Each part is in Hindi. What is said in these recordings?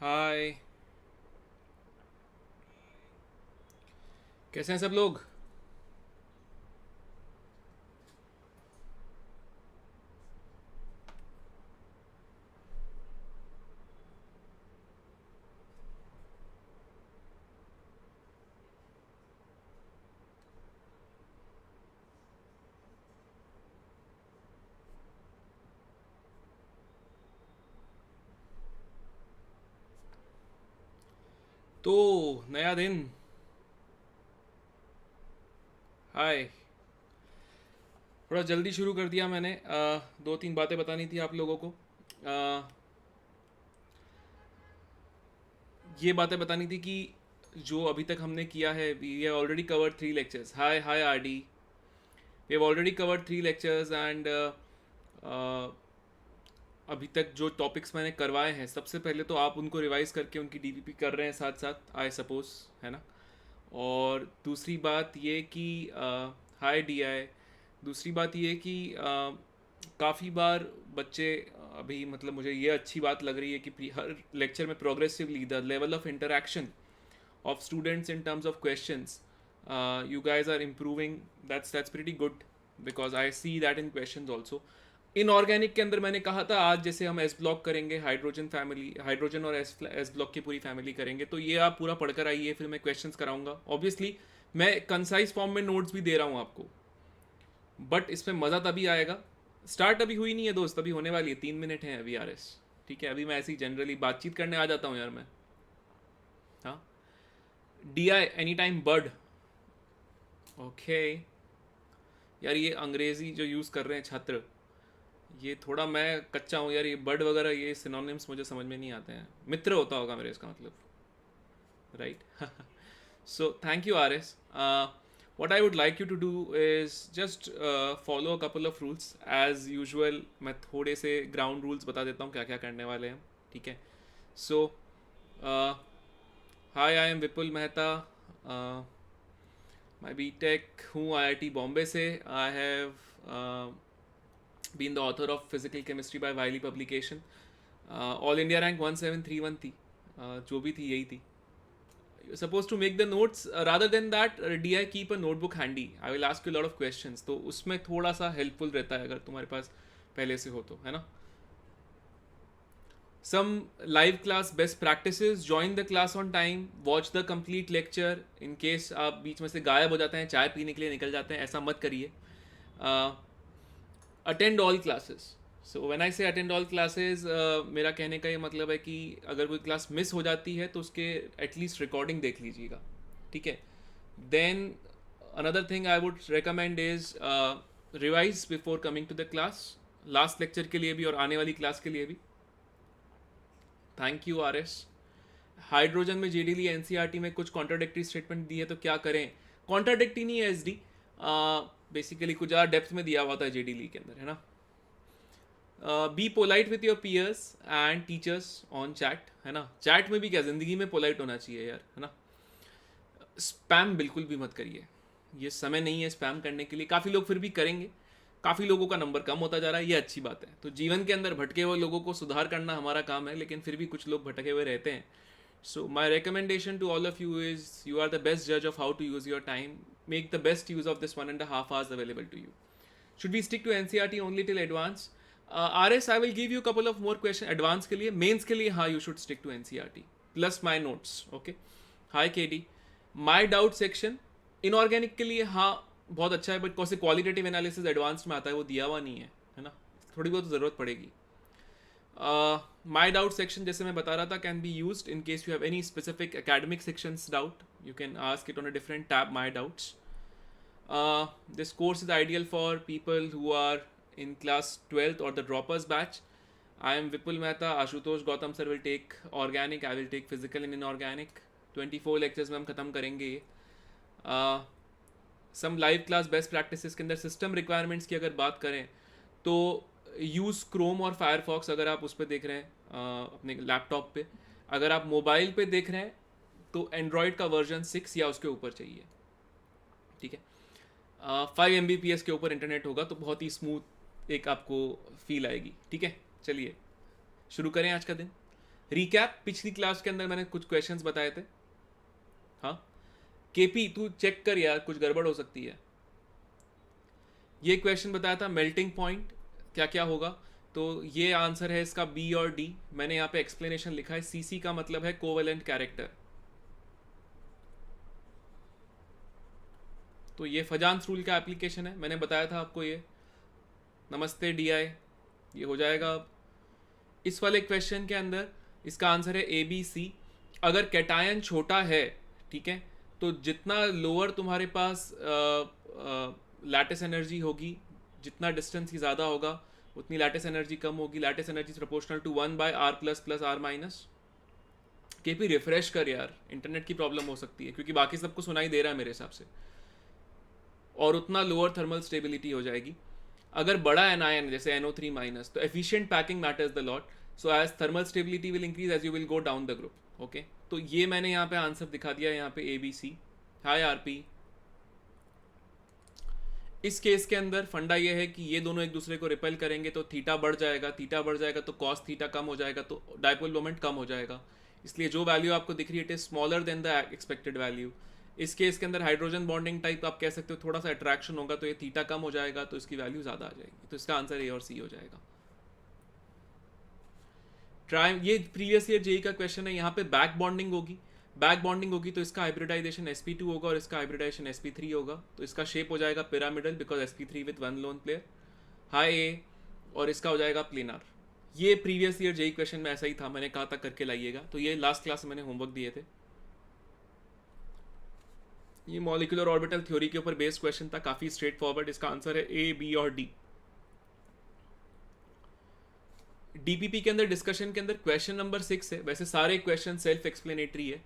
हाय। कैसे हैं सब लोग? तो नया दिन। हाय। थोड़ा जल्दी शुरू कर दिया मैंने। दो तीन बातें बतानी थी आप लोगों को। ये बातें बतानी थी कि जो अभी तक हमने किया है, we have already covered 3 lectures. Hi hi RD. We have already covered 3 lectures and अभी तक जो टॉपिक्स मैंने करवाए हैं, सबसे पहले तो आप उनको रिवाइज करके उनकी डीपीपी कर रहे हैं साथ साथ, आई सपोज, है ना। और दूसरी बात ये कि हाय डीआई। दूसरी बात ये कि काफ़ी बार बच्चे अभी, मतलब मुझे ये अच्छी बात लग रही है कि हर लेक्चर में progressively the level of interaction of students in terms of questions, you guys are improving. That's pretty good because I see that in questions also. Inorganic के अंदर मैंने कहा था आज जैसे हम एस ब्लॉक करेंगे, हाइड्रोजन फैमिली, हाइड्रोजन और एस ब्लॉक की पूरी फैमिली करेंगे, तो ये आप पूरा पढ़कर आइए, फिर मैं क्वेश्चंस कराऊंगा। ऑब्वियसली मैं कंसाइज फॉर्म में नोट्स भी दे रहा हूँ आपको, बट इसमें मज़ा तभी आएगा। स्टार्ट अभी हुई नहीं है दोस्त, अभी होने वाली है, 3 मिनट हैं अभी आर एस। ठीक है, अभी मैं ऐसी जनरली बातचीत करने आ जाता हूँ यार मैं। हाँ। D I any time bird. Okay. यार ये अंग्रेजी जो यूज़ कर रहे हैं छात्र, ये थोड़ा मैं कच्चा हूँ यार, ये बर्ड वगैरह ये सिनोनिम्स मुझे समझ में नहीं आते हैं। मित्र होता होगा मेरे, इसका मतलब, right. So thank you R S. what I would like you to do is just follow a couple of rules as usual। मैं थोड़े से ग्राउंड रूल्स बता देता हूँ क्या क्या करने वाले हैं। ठीक है। So hi, I am Vipul Mehta. मैं बी टेक हूँ आईआईटी बॉम्बे से। I have been the author of physical chemistry by Wiley publication. All India rank 1731 थी। जो भी थी यही थी। You're supposed to make the notes, rather than that, DI keep a notebook handy. I will ask you a lot of questions, तो उसमें थोड़ा सा हेल्पफुल रहता है अगर तुम्हारे पास पहले से हो तो, है ना। Some live class best practices: join the class on time, watch the complete lecture। in case आप बीच में से गायब हो जाते हैं, चाय पीने के लिए निकल जाते हैं, ऐसा मत करिए। Attend all classes. So when I से अटेंड ऑल क्लासेस, मेरा कहने का ये मतलब है कि अगर कोई क्लास मिस हो जाती है तो उसके एटलीस्ट रिकॉर्डिंग देख लीजिएगा। ठीक है। Then another thing I would recommend is revise before coming to the class, last lecture के लिए भी और आने वाली क्लास के लिए भी। Thank you R S. Hydrogen में जेडीली एनसीईआरटी में कुछ कॉन्ट्राडिक्टरी स्टेटमेंट दी है, तो क्या करें। कॉन्ट्राडिक्टी नहीं है एस डी, बेसिकली कुछ ज़्यादा डेप्थ में दिया हुआ था जेडीली के अंदर, है ना। Be polite with your piers and teachers on chat, है ना। चैट में भी क्या, ज़िंदगी में पोलाइट होना चाहिए यार, है ना। स्पैम बिल्कुल भी मत करिए, ये समय नहीं है स्पैम करने के लिए। काफ़ी लोग फिर भी करेंगे, काफ़ी लोगों का नंबर कम होता जा रहा है, ये अच्छी बात है। तो जीवन के अंदर भटके हुए लोगों को सुधार करना हमारा काम है, लेकिन फिर भी कुछ लोग भटके हुए रहते हैं। So my recommendation to all of you is, you are the best जज of how to use your time. Make the best use of this 1.5 hours available to you. Should we stick to NCERT only till advance? RS, I will give you a couple of more questions advance के लिए, मेंस के लिए हाँ you should stick to NCERT plus my notes, okay? Hi KD, my doubt section inorganic के लिए हाँ बहुत अच्छा है, बट कौन से क्वालिटेटिव एनालिसिस एडवांस में आता है वो दिया हुआ नहीं है ना। थोड़ी बहुत ज़रूरत पड़ेगी। माई डाउट सेक्शन जैसे मैं बता रहा था can be use in case you have any specific academic sections doubt, you can ask it on a different tab, my doubts. This course is ideal for people who are in class 12th or the droppers batch. I am Vipul Mehta. Ashutosh Gautam sir will take organic. I will take physical and inorganic. 24 lectures में हम ख़त्म करेंगे ये। सम लाइव क्लास बेस्ट प्रैक्टिसेस के अंदर सिस्टम रिक्वायरमेंट्स की अगर बात करें तो यूज़ क्रोम और फायरफॉक्स अगर आप उस पर देख रहे हैं अपने लैपटॉप पे। अगर आप मोबाइल पे देख रहे हैं तो एंड्रॉयड का वर्जन 6 या उसके ऊपर चाहिए। ठीक है। 5 Mbps के ऊपर इंटरनेट होगा तो बहुत ही स्मूथ एक आपको फील आएगी। ठीक है, चलिए शुरू करें आज का दिन। रिकैप, पिछली क्लास के अंदर मैंने कुछ क्वेश्चंस बताए थे। हाँ केपी तू चेक कर यार, कुछ गड़बड़ हो सकती है। ये क्वेश्चन बताया था मेल्टिंग पॉइंट क्या क्या होगा, तो ये आंसर है इसका बी और डी। मैंने यहाँ पे एक्सप्लेनेशन लिखा है, सीसी का मतलब है कोवेलेंट कैरेक्टर। तो ये फजान्स रूल का एप्लीकेशन है, मैंने बताया था आपको ये। नमस्ते डीआई, ये हो जाएगा अब। इस वाले क्वेश्चन के अंदर इसका आंसर है ए बी सी। अगर कैटायन छोटा है, ठीक है, तो जितना लोअर तुम्हारे पास लैटिस एनर्जी होगी, जितना डिस्टेंस ही ज़्यादा होगा उतनी लैटिस एनर्जी कम होगी। Lattice energy proportional to 1/r plus plus r minus. KP refresh कर यार, इंटरनेट की प्रॉब्लम हो सकती है, क्योंकि बाकी सबको सुनाई दे रहा है मेरे हिसाब से। और उतना लोअर थर्मल स्टेबिलिटी हो जाएगी। अगर बड़ा एनायन जैसे NO3 माइनस, तो efficient packing matters the lot, so as thermal stability will increase as you will go down the group. Okay, तो ये मैंने यहाँ पे आंसर दिखा दिया है, यहाँ पे A B C. Hi RP. इस केस के अंदर फंडा ये है कि ये दोनों एक दूसरे को रिपेल करेंगे, तो थीटा बढ़ जाएगा, थीटा बढ़ जाएगा तो कॉस थीटा कम हो जाएगा, तो डायपोल मोमेंट कम हो जाएगा। इसलिए जो वैल्यू आपको दिख रही है it is smaller than the expected value. इस केस के अंदर हाइड्रोजन बॉन्डिंग टाइप आप कह सकते हो, थोड़ा सा अट्रैक्शन होगा, तो ये थीटा कम हो जाएगा, तो इसकी वैल्यू ज़्यादा आ जाएगी। तो इसका आंसर ए और सी हो जाएगा। ट्राई, ये प्रीवियस ईयर जेई का क्वेश्चन है। यहाँ पे बैक बॉन्डिंग होगी, बैक बॉन्डिंग होगी तो इसका हाइब्रिडाइजेशन sp2 होगा और इसका हाइब्रिडाइजेशन sp3 होगा, तो इसका शेप हो जाएगा pyramidal because sp3 with one lone player. हाई ए, और इसका हो जाएगा प्लेनार। ये प्रीवियस ईयर जेई क्वेश्चन में ऐसा ही था, मैंने कहा था करके लाइएगा, तो ये लास्ट क्लास में मैंने होमवर्क दिए थे। ये मॉलिक्यूलर ऑर्बिटल थ्योरी के ऊपर बेस्ड क्वेश्चन था, काफी स्ट्रेट फॉरवर्ड। इसका आंसर है ए बी और डी। डीपीपी के अंदर डिस्कशन के अंदर क्वेश्चन नंबर 6 है, वैसे सारे क्वेश्चन सेल्फ एक्सप्लेनेटरी है,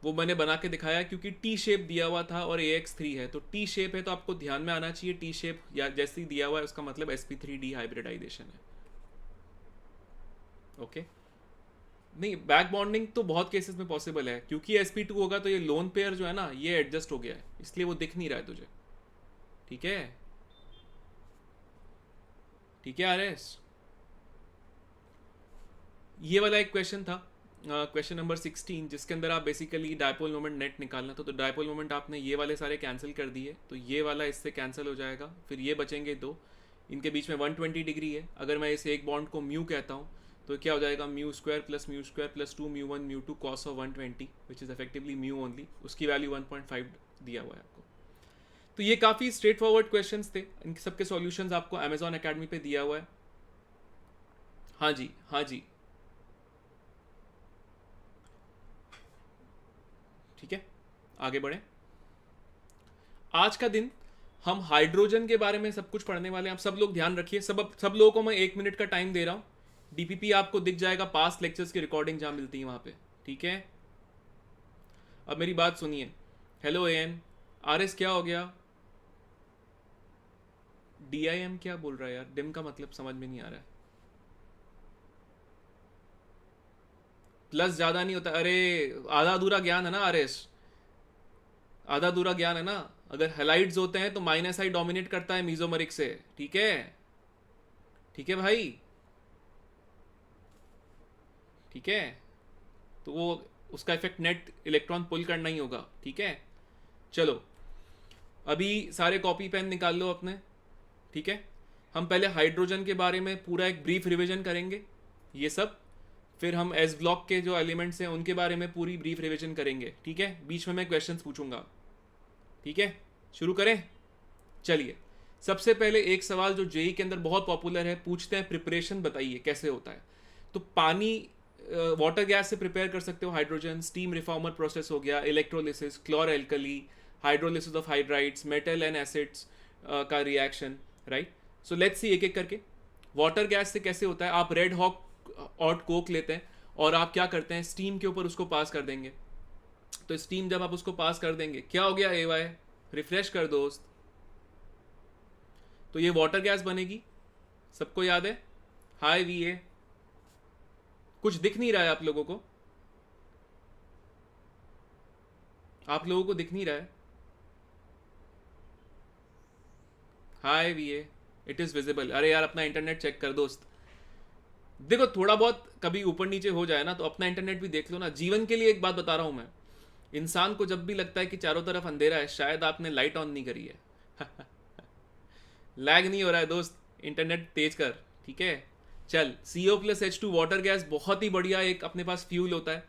वो मैंने बना के दिखाया क्योंकि टी शेप दिया हुआ था और AX3 है, तो टी शेप है तो आपको ध्यान में आना चाहिए टी शेप या जैसे ही दिया हुआ है उसका मतलब sp3d हाइब्रिडाइजेशन है। ओके, नहीं बैक बॉन्डिंग तो बहुत केसेस में पॉसिबल है, क्योंकि sp2 होगा तो ये लोन पेयर जो है ना ये एडजस्ट हो गया है, इसलिए वो दिख नहीं रहा है तुझे। ठीक है, ठीक है आरएस। ये वाला एक क्वेश्चन था, क्वेश्चन नंबर 16, जिसके अंदर आप बेसिकली डायपोल मोमेंट नेट निकालना था, तो डायपोल मोमेंट आपने ये वाले सारे कैंसिल कर दिए, तो ये वाला इससे कैंसिल हो जाएगा, फिर ये बचेंगे दो, इनके बीच में 120 डिग्री है। अगर मैं इस एक बॉन्ड को म्यू कहता हूँ तो क्या हो जाएगा, mu square plus 2 mu 1 mu 2 cos of 120 which is effectively mu only, उसकी वैल्यू 1.5 दिया हुआ है आपको। तो ये काफ़ी स्ट्रेट फॉरवर्ड क्वेश्चन थे, इन सबके सॉल्यूशंस आपको अमेजॉन अकेडमी पे दिया हुआ है। हाँ जी, हाँ जी, ठीक है, आगे बढ़े। आज का दिन हम हाइड्रोजन के बारे में सब कुछ पढ़ने वाले हैं। आप सब लोग ध्यान रखिए, सब लोगों को मैं 1 मिनट का टाइम दे रहा हूँ। डीपीपी आपको दिख जाएगा, पास्ट लेक्चर्स की रिकॉर्डिंग जहाँ मिलती है वहाँ पे, ठीक है। अब मेरी बात सुनिए। हेलो एन, आरएस क्या हो गया, DIM क्या बोल रहा है यार, डिम का मतलब समझ में नहीं आ रहा है। प्लस ज़्यादा नहीं होता, अरे आधा अधूरा ज्ञान है ना आरएस, आधा अधूरा ज्ञान है ना। अगर हेलाइड्स होते हैं तो माइनस आई डोमिनेट करता है मीजोमरिक से, ठीक है, ठीक है भाई, ठीक है, तो वो उसका इफेक्ट नेट इलेक्ट्रॉन पुल करना ही होगा, ठीक है। चलो अभी सारे कॉपी पेन निकाल लो अपने, ठीक है। हम पहले हाइड्रोजन के बारे में पूरा एक ब्रीफ रिवीजन करेंगे, ये सब, फिर हम एस ब्लॉक के जो एलिमेंट्स हैं उनके बारे में पूरी ब्रीफ रिवीजन करेंगे, ठीक है। बीच में मैं क्वेश्चंस पूछूंगा, ठीक है। शुरू करें, चलिए। सबसे पहले एक सवाल जो जेई के अंदर बहुत पॉपुलर है, पूछते हैं प्रिपरेशन बताइए कैसे होता है। तो पानी वाटर गैस से प्रिपेयर कर सकते हो हाइड्रोजन, स्टीम रिफॉर्मर प्रोसेस हो गया, electrolysis, chlor alkali, hydrolysis of hydrides, metal and acids का reaction, right. So let's see एक एक करके। वाटर गैस से कैसे होता है, आप रेड हॉक और कोक लेते हैं और आप क्या करते हैं, स्टीम के ऊपर उसको पास कर देंगे। तो स्टीम जब आप उसको पास कर देंगे, क्या हो गया AY, रिफ्रेश कर दोस्त, तो ये वाटर गैस बनेगी, सबको याद है। हाय VA, कुछ दिख नहीं रहा है आप लोगों को, आप लोगों को दिख नहीं रहा है। हाय VA, इट इज विजिबल। अरे यार अपना इंटरनेट चेक कर दोस्त, देखो थोड़ा बहुत कभी ऊपर नीचे हो जाए ना तो अपना इंटरनेट भी देख लो ना। जीवन के लिए एक बात बता रहा हूँ मैं, इंसान को जब भी लगता है कि चारों तरफ अंधेरा है, शायद आपने लाइट ऑन नहीं करी है। लैग नहीं हो रहा है दोस्त, इंटरनेट तेज कर, ठीक है। चल, CO+H2 वाटर गैस बहुत ही बढ़िया एक अपने पास फ्यूल होता है।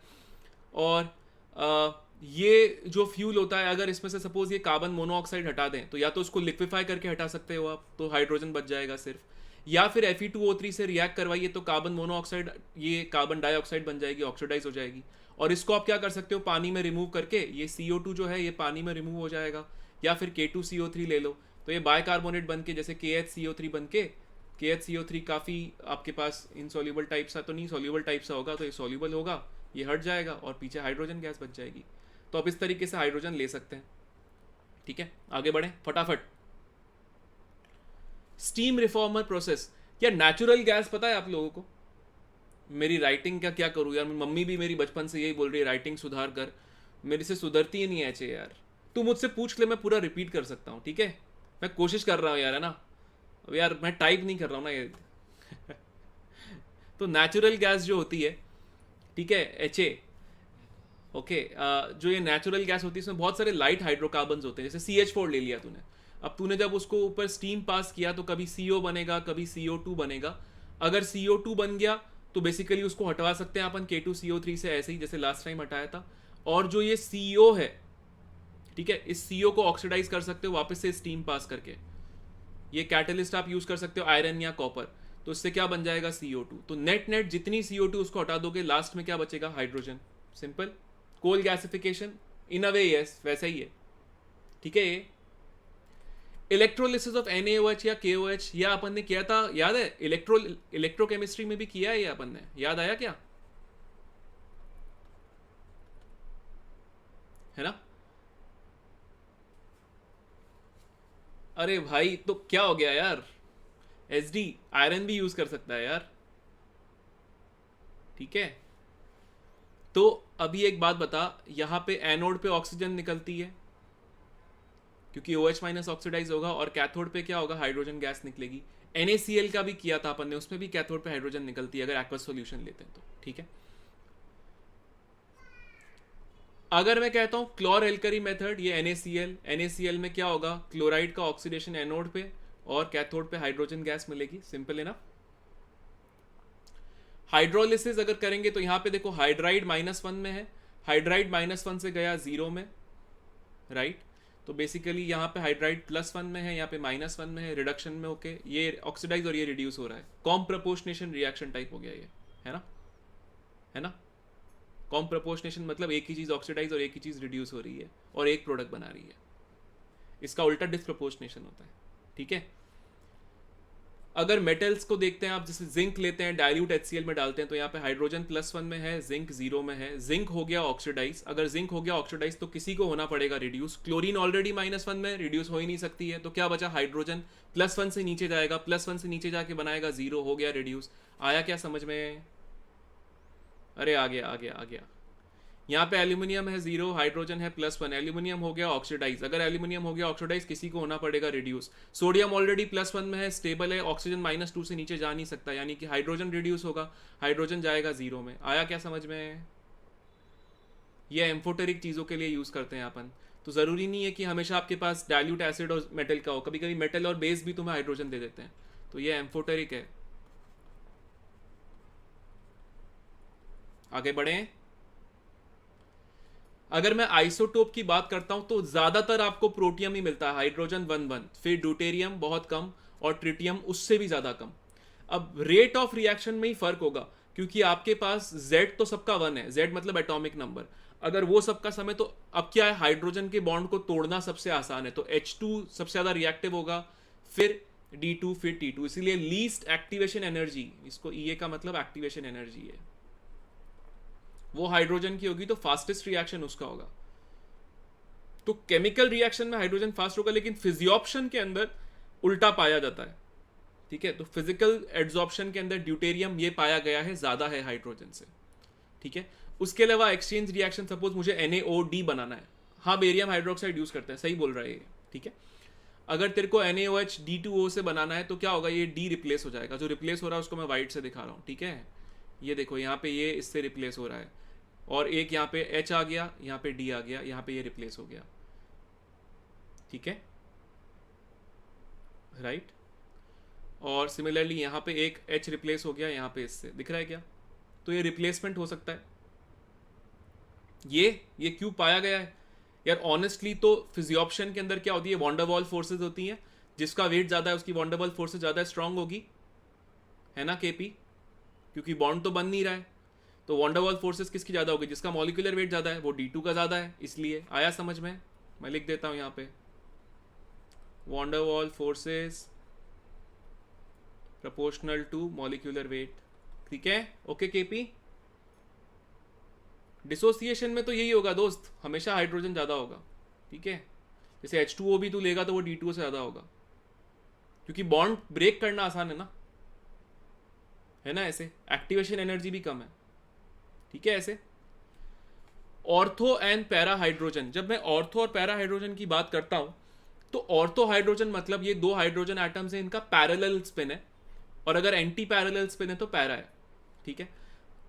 और ये जो फ्यूल होता है, अगर इसमें से सपोज ये कार्बन मोनोऑक्साइड हटा दें तो या तो उसको लिक्विफाई करके हटा सकते हो आप, तो हाइड्रोजन बच जाएगा सिर्फ, या फिर Fe2O3 से रिएक्ट करवाइए तो कार्बन मोनोऑक्साइड ये कार्बन डाइऑक्साइड बन जाएगी, ऑक्सीडाइज हो जाएगी। और इसको आप क्या कर सकते हो, पानी में रिमूव करके ये CO2 जो है ये पानी में रिमूव हो जाएगा। या फिर K2CO3 ले लो तो ये बाइकार्बोनेट बन के जैसे KHCO3 बन के, KHCO3 काफ़ी आपके पास इनसॉल्यूबल टाइप सा तो नहीं, सॉल्यूबल टाइप सा होगा, तो ये सॉल्यूबल होगा, ये हट जाएगा और पीछे हाइड्रोजन गैस बच जाएगी। तो आप इस तरीके से हाइड्रोजन ले सकते हैं, ठीक है। आगे बढ़ें फटाफट। स्टीम रिफॉर्मर प्रोसेस, या नेचुरल गैस पता है आप लोगों को? मेरी राइटिंग का क्या करूँ यार, मम्मी भी मेरी बचपन से यही बोल रही है राइटिंग सुधार कर, मेरे से सुधरती ही नहीं है ऐसे यार। तू मुझसे पूछ ले, मैं पूरा रिपीट कर सकता हूँ, ठीक है। मैं कोशिश कर रहा हूँ यार, है ना। अब यार मैं टाइप नहीं कर रहा हूँ ना ये। तो नेचुरल गैस जो होती है, ठीक है, HA, ओके, जो ये नेचुरल गैस होती है इसमें बहुत सारे लाइट हाइड्रोकार्बन्स होते हैं। जैसे CH4 ले लिया तूने, अब तूने जब उसको ऊपर स्टीम पास किया तो कभी CO बनेगा, कभी CO2 बनेगा। अगर CO2 बन गया तो बेसिकली उसको हटवा सकते हैं अपन K2CO3 से, ऐसे ही जैसे लास्ट टाइम हटाया था। और जो ये CO है, ठीक है, इस CO को ऑक्सीडाइज कर सकते हो वापस से स्टीम पास करके। ये कैटलिस्ट आप यूज कर सकते हो आयरन या कॉपर, तो इससे क्या बन जाएगा CO2। तो नेट नेट जितनी CO2 उसको हटा दोगे, लास्ट में क्या बचेगा, हाइड्रोजन। सिंपल कोल गैसिफिकेशन, इन अ वे यस वैसा ही है, ठीक है। ये इलेक्ट्रोलिसिस ऑफ NaOH या KOH या अपन ने किया था, याद है? इलेक्ट्रोकेमिस्ट्री में भी किया है ये अपन ने, याद आया क्या, है ना? अरे भाई तो क्या हो गया यार, SD आयरन भी यूज कर सकता है यार, ठीक है। तो अभी एक बात बता, यहाँ पे एनोड पे ऑक्सीजन निकलती है क्योंकि OH माइनस ऑक्सीडाइज होगा, और कैथोड पे क्या होगा, हाइड्रोजन गैस निकलेगी। NaCl का भी किया था अपन ने, उसमें भी कैथोड पे हाइड्रोजन निकलती है अगर एक्वस सॉल्यूशन लेते हैं तो, ठीक है। अगर मैं कहता हूं क्लोर एल्करी मेथड, ये NaCl में क्या होगा, क्लोराइड का ऑक्सीडेशन एनोड पे और कैथोड पे हाइड्रोजन गैस मिलेगी, सिंपल है ना। हाइड्रोलिसिस अगर करेंगे तो यहाँ पे देखो हाइड्राइड -1 में है, हाइड्राइड -1 से गया 0 में, राइट। तो बेसिकली यहाँ पे हाइड्राइड +1 में है, यहाँ पे -1 में है, रिडक्शन में होके ये ऑक्सीडाइज और ये रिड्यूस हो रहा है। कॉम प्रपोर्शनेशन रिएक्शन टाइप हो गया ये, है ना, है ना। कॉम प्रपोर्शनेशन मतलब एक ही चीज़ ऑक्सीडाइज और एक ही चीज़ रिड्यूस हो रही है और एक प्रोडक्ट बना रही है। इसका उल्टा डिस्प्रपोर्शनेशन होता है, ठीक है। अगर मेटल्स को देखते हैं आप, जैसे जिंक लेते हैं, डाइल्यूट HCl में डालते हैं, तो यहाँ पे हाइड्रोजन +1 में है, जिंक 0 में है। जिंक हो गया ऑक्सीडाइज, अगर जिंक हो गया ऑक्सीडाइज तो किसी को होना पड़ेगा रिड्यूस। क्लोरीन ऑलरेडी -1 में, रिड्यूस हो ही नहीं सकती है, तो क्या बचा, हाइड्रोजन +1 से नीचे जाएगा, +1 से नीचे जाके बनाएगा 0, हो गया रिड्यूस। आया क्या समझ में? अरे आ गया आ गया आ गया। यहाँ पे एल्यूमिनियम है 0, हाइड्रोजन है +1, एल्यूमिनियम हो गया ऑक्सीडाइज, अगर एल्यूमिनियम हो गया ऑक्सीडाइज किसी को होना पड़ेगा रिड्यूस। सोडियम ऑलरेडी +1 में है, स्टेबल है, ऑक्सीजन -2 से नीचे जा नहीं सकता, यानी कि हाइड्रोजन रिड्यूस होगा, हाइड्रोजन जाएगा 0 में। आया क्या समझ में? ये एम्फोटेरिक चीज़ों के लिए यूज़ करते हैं अपन। तो ज़रूरी नहीं है कि हमेशा आपके पास डाइल्यूट एसिड और मेटल का हो, कभी कभी मेटल और बेस भी तुम्हें हाइड्रोजन दे देते हैं, तो ये एम्फोटेरिक है। आगे बढ़ें। अगर मैं आइसोटोप की बात करता हूं तो ज्यादातर आपको प्रोटियम ही मिलता है, हाइड्रोजन 1 फिर ड्यूटेरियम बहुत कम, और ट्रिटियम उससे भी ज्यादा कम। अब रेट ऑफ रिएक्शन में ही फर्क होगा, क्योंकि आपके पास Z तो सबका 1 है, Z मतलब एटॉमिक नंबर, अगर वो सबका समय, तो अब क्या है, हाइड्रोजन के बॉन्ड को तोड़ना सबसे आसान है, तो H2 सबसे ज्यादा रिएक्टिव होगा, फिर D2 फिर T2, इसीलिए लीस्ट एक्टिवेशन एनर्जी, इसको EA का मतलब एक्टिवेशन एनर्जी है, वो हाइड्रोजन की होगी, तो फास्टेस्ट रिएक्शन उसका होगा। तो केमिकल रिएक्शन में हाइड्रोजन फास्ट होगा, लेकिन फिजियोप्शन के अंदर उल्टा पाया जाता है, ठीक है। तो फिजिकल एड्सॉर्प्शन के अंदर ड्यूटेरियम ये पाया गया है ज्यादा है हाइड्रोजन से, ठीक है। उसके अलावा एक्सचेंज रिएक्शन, सपोज मुझे NaOD बनाना है, हाँ बेरियम हाइड्रोक्साइड यूज करते हैं, सही बोल रहा है ये, ठीक है। अगर तेरे को NaOH D2O से बनाना है तो क्या होगा, ये D रिप्लेस हो जाएगा, जो रिप्लेस हो रहा है उसको मैं वाइट से दिखा रहा हूँ, ठीक है। ये देखो यहाँ पे ये इससे रिप्लेस हो रहा है, और एक यहाँ पे H आ गया, यहाँ पे D आ गया, यहाँ पे ये रिप्लेस हो गया, ठीक है, राइट। और सिमिलरली यहाँ पे एक H रिप्लेस हो गया यहाँ पे इससे, दिख रहा है क्या। तो ये रिप्लेसमेंट हो सकता है। ये क्यों पाया गया है यार, ऑनेस्टली तो फिजियोप्शन के अंदर क्या होती है, वॉन्डरवॉल फोर्सेज होती हैं, जिसका वेट ज़्यादा है उसकी वॉन्डरवॉल फोर्सेज ज़्यादा स्ट्रांग होगी, है ना केपी, क्योंकि बॉन्ड तो बन नहीं रहा है। तो वॉन्डरवॉल फोर्सेज किसकी ज़्यादा होगी, जिसका मॉलिक्यूलर वेट ज़्यादा है वो D2 का ज़्यादा है, इसलिए। आया समझ में, मैं लिख देता हूँ यहाँ पे, van der Waals forces proportional to molecular weight, ठीक है, ओके केपी। डिसोसिएशन में तो यही होगा दोस्त, हमेशा हाइड्रोजन ज़्यादा होगा, ठीक है। जैसे H2O भी तू लेगा तो वो D2O से ज़्यादा होगा, क्योंकि बॉन्ड ब्रेक करना आसान है ना ऐसे, एक्टिवेशन एनर्जी भी कम है, ठीक है ऐसे। ऑर्थो एंड पैरा हाइड्रोजन, जब मैं ऑर्थो और पैरा हाइड्रोजन की बात करता हूं तो ऑर्थो हाइड्रोजन मतलब ये दो हाइड्रोजन एटम्स हैं, इनका पैरेलल स्पिन है, और अगर एंटी पैरेलल स्पिन है तो पैरा है, ठीक है।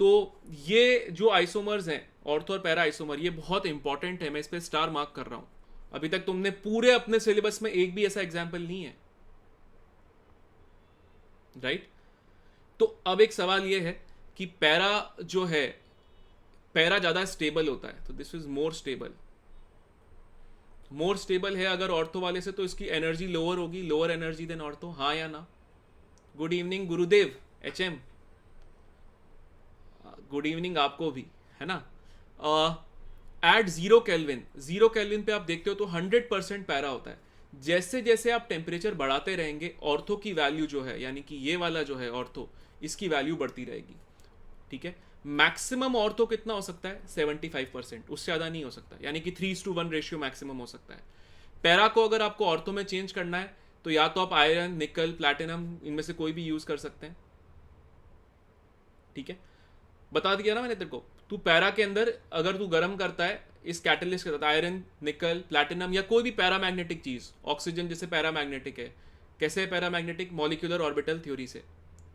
तो ये जो आइसोमर्स हैं ऑर्थो और पैरा आइसोमर, ये बहुत इंपॉर्टेंट है, मैं इस पर स्टार मार्क कर रहा हूं। अभी तक तुमने पूरे अपने सिलेबस में एक भी ऐसा एग्जाम्पल नहीं है, राइट। तो अब एक सवाल ये है कि पैरा जो है, पैरा ज़्यादा स्टेबल होता है, तो दिस इज मोर स्टेबल है अगर ऑर्थो वाले से, तो इसकी एनर्जी लोअर होगी, लोअर एनर्जी देन ऑर्थो, हाँ या ना। गुड इवनिंग गुरुदेव HM, गुड इवनिंग आपको भी, है ना। एट 0 केल्विन पे आप देखते हो तो 100% पैरा होता है। जैसे जैसे आप टेम्परेचर बढ़ाते रहेंगे, ऑर्थो की वैल्यू जो है, यानी कि ये वाला जो है ऑर्थो, इसकी वैल्यू बढ़ती रहेगी, ठीक है। मैक्सिमम ऑर्थो कितना हो सकता है, 75%, उससे ज़्यादा नहीं हो सकता, यानी कि 3:1 रेशियो मैक्सिमम हो सकता है। पैरा को अगर आपको ऑर्थो में चेंज करना है तो या तो आप आयरन, निकल, प्लैटिनम, इनमें से कोई भी यूज़ कर सकते हैं, ठीक है। बता दिया ना मैंने तेरे को, तू पैरा के अंदर अगर तू गर्म करता है इस कैटलिस्ट के साथ, आयरन, निकल, प्लैटिनम या कोई भी पैरामैग्नेटिक चीज़, ऑक्सीजन जैसे पैरामैग्नेटिक है, कैसे है पैरामैग्नेटिक, मॉलिक्यूलर ऑर्बिटल थ्योरी से,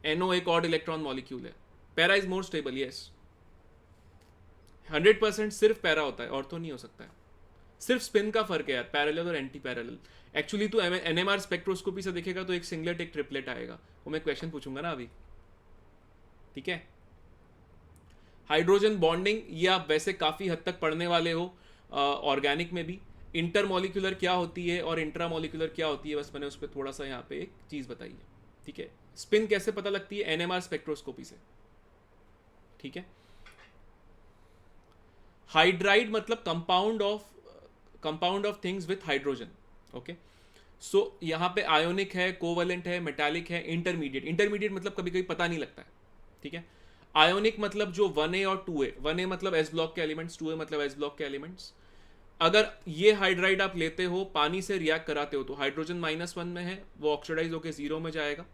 NO एक ऑड इलेक्ट्रॉन मॉलिक्यूल है, para is more stable, yes. 100% सिर्फ पैरा होता है, ऑर्थो नहीं हो सकता है, सिर्फ स्पिन का फर्क है यार, पैरेलल और एंटी पैरेलल। एक्चुअली तो NMR स्पेक्ट्रोस्कोपी से देखेगा तो एक सिंगलेट एक ट्रिपलेट आएगा, वो मैं क्वेश्चन पूछूंगा ना अभी, ठीक है। हाइड्रोजन बॉन्डिंग ये आप वैसे काफ़ी हद तक पढ़ने वाले हो ऑर्गेनिक में भी, इंटरमोलिकुलर क्या होती है और इंट्रामोलिकुलर क्या होती है, बस मैंने उस पर थोड़ा सा यहाँ पे एक चीज़ बताई है, ठीक है। स्पिन कैसे पता लगती है, NMR स्पेक्ट्रोस्कोपी से, ठीक है। हाइड्राइड मतलब compound of things with hydrogen, okay. So यहाँ पे आयोनिक है, कोवलेंट है, मेटालिक है, इंटरमीडिएट मतलब कभी कभी पता नहीं लगता है, ठीक है। आयोनिक मतलब जो 1A और 2A, 1A मतलब S ब्लॉक के एलिमेंट्स, 2A मतलब S ब्लॉक के एलिमेंट्स। अगर ये हाइड्राइड आप लेते हो, पानी से रिएक्ट कराते हो, तो हाइड्रोजन -1 में है, वो ऑक्सीडाइज होकर 0 में जाएगा,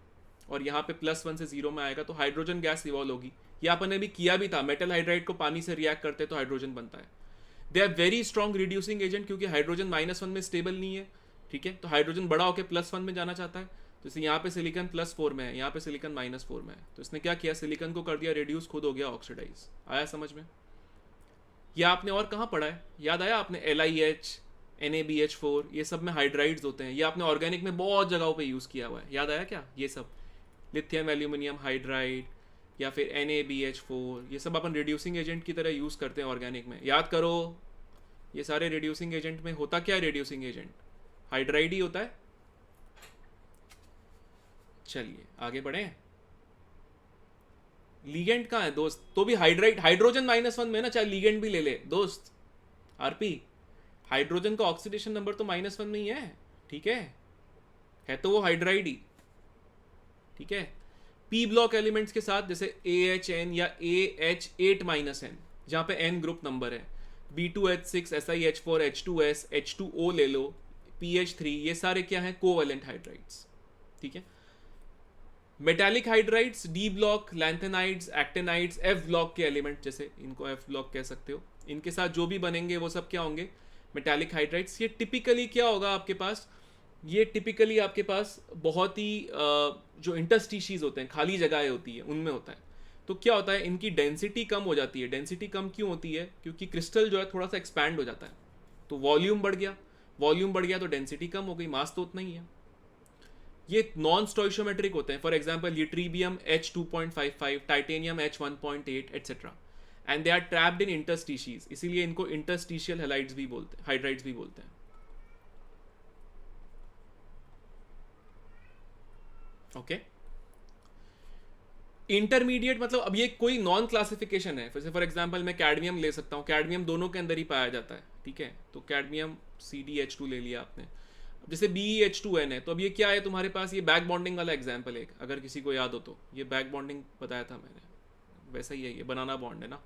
और यहाँ पे +1 से 0 में आएगा, तो हाइड्रोजन गैस इवॉल्व होगी। ये अपन ने भी किया भी था, मेटल हाइड्राइड को पानी से रिएक्ट करते तो हाइड्रोजन बनता है। They are very strong reducing agent, क्योंकि हाइड्रोजन -1 में स्टेबल नहीं है, ठीक है। तो हाइड्रोजन बड़ा होकर +1 में जाना चाहता है, तो इसे यहाँ पे सिलिकन +4 में है, यहाँ पे सिलिकन -4 में है, तो इसने क्या किया, सिलिकन को कर दिया रिड्यूस, खुद हो गया ऑक्सीडाइज। आया समझ में। यह आपने और कहाँ पढ़ा है, याद आया आपने, LiH, NaBH4, ये सब में हाइड्राइड्स होते हैं, ये आपने ऑर्गेनिक में बहुत जगहों पे यूज़ किया हुआ है, याद आया क्या, ये सब लिथियम एल्यूमिनियम हाइड्राइड या फिर NaBH4, ये सब अपन रिड्यूसिंग एजेंट की तरह यूज़ करते हैं ऑर्गेनिक में, याद करो। ये सारे रिड्यूसिंग एजेंट में होता क्या है, रिड्यूसिंग एजेंट हाइड्राइड ही होता है। चलिए आगे बढ़े। लीगेंड कहाँ है दोस्त, तो भी हाइड्रोजन -1 में ना, चाहे लीगेंड भी ले ले दोस्त, RP हाइड्रोजन का ऑक्सीडेशन नंबर तो -1 में ही है, ठीक है तो वो हाइड्राइड ही, ठीक है। P ब्लॉक एलिमेंट्स के साथ जैसे AHN या AH8-N, जहाँ पे N ग्रुप नंबर है, B2H6, SiH4, H2S, H2O ले लो, PH3, ये सारे क्या हैं, कोवलेंट हाइड्राइड्स, ठीक है। Metallic hydrides, D block, lanthanides, actinides, F block के एलिमेंट, जैसे इनको F ब्लॉक कह सकते हो, इनके साथ जो भी बनेंगे वो सब क्या होंगे, मेटालिक हाइड्राइड्स। ये टिपिकली क्या होगा आपके पास, ये टिपिकली आपके पास बहुत ही जो इंटरस्टिशीज होते हैं, खाली जगहें होती है, उनमें होता है। तो क्या होता है, इनकी डेंसिटी कम हो जाती है। डेंसिटी कम क्यों होती है? क्योंकि क्रिस्टल जो है थोड़ा सा एक्सपैंड हो जाता है, तो वॉल्यूम बढ़ गया। वॉल्यूम बढ़ गया तो डेंसिटी कम हो गई, मास तो उतना ही है। ये नॉन स्टोइशियोमेट्रिक होते हैं। For example ytterbium H2.55, titanium H1.8 etcetera, and they are trapped in interstitials, इसीलिए इनको इंटरस्टिशियल हैलाइड्स भी बोलते हैं, हाइड्राइड्स भी बोलते हैं। ओके, इंटरमीडिएट मतलब अब ये कोई नॉन क्लासिफिकेशन है। जैसे फॉर एग्जांपल मैं कैडमियम ले सकता हूँ, कैडमियम दोनों के अंदर ही पाया जाता है, ठीक है। तो कैडमियम CdH2 ले लिया आपने। अब जैसे BeH2n है, तो अब ये क्या है तुम्हारे पास? ये बैक बॉन्डिंग वाला एग्जाम्पल है, अगर किसी को याद हो तो। ये बैक बॉन्डिंग बताया था मैंने, वैसा ही है, ये बनाना बॉन्ड है ना।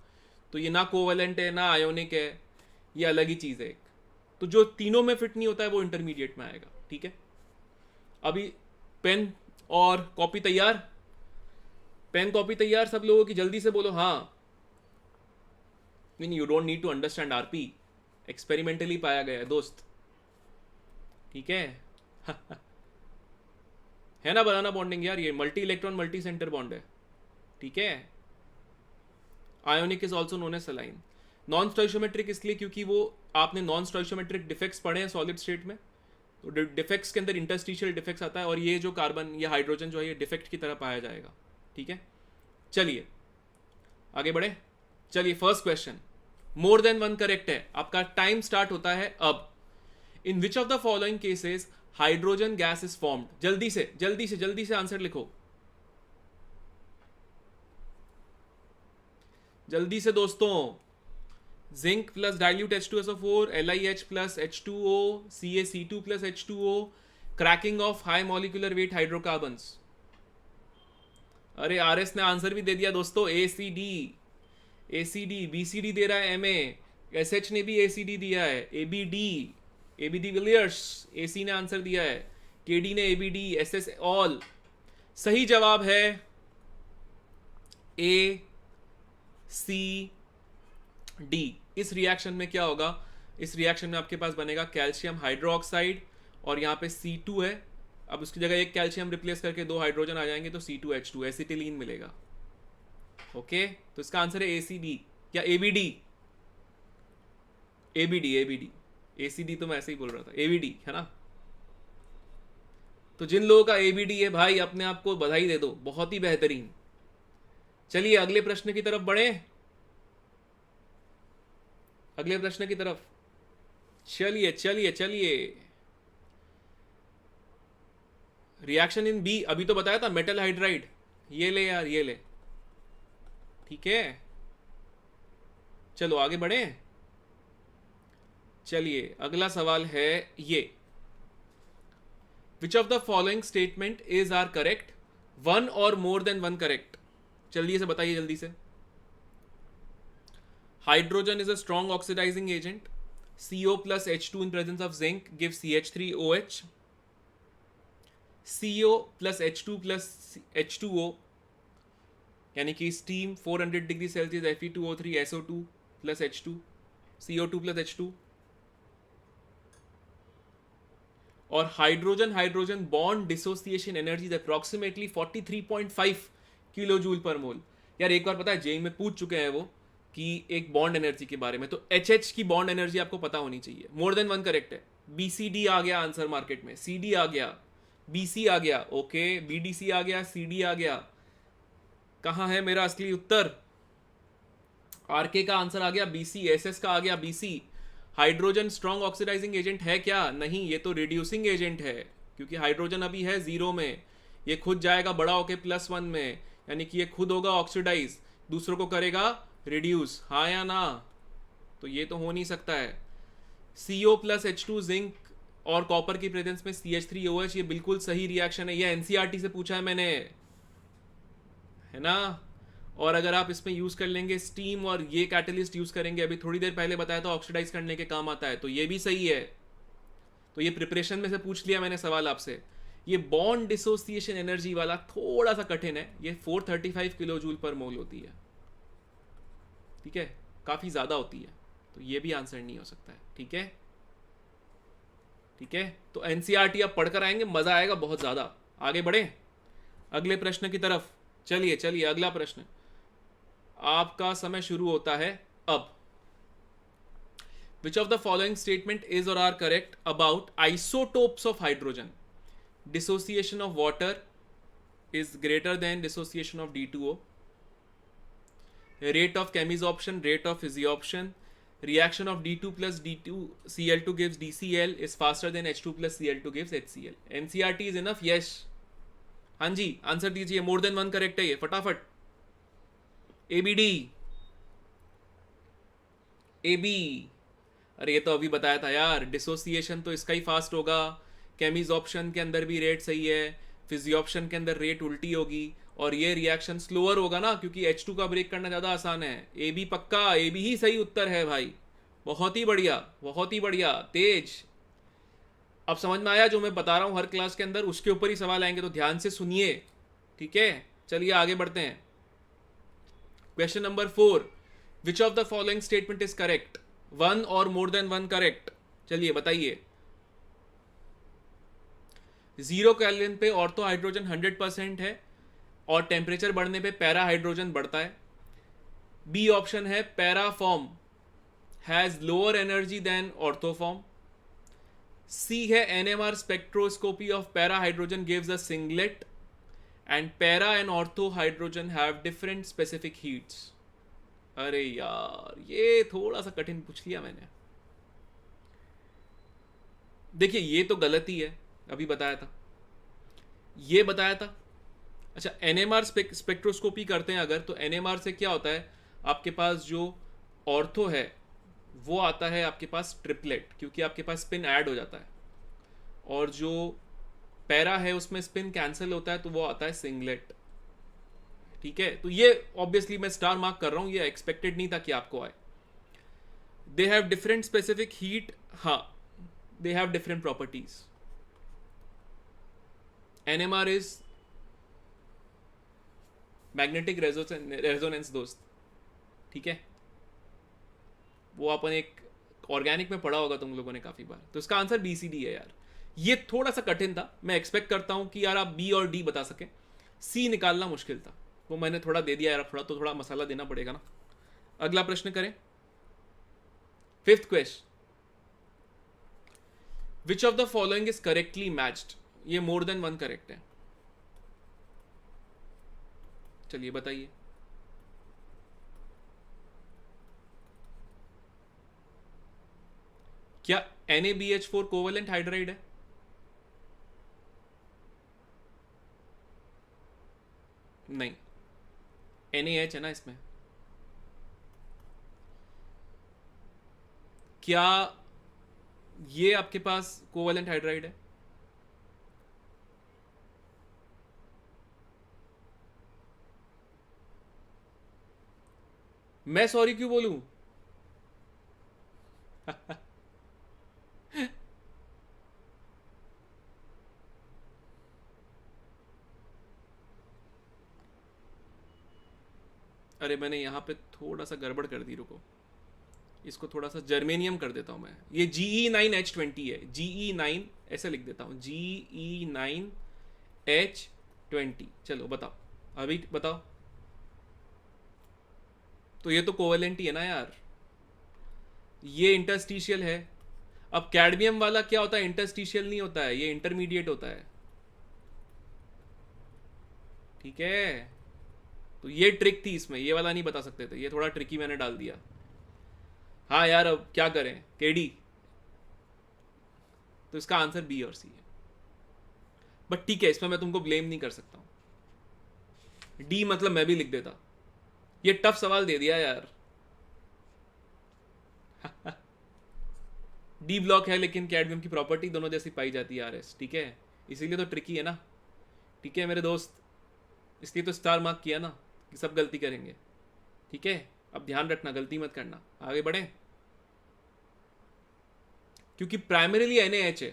तो ये ना कोवेलेंट है ना आयोनिक है, ये अलग ही चीज़ है एक। तो जो तीनों में फिट नहीं होता है वो इंटरमीडिएट में आएगा, ठीक है। अभी पेन और कॉपी तैयार? पेन कॉपी तैयार सब लोगों की? जल्दी से बोलो हाँ। Mean you don't need to understand RP, experimentally पाया गया है दोस्त, ठीक है। है ना बनाना बॉन्डिंग यार, ये multi electron multi centre bond है, ठीक है। Ionic is also known as saline. Non stoichiometric इसलिए क्योंकि वो आपने नॉन स्टोइशियोमेट्रिक डिफेक्ट्स पढ़े हैं सॉलिड स्टेट में, तो डिफेक्ट्स के अंदर इंटरस्टिशियल डिफेक्ट्स आता है, और ये जो कार्बन या हाइड्रोजन जो है ये डिफेक्ट की तरह पाया जाएगा, ठीक है। चलिए आगे बढ़े। चलिए first question, more than one correct है, आपका टाइम स्टार्ट होता है अब। In which of the following cases hydrogen gas is formed? जल्दी से जल्दी से जल्दी से आंसर लिखो, जल्दी से दोस्तों। Zinc plus dilute H2SO4, LiH plus H2O, CaC2 plus H2O, cracking of high molecular weight hydrocarbons. अरे RS ने आंसर भी दे दिया दोस्तों, ACD, BCD दे रहा है MA, SH ने भी ACD दिया है, ABD विलियर्स, AC ने आंसर दिया है, KD ने ABD, SS ऑल। सही जवाब है ACD। इस रिएक्शन में क्या होगा? इस रिएक्शन में आपके पास बनेगा कैल्शियम हाइड्रोक्साइड, और यहाँ पे C2 है। अब उसकी जगह एक कैल्शियम रिप्लेस करके 2 हाइड्रोजन आ जाएंगे, तो C2H2 एसिटिलीन मिलेगा। ओके, तो इसका आंसर है ACD या ABD। ACD तो मैं ऐसे ही बोल रहा था, ABD है ना। तो जिन लोगों का ABD है भाई, अपने आप को बधाई दे दो, बहुत ही बेहतरीन। चलिए अगले प्रश्न की तरफ बढ़े, अगले प्रश्न की तरफ चलिए चलिए चलिए। रिएक्शन इन B अभी तो बताया था, मेटल हाइड्राइड। ये ले यार, ये ले, ठीक है। चलो आगे बढ़े। चलिए अगला सवाल है ये, which of the following statement is are correct? One or more than one correct? जल्दी से बताइए, जल्दी से। Hydrogen is a strong oxidizing agent. CO plus H2 in presence of zinc gives CH3OH. CO plus H2 plus H2O, यानी कि steam 400 degree Celsius Fe2O3 SO2 plus H2, CO2 plus H2। और hydrogen hydrogen bond dissociation energy is approximately 43.5 kilo joule per mole. यार एक बार पता है जेई में पूछ चुके हैं वो कि एक बॉन्ड एनर्जी के बारे में, तो HH की बॉन्ड एनर्जी आपको पता होनी चाहिए। मोर देन वन करेक्ट है। BCD आ गया आंसर मार्केट में, CD आ गया, BC आ गया, ओके, BDC आ गया, CD आ गया। कहां है मेरा असली उत्तर? RK का आंसर आ गया BC, SS का आ गया BC। Hydrogen strong oxidizing agent है क्या? नहीं, ये तो रिड्यूसिंग एजेंट है, क्योंकि हाइड्रोजन अभी है 0 में, ये खुद जाएगा बड़ा होके +1 में, यानी कि ये खुद होगा ऑक्सीडाइज, दूसरों को करेगा रिड्यूस, हाँ या ना? तो ये तो हो नहीं सकता है। CO प्लस H2 जिंक और कॉपर की प्रेजेंस में CH3OH, ये बिल्कुल सही रिएक्शन है, ये NCERT से पूछा है मैंने, है ना। और अगर आप इसमें यूज कर लेंगे स्टीम और ये कैटलिस्ट यूज करेंगे, अभी थोड़ी देर पहले बताया था ऑक्सीडाइज करने के काम आता है, तो ये भी सही है। तो ये प्रिपरेशन में से पूछ लिया मैंने सवाल आपसे। ये बॉन्ड डिसोसिएशन एनर्जी वाला थोड़ा सा कठिन है, ये 435 किलो जूल पर मोल होती है, ठीक है, काफी ज्यादा होती है, तो ये भी आंसर नहीं हो सकता है, ठीक है। ठीक है, तो एनसीईआरटी आप पढ़कर आएंगे, मजा आएगा बहुत ज्यादा। आगे बढ़े अगले प्रश्न की तरफ। चलिए चलिए अगला प्रश्न आपका समय शुरू होता है अब। Which of the following statement is or are correct about isotopes of hydrogen? Dissociation of water is greater than dissociation of D2O. Rate of chemisoption, rate of physioption. Reaction of D2 plus D2Cl2 gives DCl is faster than H2 plus Cl2 gives HCl. NCERT is enough? Yes. हाँ जी, आंसर दीजिए। मोर देन वन करेक्ट है ये, फटाफट। ABD, AB। अरे ये तो अभी बताया था यार, डिसोसिएशन तो इसका ही फास्ट होगा, केमीज ऑप्शन के अंदर भी रेट सही है, फिजियोप्शन के अंदर रेट उल्टी होगी, और ये रिएक्शन स्लोअर होगा ना, क्योंकि H2 का ब्रेक करना ज़्यादा आसान है। ए बी पक्का, ए बी ही सही उत्तर है भाई। बहुत ही बढ़िया, बहुत ही बढ़िया, तेज। अब समझ में आया जो मैं बता रहा हूँ हर क्लास के अंदर, उसके ऊपर ही सवाल आएंगे, तो ध्यान से सुनिए, ठीक है। चलिए आगे बढ़ते हैं। Question number 4, which of the following statement is correct? One or more than one correct. चलिए बताइए। 0 केल्विन पे ऑर्थो हाइड्रोजन 100% है, और टेम्परेचर बढ़ने पे पैरा हाइड्रोजन बढ़ता है। बी ऑप्शन है, para form has lower energy than ortho form. C है, NMR spectroscopy of para hydrogen gives a singlet, and para and ortho hydrogen have different specific heats. अरे यार ये थोड़ा सा कठिन पूछ लिया मैंने। देखिए ये तो गलत ही है, अभी बताया था, ये बताया था। अच्छा, एनएमआर स्पेक्ट्रोस्कोपी करते हैं अगर, तो एनएमआर से क्या होता है, आपके पास जो ऑर्थो है वो आता है आपके पास ट्रिपलेट, क्योंकि आपके पास स्पिन ऐड हो जाता है, और जो पैरा है उसमें स्पिन कैंसिल होता है, तो वो आता है सिंगलेट। ठीक है, तो ये ऑब्वियसली मैं स्टार मार्क कर रहा हूं, ये एक्सपेक्टेड नहीं था कि आपको आए। They have different specific heat, हाँ, they have different properties. NMR is magnetic resonance दोस्त, ठीक है, वो अपन एक ऑर्गेनिक में पढ़ा होगा तुम लोगों ने काफी बार। तो इसका आंसर BCD है यार। ये थोड़ा सा कठिन था, मैं एक्सपेक्ट करता हूं कि यार आप B और D बता सके, C निकालना मुश्किल था, वो मैंने थोड़ा दे दिया यार, थोड़ा मसाला देना पड़ेगा ना। अगला प्रश्न करें, 5th question, which of the following is correctly matched? ये मोर देन वन करेक्ट है। चलिए बताइए। क्या NaBH4 कोवेलेंट हाइड्राइड है? नहीं, NaH है ना इसमें। क्या ये आपके पास कोवेलेंट हाइड्राइड है? मैं सॉरी क्यों बोलूं? अरे मैंने यहां पे थोड़ा सा गड़बड़ कर दी, रुको, इसको थोड़ा सा जर्मेनियम कर देता हूं मैं। ये GE9H20 है, GE9 ऐसे लिख देता हूं, GE9H20। चलो बताओ, अभी बताओ। तो ये तो कोवेलेंट ही है ना यार, ये इंटरस्टिशियल है। अब कैडमियम वाला क्या होता है, इंटरस्टिशियल नहीं होता है, ये इंटरमीडिएट होता है, ठीक है। तो ये ट्रिक थी इसमें, ये वाला नहीं बता सकते थे, ये थोड़ा ट्रिकी मैंने डाल दिया। हाँ यार अब क्या करें, केडी। तो इसका आंसर B और C है, बट ठीक है, इसमें मैं तुमको ब्लेम नहीं कर सकता हूं। D मतलब मैं भी लिख देता, ये टफ सवाल दे दिया यार। D ब्लॉक है, लेकिन कैडमियम की प्रॉपर्टी दोनों जैसी पाई जाती है RS, ठीक है, इसीलिए तो ट्रिकी है ना, ठीक है मेरे दोस्त, इसलिए तो स्टार मार्क किया ना कि सब गलती करेंगे, ठीक है। अब ध्यान रखना, गलती मत करना। आगे बढ़े, क्योंकि प्राइमरीली NaH है,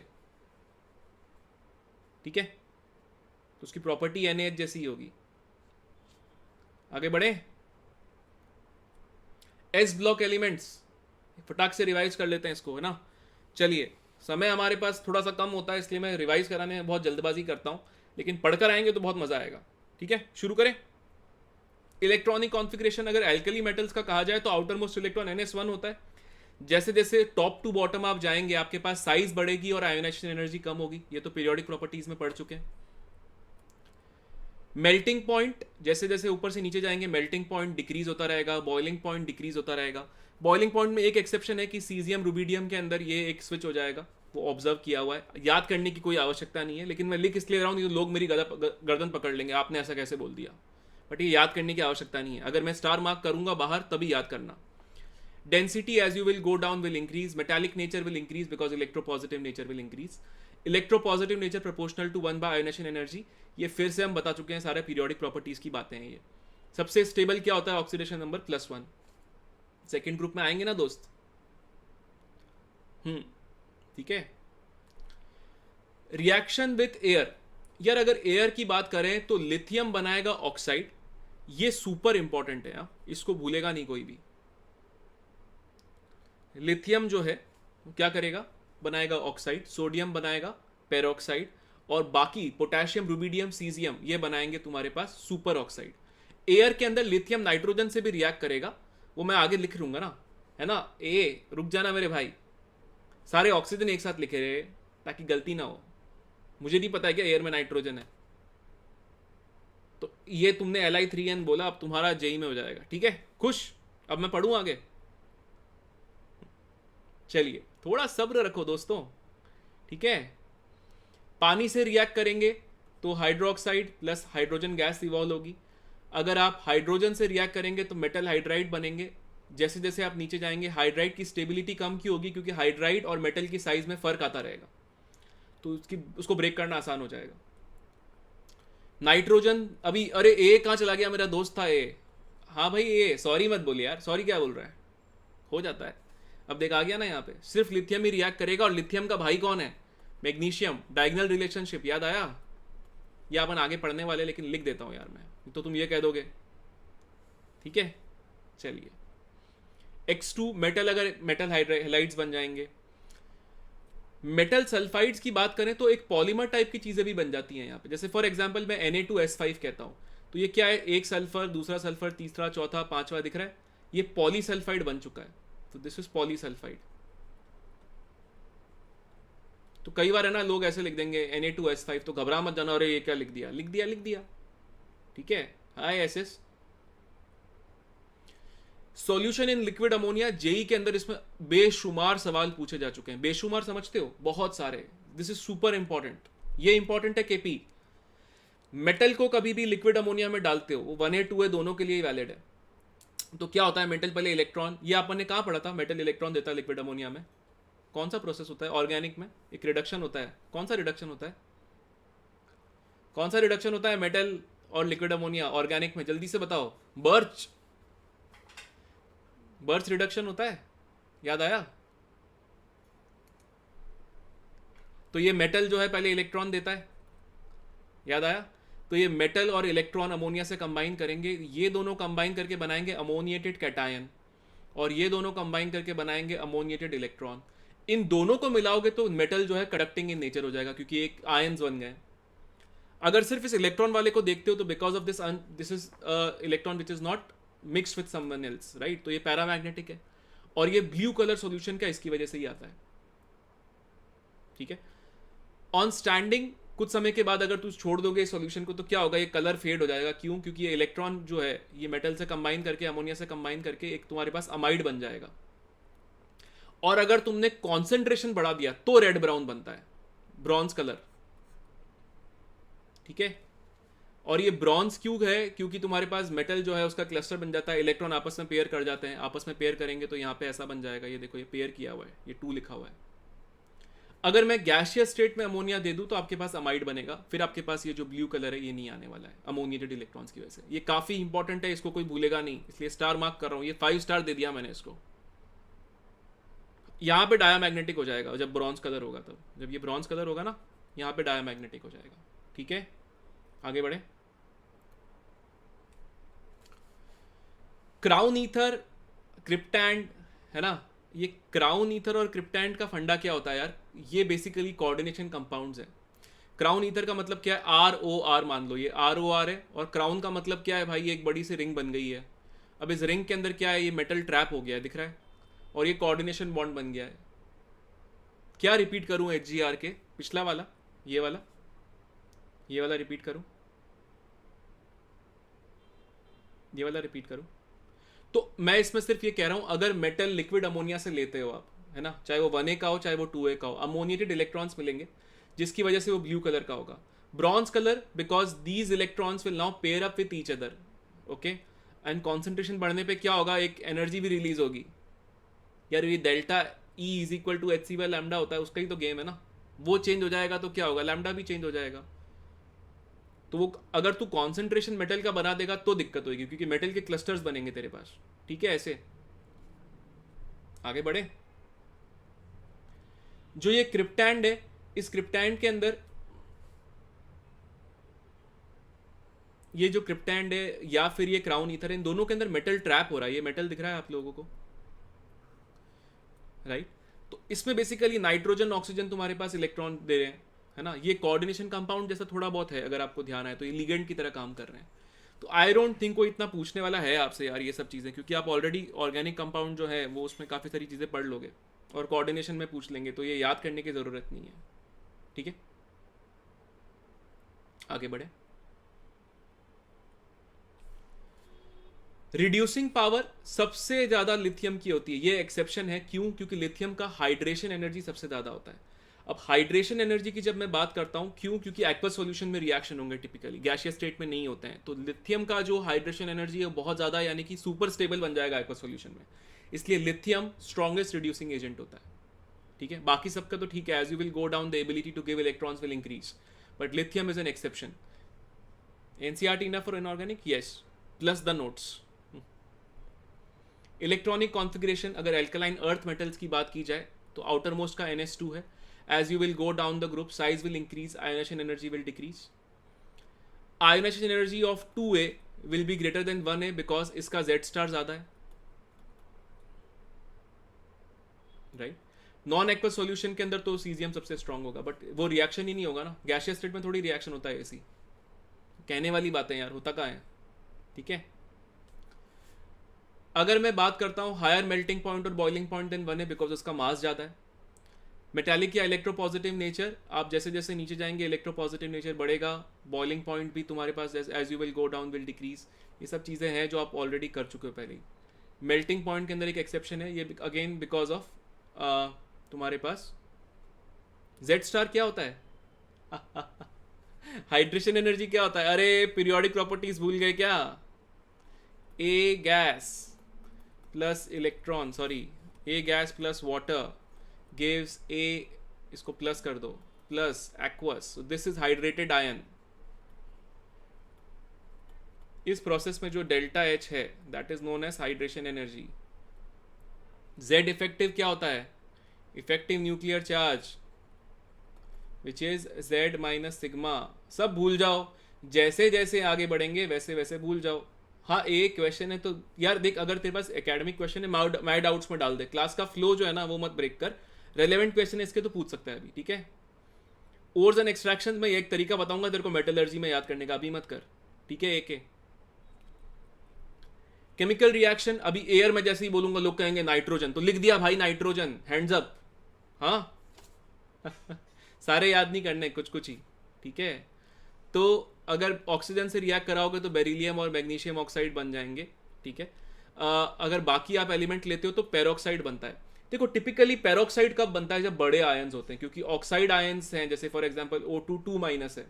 ठीक है, तो उसकी प्रॉपर्टी NaH जैसी ही होगी। आगे बढ़े, S ब्लॉक एलिमेंट्स, फटाक से रिवाइज कर लेते हैं इसको, है ना। चलिए, समय हमारे पास थोड़ा सा कम होता है, इसलिए मैं रिवाइज कराने में बहुत जल्दबाजी करता हूँ, लेकिन पढ़कर आएंगे तो बहुत मज़ा आएगा। ठीक है, शुरू करें। इलेक्ट्रॉनिक कॉन्फ़िगरेशन अगर एल्कली मेटल्स का कहा जाए तो आउटर मोस्ट इलेक्ट्रॉन NS1 होता है। जैसे जैसे टॉप टू बॉटम आप जाएंगे आपके पास साइज बढ़ेगी और आयोनाइजेशन एनर्जी कम होगी, ये तो पीरियोडिक प्रॉपर्टीज में पढ़ चुके हैं। मेल्टिंग पॉइंट, जैसे जैसे ऊपर से नीचे जाएंगे मेल्टिंग पॉइंट डिक्रीज होता रहेगा, बॉइलिंग पॉइंट डिक्रीज होता रहेगा। बॉइलिंग पॉइंट में एक एक्सेप्शन है कि सीजियम रुबिडियम के अंदर ये एक स्विच हो जाएगा, वो ऑब्जर्व किया हुआ है, याद करने की कोई आवश्यकता नहीं है, लेकिन मैं लिख इसलिए रहा हूँ तो लोग मेरी गर्दन पकड़ लेंगे, आपने ऐसा कैसे बोल दिया, बट ये याद करने की आवश्यकता नहीं है। अगर मैं स्टार मार्क करूंगा बाहर तभी याद करना। Density as you will go down will increase, metallic nature will increase because electropositive nature will increase, electropositive nature proportional to 1 by ionization energy। ये फिर से हम बता चुके हैं, सारे पीरियोडिक प्रॉपर्टीज की बातें हैं ये। सबसे स्टेबल क्या होता है? Oxidation number +1। सेकेंड ग्रुप में आएंगे ना दोस्त। ठीक है। रिएक्शन विथ एयर, यार अगर एयर की बात करें तो लिथियम बनाएगा ऑक्साइड, ये सुपर इंपॉर्टेंट है, इसको भूलेगा नहीं कोई भी। लिथियम जो है वो क्या करेगा? बनाएगा ऑक्साइड, सोडियम बनाएगा पेरोक्साइड, और बाकी पोटेशियम, रुबिडियम, सीजियम ये बनाएंगे तुम्हारे पास सुपर ऑक्साइड। एयर के अंदर लिथियम नाइट्रोजन से भी रिएक्ट करेगा, वो मैं आगे लिख लूंगा ना, है ना। रुक जाना मेरे भाई, सारे ऑक्सीजन एक साथ लिखे रहे ताकि गलती ना हो। मुझे नहीं पता है क्या एयर में नाइट्रोजन है, तो ये तुमने Li3n बोला, अब तुम्हारा जेई में हो जाएगा। ठीक है, खुश? अब मैं पढ़ूं आगे। चलिए थोड़ा सब्र रखो दोस्तों। ठीक है, पानी से रिएक्ट करेंगे तो hydroxide plus hydrogen gas evolve होगी। अगर आप हाइड्रोजन से रिएक्ट करेंगे तो मेटल हाइड्राइड बनेंगे। जैसे जैसे आप नीचे जाएंगे हाइड्राइड की स्टेबिलिटी कम क्यों होगी? क्योंकि हाइड्राइड और मेटल की साइज में फर्क आता रहेगा, तो उसको ब्रेक करना आसान हो जाएगा। नाइट्रोजन, अभी अरे ए कहाँ चला गया? मेरा दोस्त था ए। हाँ भाई ए, सॉरी मत बोलिए यार, सॉरी क्या बोल रहा है, हो जाता है। अब देख आ गया ना, यहाँ पे सिर्फ लिथियम ही रिएक्ट करेगा, और लिथियम का भाई कौन है? मैग्नीशियम। डायगोनल रिलेशनशिप याद आया? ये अपन आगे पढ़ने वाले, लेकिन लिख देता हूँ यार मैं, तो तुम ये कह दोगे। ठीक है, चलिए। X2 मेटल, अगर मेटल हाइड्राइड्स बन जाएंगे। मेटल सल्फाइड्स की बात करें तो एक पॉलीमर टाइप की चीजें भी बन जाती हैं यहाँ पे। जैसे फॉर एग्जांपल मैं Na2S5 कहता हूँ, तो ये क्या है? एक सल्फर, दूसरा सल्फर, तीसरा, चौथा, पांचवा दिख रहा है, ये पॉलीसल्फाइड बन चुका है, तो दिस इज पॉलीसल्फाइड। तो कई बार है ना, लोग ऐसे लिख देंगे Na2S5, तो घबरा मत जाना, अरे ये क्या लिख दिया, लिख दिया लिख दिया। ठीक है, hi SS। Solution in liquid ammonia, JEE के अंदर इसमें बेशुमार सवाल पूछे जा चुके हैं। बेशुमार समझते हो? बहुत सारे। दिस इज सुपर इंपॉर्टेंट, ये इंपॉर्टेंट है केपी। मेटल को कभी भी लिक्विड अमोनिया में डालते हो, वो 1A 2A दोनों के लिए वैलिड है। तो क्या होता है? मेटल पहले इलेक्ट्रॉन, ये अपन ने कहाँ पढ़ा था? मेटल इलेक्ट्रॉन देता है लिक्विड अमोनिया में। कौन सा प्रोसेस होता है? ऑर्गेनिक में एक रिडक्शन होता है। कौन सा रिडक्शन होता है? कौन सा रिडक्शन होता है मेटल और लिक्विड अमोनिया ऑर्गेनिक में? जल्दी से बताओ। बर्च, बर्च रिडक्शन होता है, याद आया? तो ये मेटल जो है पहले इलेक्ट्रॉन देता है, याद आया? तो ये मेटल और इलेक्ट्रॉन अमोनिया से कंबाइन करेंगे, ये दोनों कंबाइन करके बनाएंगे अमोनिएटेड कैटायन, और ये दोनों कंबाइन करके बनाएंगे अमोनिएटेड इलेक्ट्रॉन। इन दोनों को मिलाओगे तो मेटल जो है कंडक्टिंग इन नेचर हो जाएगा, क्योंकि एक आयंस बन गए। अगर सिर्फ इस इलेक्ट्रॉन वाले को देखते हो तो because of this is electron which is not mixed with someone else, right, तो ये पैरामैग्नेटिक है, और ये ब्लू कलर सॉल्यूशन का इसकी वजह से ही आता है। ठीक है, ऑन स्टैंडिंग कुछ समय के बाद अगर तू छोड़ दोगे सॉल्यूशन को तो क्या होगा? ये कलर फेड हो जाएगा। क्यों? क्योंकि ये इलेक्ट्रॉन जो है ये मेटल से कंबाइन करके, अमोनिया से कंबाइन करके एक तुम्हारे पास अमाइड बन जाएगा, और अगर तुमने कॉन्सेंट्रेशन बढ़ा दिया तो रेड ब्राउन बनता है, ब्रॉन्ज कलर। ठीक है, और ये ब्रॉन्ज क्यों है? क्योंकि तुम्हारे पास मेटल जो है उसका क्लस्टर बन जाता है, इलेक्ट्रॉन आपस में पेयर कर जाते हैं, आपस में पेयर करेंगे तो यहाँ पे ऐसा बन जाएगा। ये देखो, ये पेयर किया हुआ है, ये 2 लिखा हुआ है। अगर मैं गैसियस स्टेट में अमोनिया दे दूं तो आपके पास अमाइड बनेगा, फिर आपके पास ये जो ब्लू कलर है ये नहीं आने वाला है अमोनिएटेड इलेक्ट्रॉन्स की वजह से। ये काफी इंपॉर्टेंट है, इसको कोई भूलेगा नहीं, इसलिए स्टार मार्क कर रहा हूं। ये 5 स्टार दे दिया मैंने इसको। यहाँ पे डायामैग्नेटिक हो जाएगा जब ब्रॉन्ज कलर होगा, तब जब ये ब्रॉन्ज कलर होगा ना, यहाँ पे डायामैग्नेटिक हो जाएगा। ठीक है, आगे बढ़े। क्राउन ईथर, क्रिप्टैंड, है ना, ये क्राउन ईथर और क्रिप्टैंड का फंडा क्या होता है यार, ये बेसिकली कोऑर्डिनेशन कंपाउंड्स है। क्राउन ईथर का मतलब क्या है, आर ओ आर मान लो, ये आर ओ आर है, और क्राउन का मतलब क्या है भाई, ये एक बड़ी सी रिंग बन गई है। अब इस रिंग के अंदर क्या है, ये मेटल ट्रैप हो गया है, दिख रहा है, और ये कोऑर्डिनेशन बॉन्ड बन गया है। क्या रिपीट करूं एच जी आर के, पिछला वाला, ये वाला, ये वाला रिपीट करूं, ये वाला रिपीट करूं? तो मैं इसमें सिर्फ ये कह रहा हूं, अगर मेटल लिक्विड अमोनिया से लेते हो आप, है ना, चाहे वो 1A का हो चाहे वो 2A का हो, अमोनिएटेड इलेक्ट्रॉन्स मिलेंगे, जिसकी वजह से वो ब्लू कलर का होगा। Bronze colour because these electrons will now pair up with each other, okay, and concentration बढ़ने पे क्या होगा, एक एनर्जी भी रिलीज होगी। यार ये delta E is equal to H C by lambda होता है, उसका ही तो गेम है ना, वो चेंज हो जाएगा तो क्या होगा, लैम्डा भी चेंज हो जाएगा। तो वो अगर तू कॉन्सेंट्रेशन मेटल का बना देगा तो दिक्कत होगी, क्योंकि मेटल के क्लस्टर्स बनेंगे तेरे पास, ठीक है। ऐसे आगे बढ़े, जो ये क्रिप्टैंड है, इस क्रिप्टैंड के अंदर ये जो क्रिप्टैंड है या फिर ये क्राउन ईथर है, इन दोनों के अंदर मेटल ट्रैप हो रहा है। ये मेटल दिख रहा है आप लोगों को, राइट? तो इसमें बेसिकली नाइट्रोजन ऑक्सीजन तुम्हारे पास इलेक्ट्रॉन दे रहे हैं, है ना। ये कोऑर्डिनेशन कंपाउंड जैसा थोड़ा बहुत है, अगर आपको ध्यान आए तो ये लिगेंड की तरह काम कर रहे हैं। तो आई डोंट थिंक कोई इतना पूछने वाला है आपसे यार ये सब चीज़ें, क्योंकि आप ऑलरेडी ऑर्गेनिक कंपाउंड जो है वो उसमें काफ़ी सारी चीज़ें पढ़ लोगे और कोऑर्डिनेशन में पूछ लेंगे, तो ये याद करने की ज़रूरत नहीं है, ठीक है। आगे बढ़े, रिड्यूसिंग पावर सबसे ज़्यादा लिथियम की होती है। ये एक्सेप्शन है, क्यों? क्योंकि लिथियम का हाइड्रेशन एनर्जी सबसे ज़्यादा होता है। अब हाइड्रेशन एनर्जी की जब मैं बात करता हूँ, क्यों? क्योंकि एक्वस सॉल्यूशन में रिएक्शन होंगे टिपिकली, गैसियस स्टेट में नहीं होते हैं, तो लिथियम का जो हाइड्रेशन एनर्जी है बहुत ज़्यादा, यानी कि सुपर स्टेबल बन जाएगा एक्वस सॉल्यूशन में, इसलिए लिथियम स्ट्रॉन्गेस्ट रिड्यूसिंग एजेंट होता है, ठीक है। बाकी सबका तो ठीक है, as you will go down the ability to give electrons will increase, but lithium is an exception. NCERT enough for inorganic, yes, plus the notes. Electronic configuration, अगर एल्कलाइन अर्थ मेटल्स की बात की जाए तो आउटर मोस्ट का NS2 है। As you will go down the group, size will increase, ionization energy will decrease. Ionization energy of 2A will be greater than 1A because इसका Z स्टार ज़्यादा है, राइट। नॉन एक्वस सॉल्यूशन के अंदर तो सीजियम सबसे स्ट्रांग होगा, बट वो रिएक्शन ही नहीं होगा ना, गैसियस स्टेट में थोड़ी रिएक्शन होता है ऐसी, कहने वाली बातें यार, होता कहाँ है, ठीक है। अगर मैं बात करता हूँ हायर मेल्टिंग पॉइंट और boiling point than 1A because उसका मास ज़्यादा है। मेटालिक या इलेक्ट्रोपॉजिटिव नेचर, आप जैसे जैसे नीचे जाएंगे इलेक्ट्रोपॉजिटिव नेचर बढ़ेगा, बॉइलिंग पॉइंट भी तुम्हारे पास as you will go down will decrease. ये सब चीज़ें हैं जो आप ऑलरेडी कर चुके हो पहले ही। मेल्टिंग पॉइंट के अंदर एक एक्सेप्शन है, ये अगेन बिकॉज ऑफ तुम्हारे पास जेड स्टार क्या होता है हाइड्रेशन एनर्जी क्या होता है, अरे पीरियोडिक प्रॉपर्टीज भूल गए क्या, A gas plus electron, sorry, A gas plus water gives A, इसको प्लस कर दो, plus aqueous, so this is hydrated ion. इस प्रोसेस में जो डेल्टा H है that is known as hydration energy. Z effective क्या होता है, effective nuclear charge which is Z minus sigma. सब भूल जाओ, जैसे जैसे आगे बढ़ेंगे वैसे वैसे भूल जाओ। हाँ एक क्वेश्चन है तो यार देख, अगर तेरे पास एकेडमिक क्वेश्चन है माय डाउट्स में डाल दे, क्लास का फ्लो जो है ना वो मत ब्रेक कर, रेलेवेंट क्वेश्चन है इसके तो पूछ सकता है अभी, ठीक है। ओर्स एंड एक्सट्रैक्शन में एक तरीका बताऊंगा तेरे को मेटलर्जी में याद करने का, अभी मत कर, ठीक है। एक केमिकल रिएक्शन, अभी एयर में जैसे ही बोलूंगा लोग कहेंगे नाइट्रोजन, तो लिख दिया भाई नाइट्रोजन, हैंड्स अप, हाँ सारे याद नहीं करने, कुछ कुछ ही, ठीक है। तो अगर ऑक्सीजन से रिएक्ट कराओगे तो बेरिलियम और मैग्नीशियम ऑक्साइड बन जाएंगे, ठीक है। अगर बाकी आप एलिमेंट लेते हो तो पेरोक्साइड बनता है। देखो टिपिकली पेरोक्साइड कब बनता है, जब बड़े आयंस होते हैं, क्योंकि ऑक्साइड आयंस हैं, जैसे फॉर एग्जांपल O2 2 माइनस है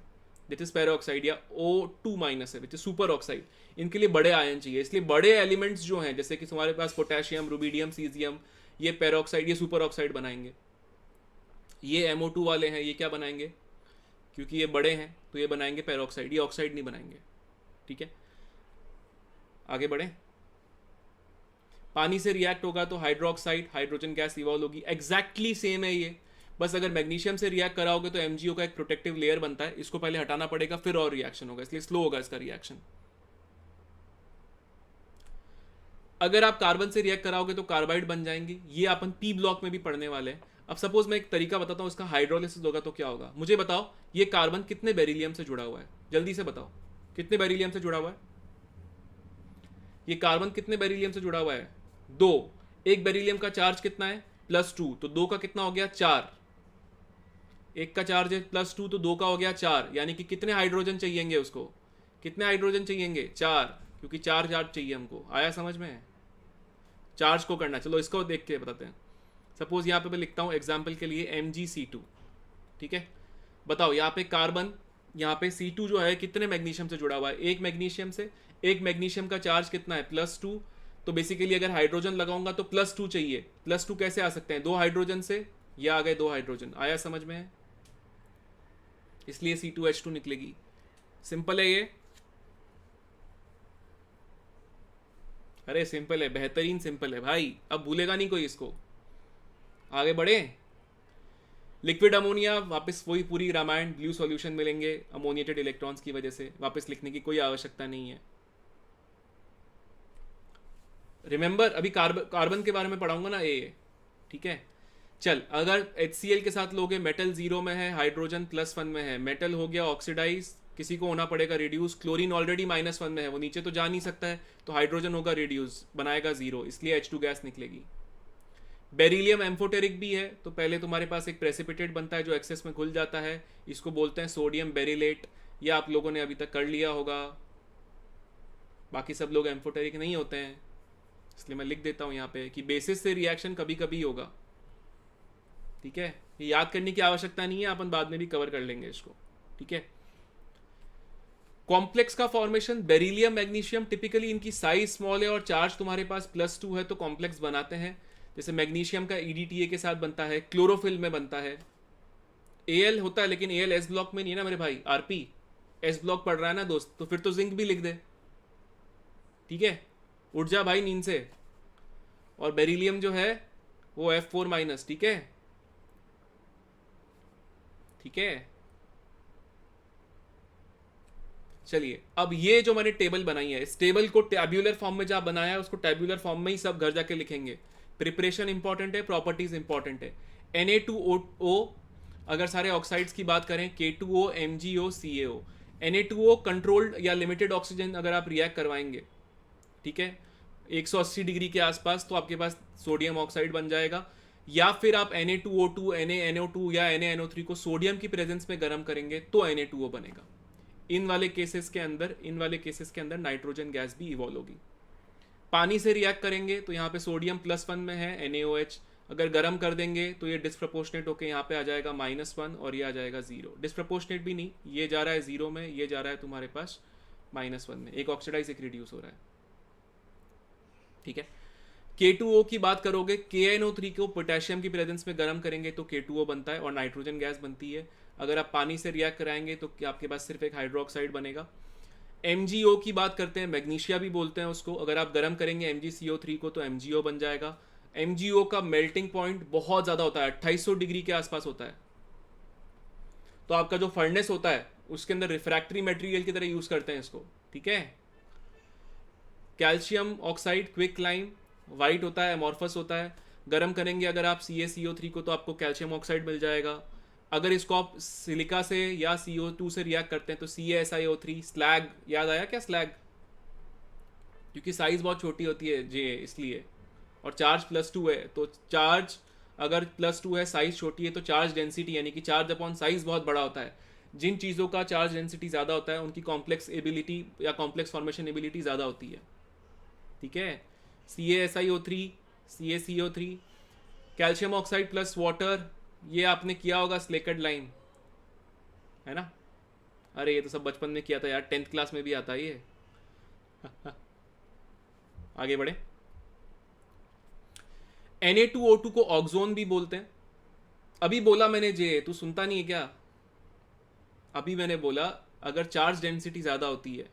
विच इज पेरोक्साइड, या O2 माइनस है विच इज सुपर ऑक्साइड, इनके लिए बड़े आयन चाहिए, इसलिए बड़े एलिमेंट्स जो हैं जैसे कि तुम्हारे पास पोटेशियम, रुबिडियम, सीजियम, ये पेरोक्साइड, ये सुपर ऑक्साइड बनाएंगे। ये MO2 वाले हैं, ये क्या बनाएंगे, क्योंकि ये बड़े हैं तो ये बनाएंगे पेरोक्साइड, ये ऑक्साइड नहीं बनाएंगे, ठीक है। आगे बढ़े, पानी से रिएक्ट होगा तो हाइड्रोक्साइड, हाइड्रोजन गैस इवॉल्व होगी, एग्जैक्टली सेम है ये, बस अगर मैग्नीशियम से रिएक्ट कराओगे तो MgO का एक प्रोटेक्टिव लेयर बनता है, इसको पहले हटाना पड़ेगा फिर और रिएक्शन होगा, इसलिए स्लो होगा इसका रिएक्शन। अगर आप कार्बन से रिएक्ट कराओगे तो कार्बाइड बन जाएंगे, ये अपन पी ब्लॉक में भी पढ़ने वाले हैं। अब सपोज मैं एक तरीका बताता हूँ इसका, हाइड्रोलिसिस होगा तो क्या होगा। मुझे बताओ ये कार्बन कितने बेरिलियम से जुड़ा हुआ है, जल्दी से बताओ कितने बेरिलियम से जुड़ा हुआ है। ये कार्बन कितने बेरिलियम से जुड़ा हुआ है, 2। एक बेरिलियम का चार्ज कितना है, +2, तो 2 का कितना हो गया, 4। एक का चार्ज है +2 तो 2 का हो गया 4, यानी कि कितने हाइड्रोजन चाहिएंगे उसको, कितने हाइड्रोजन चाहिएंगे, 4, क्योंकि 4 चार्ज चाहिए हमको। आया समझ में, चार्ज को करना। चलो इसको देख के बताते हैं। सपोज यहाँ पे मैं लिखता हूँ एग्जाम्पल के लिए MgC2, ठीक है। बताओ यहाँ पे कार्बन, यहाँ पे C2 जो है कितने मैग्नीशियम से जुड़ा हुआ है, एक मैग्नीशियम से। एक मैग्नीशियम का चार्ज कितना है, +2, तो बेसिकली अगर हाइड्रोजन लगाऊंगा तो +2 चाहिए। +2 कैसे आ सकते हैं, 2 हाइड्रोजन से, ये आ गए 2 हाइड्रोजन। आया समझ में, इसलिए C2H2 निकलेगी। सिंपल है ये, अरे सिंपल है, बेहतरीन सिंपल है भाई, अब भूलेगा नहीं कोई इसको। आगे बढ़े, लिक्विड अमोनिया, वापस वही पूरी रामायण, ब्लू सॉल्यूशन मिलेंगे अमोनिएटेड इलेक्ट्रॉन्स की वजह से, वापस लिखने की कोई आवश्यकता नहीं है। रिमेंबर अभी कार्बन के बारे में पढ़ाऊंगा ना ये, ठीक है। चल, अगर HCl के साथ लोगे, मेटल 0 में है, हाइड्रोजन +1 में है, मेटल हो गया ऑक्सीडाइज, किसी को होना पड़ेगा रिड्यूस। क्लोरीन ऑलरेडी -1 में है, वो नीचे तो जा नहीं सकता है, तो हाइड्रोजन होगा रिड्यूस, बनाएगा 0, इसलिए H2 गैस निकलेगी। बेरिलियम एम्फोटेरिक भी है, तो पहले तुम्हारे पास एक प्रेसिपिटेट बनता है जो एक्सेस में घुल जाता है, इसको बोलते हैं सोडियम बेरिलेट। ये आप लोगों ने अभी तक कर लिया होगा, बाकी सब लोग एम्फोटेरिक नहीं होते हैं, इसलिए मैं लिख देता हूँ यहाँ पे कि बेसिस से रिएक्शन कभी कभी होगा, ठीक है। ये याद करने की आवश्यकता नहीं है, अपन बाद में भी कवर कर लेंगे इसको, ठीक है। कॉम्प्लेक्स का फॉर्मेशन, बेरिलियम मैग्नीशियम, टिपिकली इनकी साइज स्मॉल है और चार्ज तुम्हारे पास +2 है, तो कॉम्प्लेक्स बनाते हैं। जैसे मैग्नीशियम का EDTA के साथ बनता है, क्लोरोफिल में बनता है। Al होता है, लेकिन Al S ब्लॉक में नहीं है ना मेरे भाई, RP S ब्लॉक पढ़ रहा है ना दोस्त, तो फिर तो जिंक भी लिख दे, ठीक है। उठ जा भाई नींद से। और बेरिलियम जो है वो F4-, ठीक है, ठीक है। चलिए, अब ये जो मैंने टेबल बनाई है, इस टेबल को टैब्यूलर फॉर्म में जहाँ बनाया है उसको टैब्यूलर फॉर्म में ही सब घर जाके लिखेंगे। प्रिपरेशन इंपॉर्टेंट है, प्रॉपर्टीज इंपॉर्टेंट है। Na2O, अगर सारे ऑक्साइड्स की बात करें, K2O, MgO, CaO। Na2O controlled या लिमिटेड ऑक्सीजन अगर आप रिएक्ट करवाएंगे, ठीक है, 180 डिग्री के आसपास, तो आपके पास सोडियम ऑक्साइड बन जाएगा। या फिर आप Na2O2, NaNO2 या NaNO3 को सोडियम की प्रेजेंस में गर्म करेंगे तो Na2O बनेगा। इन वाले केसेस के अंदर नाइट्रोजन गैस भी इवॉल्व होगी। पानी से रिएक्ट करेंगे तो यहाँ पे सोडियम +1 में है, NaOH, अगर गर्म कर देंगे तो ये डिस्प्रपोर्शनेट होकर यहाँ पे आ जाएगा -1 और ये आ जाएगा 0। डिस्प्रपोर्शनेट भी नहीं, ये जा रहा है 0 में, ये जा रहा है तुम्हारे पास -1 में, एक ऑक्सीडाइज एक रिड्यूस हो रहा है, ठीक है। K2O की बात करोगे, KNO3 को पोटेशियम की प्रेजेंस में गर्म करेंगे तो K2O बनता है और नाइट्रोजन गैस बनती है। अगर आप पानी से रिएक्ट कराएंगे तो आपके पास सिर्फ एक हाइड्रोक्साइड बनेगा। MgO की बात करते हैं, मैग्नीशिया भी बोलते हैं उसको, अगर आप गर्म करेंगे MgCO3 को तो MgO बन जाएगा। MgO का मेल्टिंग पॉइंट बहुत ज़्यादा होता है, 2800 डिग्री के आसपास होता है, तो आपका जो फर्नेस होता है उसके अंदर रिफ्रैक्टरी मटेरियल की तरह यूज़ करते हैं इसको, ठीक है। Calcium oxide, quick lime, white होता है, एमॉर्फस होता है, गर्म करेंगे अगर आप CaCO3 को तो आपको कैल्शियम ऑक्साइड मिल जाएगा। अगर इसको आप सिलिका से या CO2 से रिएक्ट करते हैं तो CaSiO3, स्लैग, याद आया क्या स्लैग, क्योंकि साइज बहुत छोटी होती है जे, इसलिए, और चार्ज +2 है, तो चार्ज अगर +2 है, साइज छोटी है, तो चार्ज डेंसिटी यानी कि चार्ज अपॉन साइज बहुत बड़ा होता है। जिन चीज़ों का चार्ज डेंसिटी ज़्यादा होता है उनकी कॉम्प्लेक्स एबिलिटी या कॉम्प्लेक्स फॉर्मेशन एबिलिटी ज़्यादा होती है, ठीक है। CaSiO3, CaCO3, calcium oxide plus water, ये आपने किया होगा स्लेकेड लाइन, है ना। अरे ये तो सब बचपन में किया था यार, 10th क्लास में भी आता है ये। आगे बढ़े, Na2O2 को ऑक्सोन भी बोलते हैं। अभी बोला मैंने जे, तू सुनता नहीं है क्या, अभी मैंने बोला अगर चार्ज डेंसिटी ज़्यादा होती है,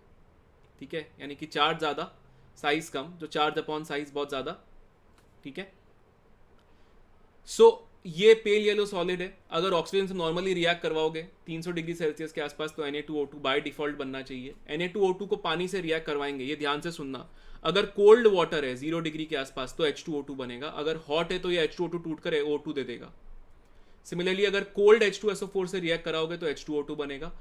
ठीक है, यानी कि चार्ज ज़्यादा साइज कम, जो चार्ज अपॉन साइज बहुत ज़्यादा, ठीक है। सो ये पेल येलो सॉलिड है, अगर ऑक्सीजन से नॉर्मली रिएक्ट करवाओगे 300 डिग्री सेल्सियस के आसपास तो Na2O2 बाय डिफॉल्ट बनना चाहिए। Na2O2 को पानी से रिएक्ट करवाएंगे, ये ध्यान से सुनना। अगर कोल्ड वाटर है 0 डिग्री के आसपास तो H2O2 बनेगा, अगर हॉट है तो ये H2O2 टूट कर O2 दे देगा। सिमिलरली अगर कोल्ड H2SO4 से रिएक्ट कराओगे तो H2O2 बनेगा।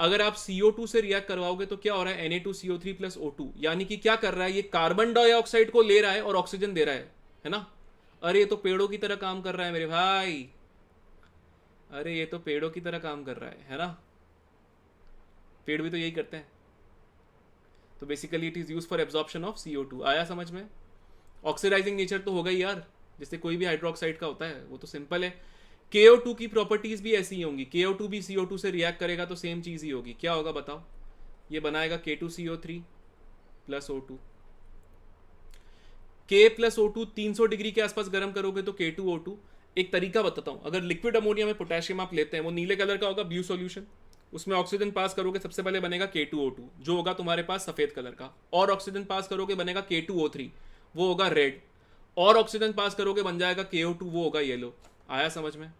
अगर आप CO2 से रिएक्ट करवाओगे तो क्या हो रहा है, Na2CO3 प्लस O2, यानी कि क्या कर रहा है, ये कार्बन डाइऑक्साइड को ले रहा है और ऑक्सीजन दे रहा है ना। अरे ये तो पेड़ों की तरह काम कर रहा है मेरे भाई, अरे ये तो पेड़ों की तरह काम कर रहा है ना। पेड़ भी तो यही करते हैं। तो basically it is use for absorption of CO2। आया समझ में? ऑक्सीडाइजिंग नेचर तो होगा ही यार, जैसे कोई भी हाइड्रोक्साइड का होता है, वो तो सिंपल है। KO2 की प्रॉपर्टीज भी ऐसी ही होंगी, KO2 भी CO2 से रिएक्ट करेगा तो सेम चीज ही होगी। क्या होगा बताओ, ये बनाएगा K2CO3 plus O2। K plus O2 300 degree के आसपास गर्म करोगे तो K2O2। एक तरीका बताता हूं, अगर लिक्विड अमोनिया में पोटेशियम आप लेते हैं, वो नीले कलर का होगा, ब्लू सॉल्यूशन, उसमें ऑक्सीजन पास करोगे सबसे पहले बनेगा K2O2 जो होगा तुम्हारे पास सफेद कलर का, और ऑक्सीजन पास करोगे बनेगा K2O3 वो होगा रेड, और ऑक्सीजन पास करोगे बन जाएगा KO2 वो होगा येलो। आया समझ में?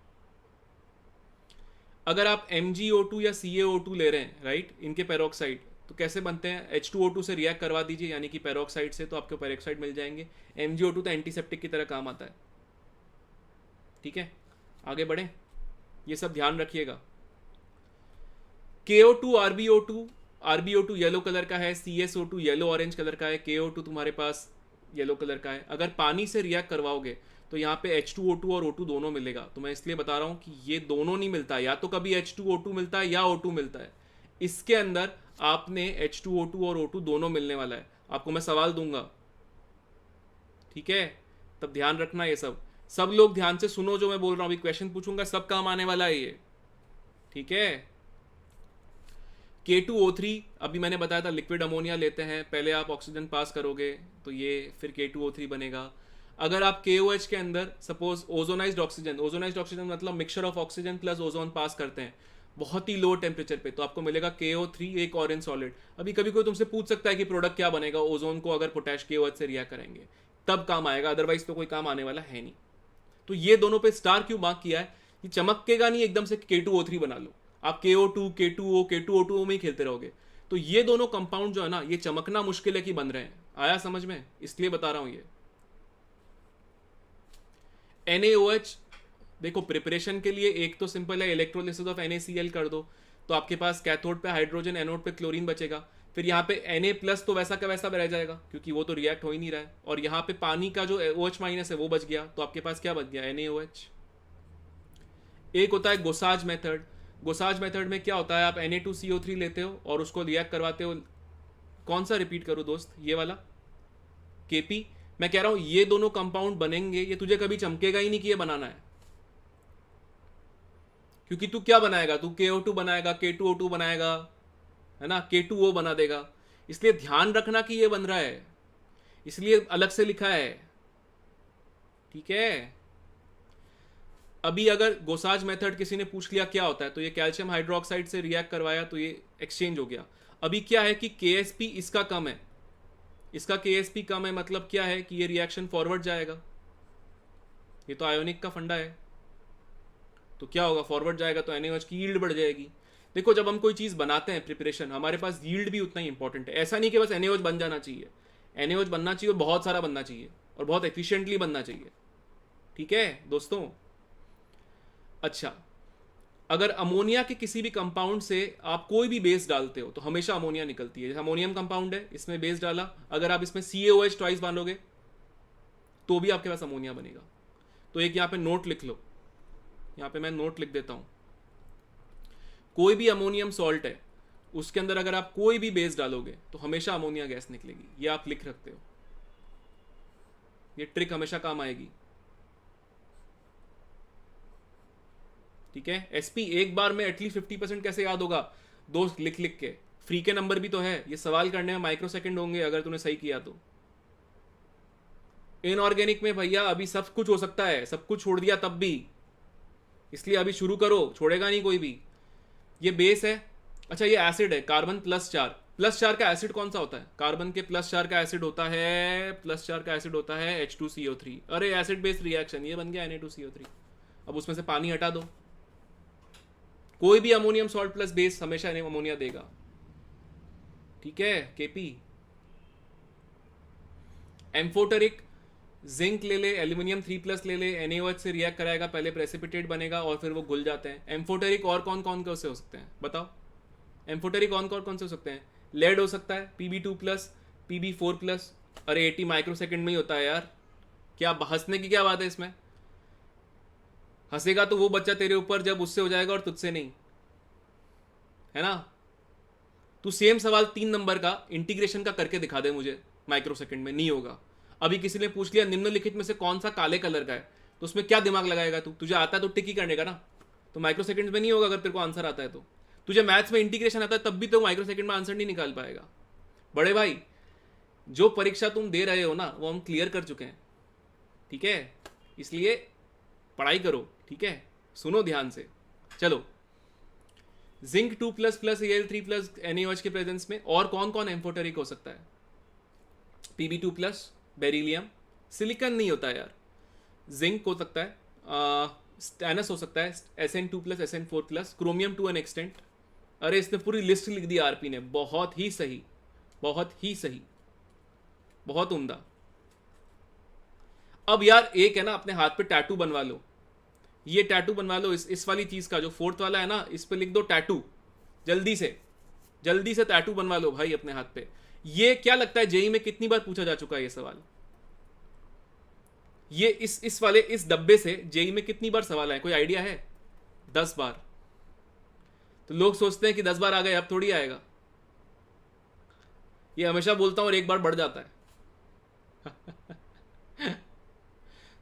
अगर आप MgO2 या CaO2 ले रहे हैं राइट, इनके पेरोक्साइड तो कैसे बनते हैं, H2O2 से रिएक्ट करवा दीजिए यानी कि पेरोक्साइड से, तो आपको पेरोक्साइड मिल जाएंगे। MgO2 तो एंटीसेप्टिक की तरह काम आता है। ठीक है, आगे बढ़े, ये सब ध्यान रखिएगा। KO2 RbO2 येलो कलर का है, CSO2 येलो ऑरेंज कलर का है, KO2 तुम्हारे पास येलो कलर का है। अगर पानी से रिएक्ट करवाओगे तो यहाँ पे H2O2 और O2 दोनों मिलेगा। तो मैं इसलिए बता रहा हूँ कि ये दोनों नहीं मिलता, या तो कभी H2O2 मिलता है या O2 मिलता है। इसके अंदर आपने H2O2 और O2 दोनों मिलने वाला है। आपको मैं सवाल दूंगा, ठीक है, तब ध्यान रखना। ये सब लोग ध्यान से सुनो जो मैं बोल रहा हूँ, अभी क्वेश्चन पूछूंगा, सब काम आने वाला है ये, ठीक है। K2O3 अभी मैंने बताया था, लिक्विड अमोनिया लेते हैं, पहले आप ऑक्सीजन पास करोगे तो ये फिर K2O3 बनेगा। अगर आप KOH के अंदर सपोज ओजोनाइज्ड ऑक्सीजन मतलब mixture of oxygen plus ozone pass करते हैं बहुत ही लो टेम्परेचर पे, तो आपको मिलेगा KO3 एक ऑरेंज सॉलिड। अभी कभी कोई तुमसे पूछ सकता है कि प्रोडक्ट क्या बनेगा ओजोन को अगर पोटैश KOH से रिएक्ट करेंगे, तब काम आएगा, अदरवाइज तो कोई काम आने वाला है नहीं। तो ये दोनों पे स्टार क्यों मार्क किया है, ये चमकेगा नहीं एकदम से K2O3 बना लो, आप KO2 K2O में ही खेलते रहोगे। तो ये दोनों कंपाउंड जो है ना, ये चमकना मुश्किल है कि बन रहे हैं। आया समझ में? इसलिए बता रहा हूं ये। NaOH देखो, प्रिपरेशन के लिए एक तो सिंपल है, इलेक्ट्रोलिसिस ऑफ NaCl कर दो तो आपके पास कैथोड पे हाइड्रोजन, एनोड पे क्लोरीन बचेगा। फिर यहाँ पे Na+ तो वैसा का वैसा रह जाएगा क्योंकि वो तो रिएक्ट हो ही नहीं रहा है, और यहाँ पे पानी का जो OH- है वो बच गया, तो आपके पास क्या बच गया, NaOH। एक होता है गोसाज मेथड। गोसाज मेथड में क्या होता है, आप Na2CO3 लेते हो और उसको रिएक्ट करवाते हो, कौन सा रिपीट करूँ दोस्त, ये वाला Kp। मैं कह रहा हूं ये दोनों कंपाउंड बनेंगे, ये तुझे कभी चमकेगा ही नहीं कि ये बनाना है, क्योंकि तू क्या बनाएगा, तू KO2 बनाएगा, K2O2 बनाएगा, है ना, K2O बना देगा। इसलिए ध्यान रखना कि ये बन रहा है, इसलिए अलग से लिखा है, ठीक है। अभी अगर गोसाज मेथड किसी ने पूछ लिया क्या होता है, तो ये कैल्शियम हाइड्रोक्साइड से रिएक्ट करवाया तो ये एक्सचेंज हो गया। अभी क्या है कि KSP इसका कम है, इसका KSP कम है, मतलब क्या है कि ये रिएक्शन फॉरवर्ड जाएगा, ये तो आयोनिक का फंडा है, तो क्या होगा, फॉरवर्ड जाएगा तो NaOH की यील्ड बढ़ जाएगी। देखो जब हम कोई चीज़ बनाते हैं प्रिपरेशन, हमारे पास यील्ड भी उतना ही इंपॉर्टेंट है। ऐसा नहीं कि बस NaOH बन जाना चाहिए, NaOH बनना चाहिए और बहुत सारा बनना चाहिए और बहुत एफिशिएंटली बनना चाहिए, ठीक है दोस्तों। अच्छा, अगर अमोनिया के किसी भी कंपाउंड से आप कोई भी बेस डालते हो तो हमेशा अमोनिया निकलती है। जैसे अमोनियम कंपाउंड है, इसमें बेस डाला, अगर आप इसमें CaOH ट्वाइस बांधोगे तो भी आपके पास अमोनिया बनेगा। तो एक यहाँ पे नोट लिख लो, यहाँ पे मैं नोट लिख देता हूं, कोई भी अमोनियम सॉल्ट है उसके अंदर अगर आप कोई भी बेस डालोगे तो हमेशा अमोनिया गैस निकलेगी, ये आप लिख रखते हो, ये ट्रिक हमेशा काम आएगी, ठीक है। SP एक बार में एटलीस्ट 50% कैसे याद होगा दोस्त, लिख लिख के, फ्री के नंबर भी तो है, ये सवाल करने में माइक्रो सेकंड होंगे अगर तूने सही किया तो। इनऑर्गेनिक में भैया अभी सब कुछ हो सकता है, सब कुछ छोड़ दिया तब भी, इसलिए अभी शुरू करो, छोड़ेगा नहीं कोई भी। ये बेस है, अच्छा ये एसिड है, कार्बन +4 का एसिड कौन सा होता है, कार्बन के +4 का एसिड होता है, +4 का एसिड होता है H2CO3। अरे एसिड बेस्ड रिएक्शन, ये बन गया Na2CO3। अब उसमें से पानी हटा दो, कोई भी अमोनियम सॉल्ट प्लस बेस हमेशा अमोनिया देगा। ठीक है केपी। एम्फोटरिक जिंक ले ले, एल्यूमिनियम 3+ ले ले, NaOH से रिएक्ट कराएगा, पहले प्रेसिपिटेट बनेगा और फिर वो घुल जाते हैं। एम्फोटरिक और कौन कौन से हो सकते हैं बताओ? एम्फोटरिक कौन कौन से हो सकते हैं? लेड हो सकता है, Pb2+, Pb4+। अरे 80 माइक्रोसेकंड में ही होता है यार, क्या हंसने की क्या बात है इसमें? हंसेगा तो वो बच्चा तेरे ऊपर जब उससे हो जाएगा और तुझसे नहीं, है ना? तू सेम सवाल 3 नंबर का इंटीग्रेशन का करके दिखा दे मुझे माइक्रोसेकंड में, नहीं होगा। अभी किसी ने पूछ लिया निम्नलिखित में से कौन सा काले कलर का है, तो उसमें क्या दिमाग लगाएगा तू? तुझे आता है तो टिक ही करने का ना, तो माइक्रोसेकंड में नहीं होगा। अगर तेरे को आंसर आता है तो, तुझे मैथ्स में इंटीग्रेशन आता है तब भी तो माइक्रोसेकंड में आंसर नहीं निकाल पाएगा। बड़े भाई, जो परीक्षा तुम दे रहे हो ना वो हम क्लियर कर चुके हैं, ठीक है? इसलिए पढ़ाई करो, ठीक है? सुनो ध्यान से। चलो, जिंक 2++ Al3+ NaOH के प्रेजेंस में और कौन कौन एम्फोटेरिक हो सकता है? Pb2+, बेरिलियम, सिलिकॉन नहीं होता यार, जिंक हो सकता है, स्टैनस हो सकता है, Sn2+, Sn4+, chromium to an extent. अरे इसने पूरी लिस्ट लिख दी आरपी ने, बहुत ही सही, बहुत ही सही, बहुत उम्दा। अब यार एक है ना, अपने हाथ पे टैटू बनवा लो, ये टैटू बनवा लो इस वाली चीज का, जो 4th वाला है ना, इस पे लिख दो टैटू, जल्दी से टैटू बनवा लो भाई अपने हाथ पे। ये क्या लगता है जेई में कितनी बार पूछा जा चुका है ये सवाल? ये इस वाले इस डब्बे से जेई में कितनी बार सवाल है, कोई आइडिया है? 10 बार। तो लोग सोचते हैं कि 10 बार आ गए, अब थोड़ी आएगा। ये हमेशा बोलता हूं और एक बार बढ़ जाता है।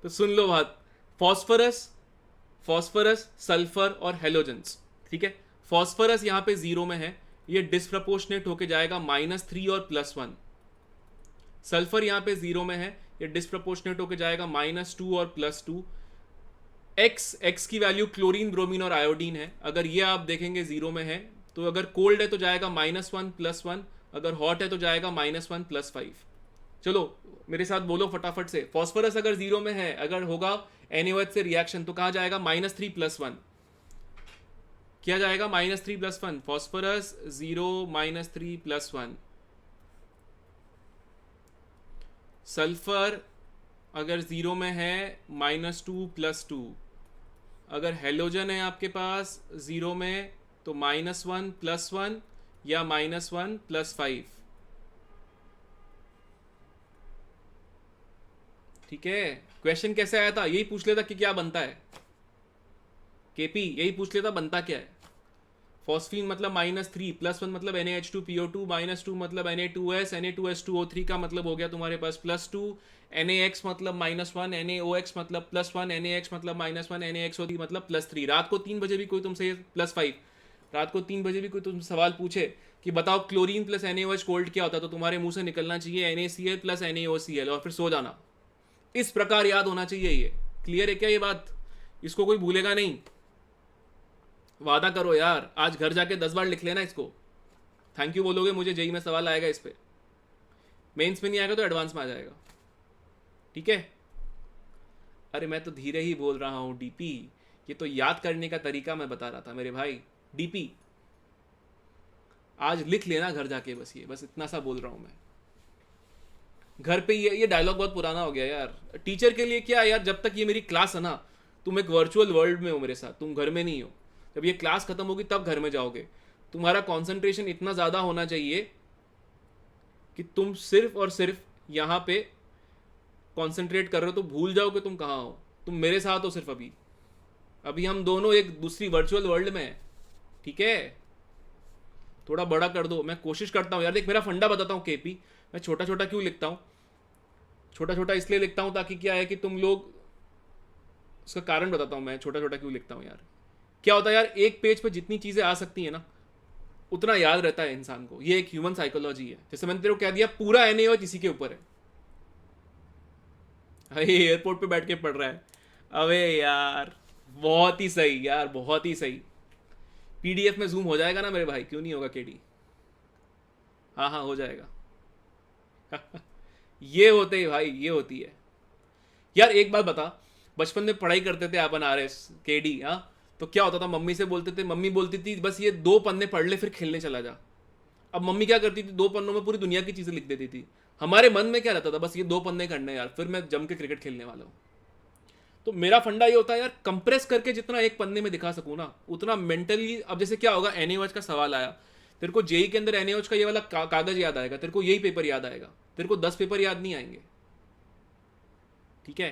तो सुन लो बात, फॉस्फोरस, सल्फर और हेलोजेंस, ठीक है? फॉस्फोरस यहां पे 0 में है, ये डिस्प्रपोर्शनेट होके जाएगा -3 और +1। सल्फर यहां पे 0 में है, ये डिस्प्रपोर्शनेट होके जाएगा -2 और +2। एक्स की वैल्यू क्लोरीन, ब्रोमीन और आयोडीन है। अगर ये आप देखेंगे 0 में है, तो अगर कोल्ड है तो जाएगा -1 +1, अगर हॉट है तो जाएगा -1 +5। चलो मेरे साथ बोलो फटाफट से, फॉस्फोरस अगर 0 में है, अगर होगा NaOH से रिएक्शन, तो कहाँ जाएगा? -3 +1। क्या जाएगा? -3 +1। फॉस्फोरस 0 -3 +1। सल्फर अगर 0 में है -2 +2। अगर हेलोजन है आपके पास 0 में तो -1 +1 या -1 +5। ठीक है? क्वेश्चन कैसे आया था? यही पूछ लेता कि क्या बनता है केपी, यही पूछ लेता बनता क्या है। फॉस्फीन मतलब -3, +1 मतलब NaH2PO2, -2 मतलब Na2S, Na2S2O3 का मतलब हो गया तुम्हारे पास +2, NaX मतलब -1, NaOX मतलब +1, NaX मतलब -1, NaXO3 मतलब +3। रात को 3 बजे भी कोई तुमसे +5, रात को 3 बजे भी कोई तुमसे सवाल पूछे कि बताओ क्लोरीन प्लस NaOH कोल्ड क्या होता है, तो तुम्हारे मुंह से निकलना चाहिए NaCl + NaOCl और फिर सो जाना। इस प्रकार याद होना चाहिए ये। क्लियर है क्या ये बात? इसको कोई भूलेगा नहीं, वादा करो यार, आज घर जाके 10 बार लिख लेना इसको। थैंक यू बोलोगे मुझे, जेई में सवाल आएगा इस पे, मेंस में नहीं आएगा तो एडवांस में आ जाएगा, ठीक है? अरे मैं तो धीरे ही बोल रहा हूं डीपी, ये तो याद करने का तरीका मैं बता रहा था मेरे भाई। डीपी आज लिख लेना घर जाके, बस ये, बस इतना सा बोल रहा हूं मैं। घर पे ये डायलॉग बहुत पुराना हो गया यार। टीचर के लिए क्या यार, जब तक ये मेरी क्लास है ना, तुम एक वर्चुअल वर्ल्ड में हो मेरे साथ, तुम घर में नहीं हो। जब ये क्लास खत्म होगी तब घर में जाओगे। तुम्हारा कंसंट्रेशन इतना ज़्यादा होना चाहिए कि तुम सिर्फ और सिर्फ यहाँ पे कंसंट्रेट कर रहे हो, तो भूल जाओ कि तुम कहाँ हो। तुम मेरे साथ हो सिर्फ अभी, अभी हम दोनों एक दूसरी वर्चुअल वर्ल्ड में हैं, ठीक है? थोड़ा बड़ा कर दो। मैं कोशिश करता हूँ यार, देख मेरा फंडा बताता हूँ केपी, मैं छोटा छोटा क्यों लिखता हूँ? छोटा छोटा इसलिए लिखता हूँ ताकि क्या है कि तुम लोग, उसका कारण बताता हूँ मैं छोटा छोटा क्यों लिखता हूँ यार। क्या होता है यार, एक पेज पे जितनी चीज़ें आ सकती है ना, उतना याद रहता है इंसान को। ये एक ह्यूमन साइकोलॉजी है। जैसे मैंने तेरे को कह दिया पूरा NaOH इसी के ऊपर है। अरे एयरपोर्ट पे बैठ के पढ़ रहा है, अबे यार बहुत ही सही यार, बहुत ही सही। PDF में जूम हो जाएगा ना मेरे भाई, क्यों नहीं होगा केडी? हाँ हाँ हो जाएगा। ये होते ही भाई, ये होती है यार। एक बात बता, बचपन में पढ़ाई करते थे अपन आर एस के डी, हाँ, तो क्या होता था, मम्मी से बोलते थे, मम्मी बोलती थी बस ये 2 पन्ने पढ़ ले फिर खेलने चला जा। अब मम्मी क्या करती थी, 2 पन्नों में पूरी दुनिया की चीजें लिख देती थी। हमारे मन में क्या रहता था, बस ये 2 पन्ने करने यार, फिर मैं जम के क्रिकेट खेलने वाला हूँ। तो मेरा फंडा ये होता है यार, कंप्रेस करके जितना एक पन्ने में दिखा सकूँ ना उतना मेंटली। अब जैसे क्या होगा, एनएच का सवाल आया, तेरे को जेई के अंदर एनएच का ये वाला कागज याद आएगा, तेरे को यही पेपर याद आएगा, तेरे को 10 पेपर याद नहीं आएंगे। ठीक है,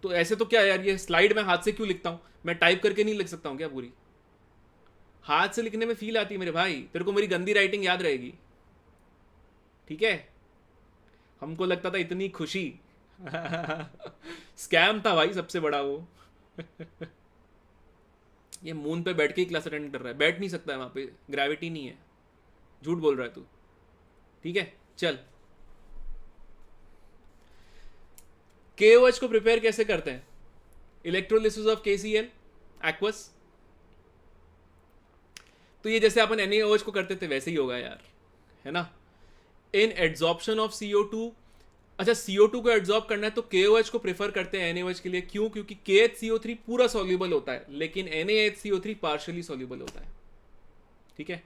तो ऐसे तो क्या यार, ये स्लाइड में हाथ से क्यों लिखता हूं, मैं टाइप करके नहीं लिख सकता हूं क्या पूरी? हाथ से लिखने में फील आती है मेरे भाई, तेरे को मेरी गंदी राइटिंग याद रहेगी। ठीक है, हमको लगता था इतनी खुशी स्कैम था भाई सबसे बड़ा वो ये मून पे बैठ के ही क्लास अटेंड कर रहा है, बैठ नहीं सकता है वहां पे, ग्रेविटी नहीं है, झूठ बोल रहा है तू। ठीक है, चल, KOH को प्रिपेयर कैसे करते हैं? Electrolysis of KCl aqueous. तो ये जैसे अपन NaOH को करते थे वैसे ही होगा यार, है ना। इन एड्जॉर्प्शन ऑफ CO2, अच्छा CO2 को एड्जॉर्ब करना है तो KOH को प्रेफर करते हैं NaOH के लिए। क्यों? क्योंकि KHCO3 पूरा सॉल्युबल होता है लेकिन NaHCO3 पार्शियली सॉल्युबल होता है। ठीक है,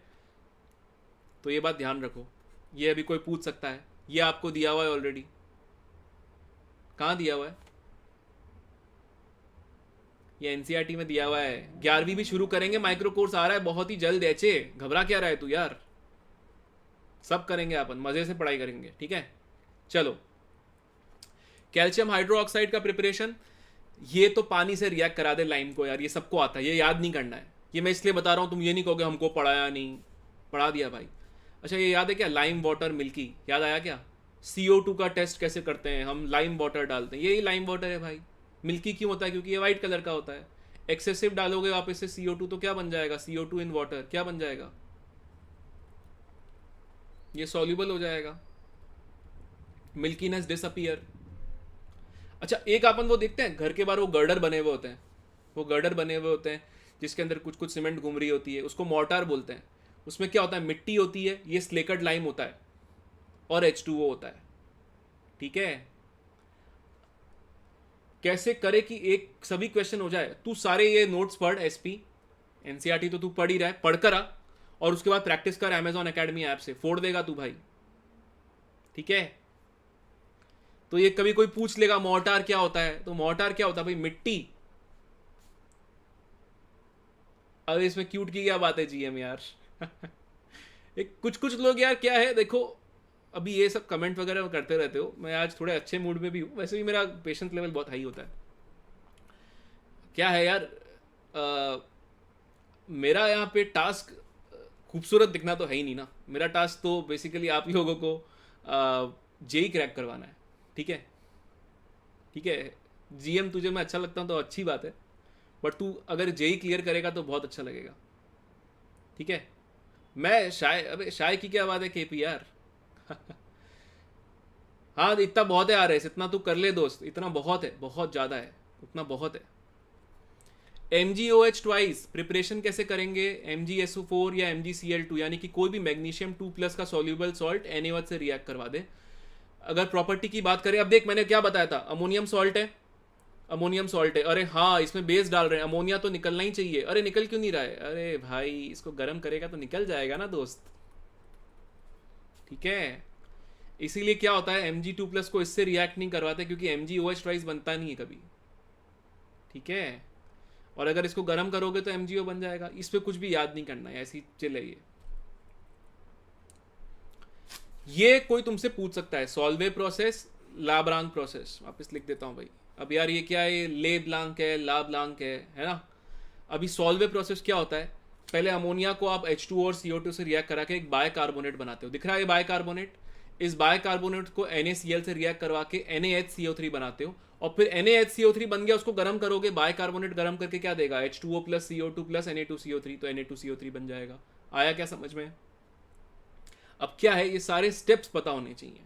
तो ये बात ध्यान रखो, ये अभी कोई पूछ सकता है, ये आपको दिया हुआ है ऑलरेडी। कहाँ दिया हुआ है? ये एनसीईआरटी में दिया हुआ है। 11वीं भी शुरू करेंगे, माइक्रो कोर्स आ रहा है बहुत ही जल्द। एचे घबरा क्या रहा है तू यार, सब करेंगे अपन, मजे से पढ़ाई करेंगे। ठीक है, चलो, कैल्शियम हाइड्रोक्साइड का प्रिपरेशन, ये तो पानी से रिएक्ट करा दे लाइम को यार, ये सबको आता है, ये याद नहीं करना है। ये मैं इसलिए बता रहा हूँ, तुम ये नहीं कहोगे हमको पढ़ाया नहीं, पढ़ा दिया भाई। अच्छा, ये याद है क्या, लाइम वाटर मिल्की, याद आया क्या? CO2 का टेस्ट कैसे करते हैं हम, लाइम वाटर डालते हैं, यही लाइम वाटर है भाई। मिल्की क्यों होता है? क्योंकि ये वाइट कलर का होता है। एक्सेसिव डालोगे आप इससे CO2 तो क्या बन जाएगा, CO2 इन वाटर क्या बन जाएगा, ये सॉल्युबल हो जाएगा, मिल्कीनेस डिसअपियर। अच्छा, एक अपन वो देखते हैं घर के बाहर वो गर्डर बने हुए होते हैं, वो गर्डर बने हुए होते हैं जिसके अंदर कुछ कुछ सीमेंट घूम रही होती है, उसको मोर्टार बोलते हैं। उसमें क्या होता है, मिट्टी होती है, ये स्लेकर्ड लाइम होता है और H2O होता है। ठीक है, कैसे करे कि एक सभी क्वेश्चन हो जाए। तू सारे ये नोट्स पढ़, SP NCERT तो तू पढ़ ही रहा है, पढ़ कर आ और उसके बाद प्रैक्टिस कर Amazon Academy ऐप से, फोड़ देगा तू भाई। ठीक है, तो ये कभी कोई पूछ लेगा मोर्टार क्या होता है, तो मोर्टार क्या होता है भाई, मिट्टी। अब इसमें क्यूट की क्या बात है GM यार एक कुछ कुछ लोग यार क्या है, देखो अभी ये सब कमेंट वगैरह करते रहते हो, मैं आज थोड़े अच्छे मूड में भी हूँ, वैसे भी मेरा पेशेंस लेवल बहुत हाई होता है। क्या है यार, मेरा यहाँ पे टास्क खूबसूरत दिखना तो है ही नहीं ना, मेरा टास्क तो बेसिकली आप लोगों को जेई क्रैक करवाना है। ठीक है, ठीक है GM, तुझे मैं अच्छा लगता हूँ तो अच्छी बात है, बट तू अगर जेई क्लियर करेगा तो बहुत अच्छा लगेगा। ठीक है, मैं शाय, अबे शाय की क्या बात है KP यार हाँ, इतना बहुत है RS, इतना तू कर ले दोस्त, इतना बहुत है, बहुत ज़्यादा है, उतना बहुत है। MgOH ट्वाइस प्रिपरेशन कैसे करेंगे, MgSO4 या MgCl2, यानी कि कोई भी मैग्नीशियम 2+ का सॉल्यूबल सॉल्ट NaOH से रिएक्ट करवा दे। अगर प्रॉपर्टी की बात करें, अब देख मैंने क्या बताया था, अमोनियम सॉल्ट है, अमोनियम सॉल्ट है, अरे हाँ इसमें बेस डाल रहे हैं, अमोनिया तो निकलना ही चाहिए, अरे निकल क्यों नहीं रहा है, अरे भाई इसको गर्म करेगा तो निकल जाएगा ना दोस्त। ठीक है, इसीलिए क्या होता है, Mg2+ को इससे रिएक्ट नहीं करवाते क्योंकि MgOH ट्वाइस बनता नहीं है कभी। ठीक है, और अगर इसको गर्म करोगे तो MgO बन जाएगा। इस पर कुछ भी याद नहीं करना है, ऐसी चले ये कोई तुमसे पूछ सकता है, सॉल्वे प्रोसेस, ला ब्लांक प्रोसेस, वापस लिख देता हूँ भाई। अब यार ये क्या है, ले ब्लांक है, ला ब्लांक है ना। अभी सॉल्वे प्रोसेस क्या होता है, पहले अमोनिया को आप H2O और CO2 से रिएक्ट करा के एक बायकार्बोनेट बनाते हो, दिख रहा है ये बायकार्बोनेट। इस बायकार्बोनेट को NaCl से रिएक्ट करवा के NaHCO3 बनाते हो, और फिर NaHCO3 बन गया, उसको गर्म करोगे, बायकार्बोनेट गर्म करके क्या देगा, H2O + CO2 + Na2CO3, तो Na2CO3 बन जाएगा। आया क्या समझ में? अब क्या है, ये सारे स्टेप्स पता होने चाहिए।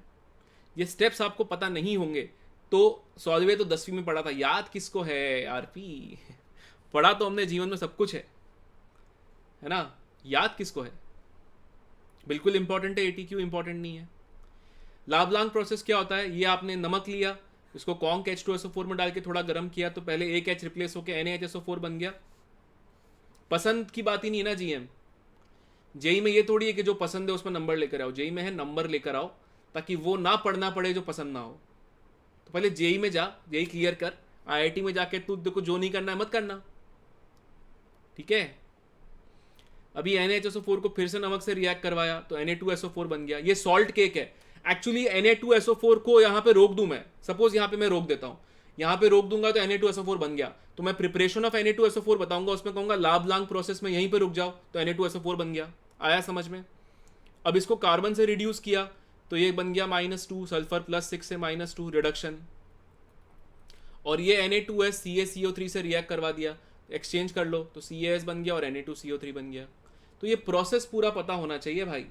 ये स्टेप्स आपको पता नहीं होंगे तो सॉल्वे तो 10वीं में पढ़ा था, याद किसको है RP पढ़ा तो हमने, जीवन में सब कुछ है ना, याद किसको है? बिल्कुल इंपॉर्टेंट है, ATQ इंपॉर्टेंट नहीं है। लाब्लांक प्रोसेस क्या होता है, ये आपने नमक लिया, इसको कॉन्क H2SO4 में डाल के थोड़ा गर्म किया तो पहले एक H रिप्लेस होकर NaHSO4 बन गया। पसंद की बात ही नहीं है ना जीएम। जेई में ये थोड़ी है कि जो पसंद है उसमें नंबर लेकर आओ, जेई में है नंबर लेकर आओ ताकि वो ना पढ़ना पड़े जो पसंद ना हो। तो पहले जेई में जा, जेई क्लियर कर, आईआईटी में जाके तू देखो जो नहीं करना है मत करना, ठीक है। अभी NaHSO4 को फिर से नमक से रिएक्ट करवाया तो Na2SO4 बन गया। ये सॉल्ट केक है एक्चुअली। Na2SO4 को यहाँ पे रोक दूं मैं, सपोज यहाँ पे मैं रोक देता हूँ, यहाँ पे रोक दूंगा तो Na2SO4 बन गया। तो मैं प्रिपरेशन ऑफ Na2SO4 बताऊंगा, उसमें कहूंगा लाब लांग प्रोसेस में यहीं पे रुक जाओ तो Na2SO4 बन गया। आया समझ में? अब इसको कार्बन से रिड्यूस किया तो ये बन गया -2, सल्फर +6 से -2 रिडक्शन। और ये Na2S CaCO3 से रिएक्ट करवा दिया, एक्सचेंज कर लो तो CaS बन गया और Na2CO3 बन गया। तो ये प्रोसेस पूरा पता होना चाहिए भाई।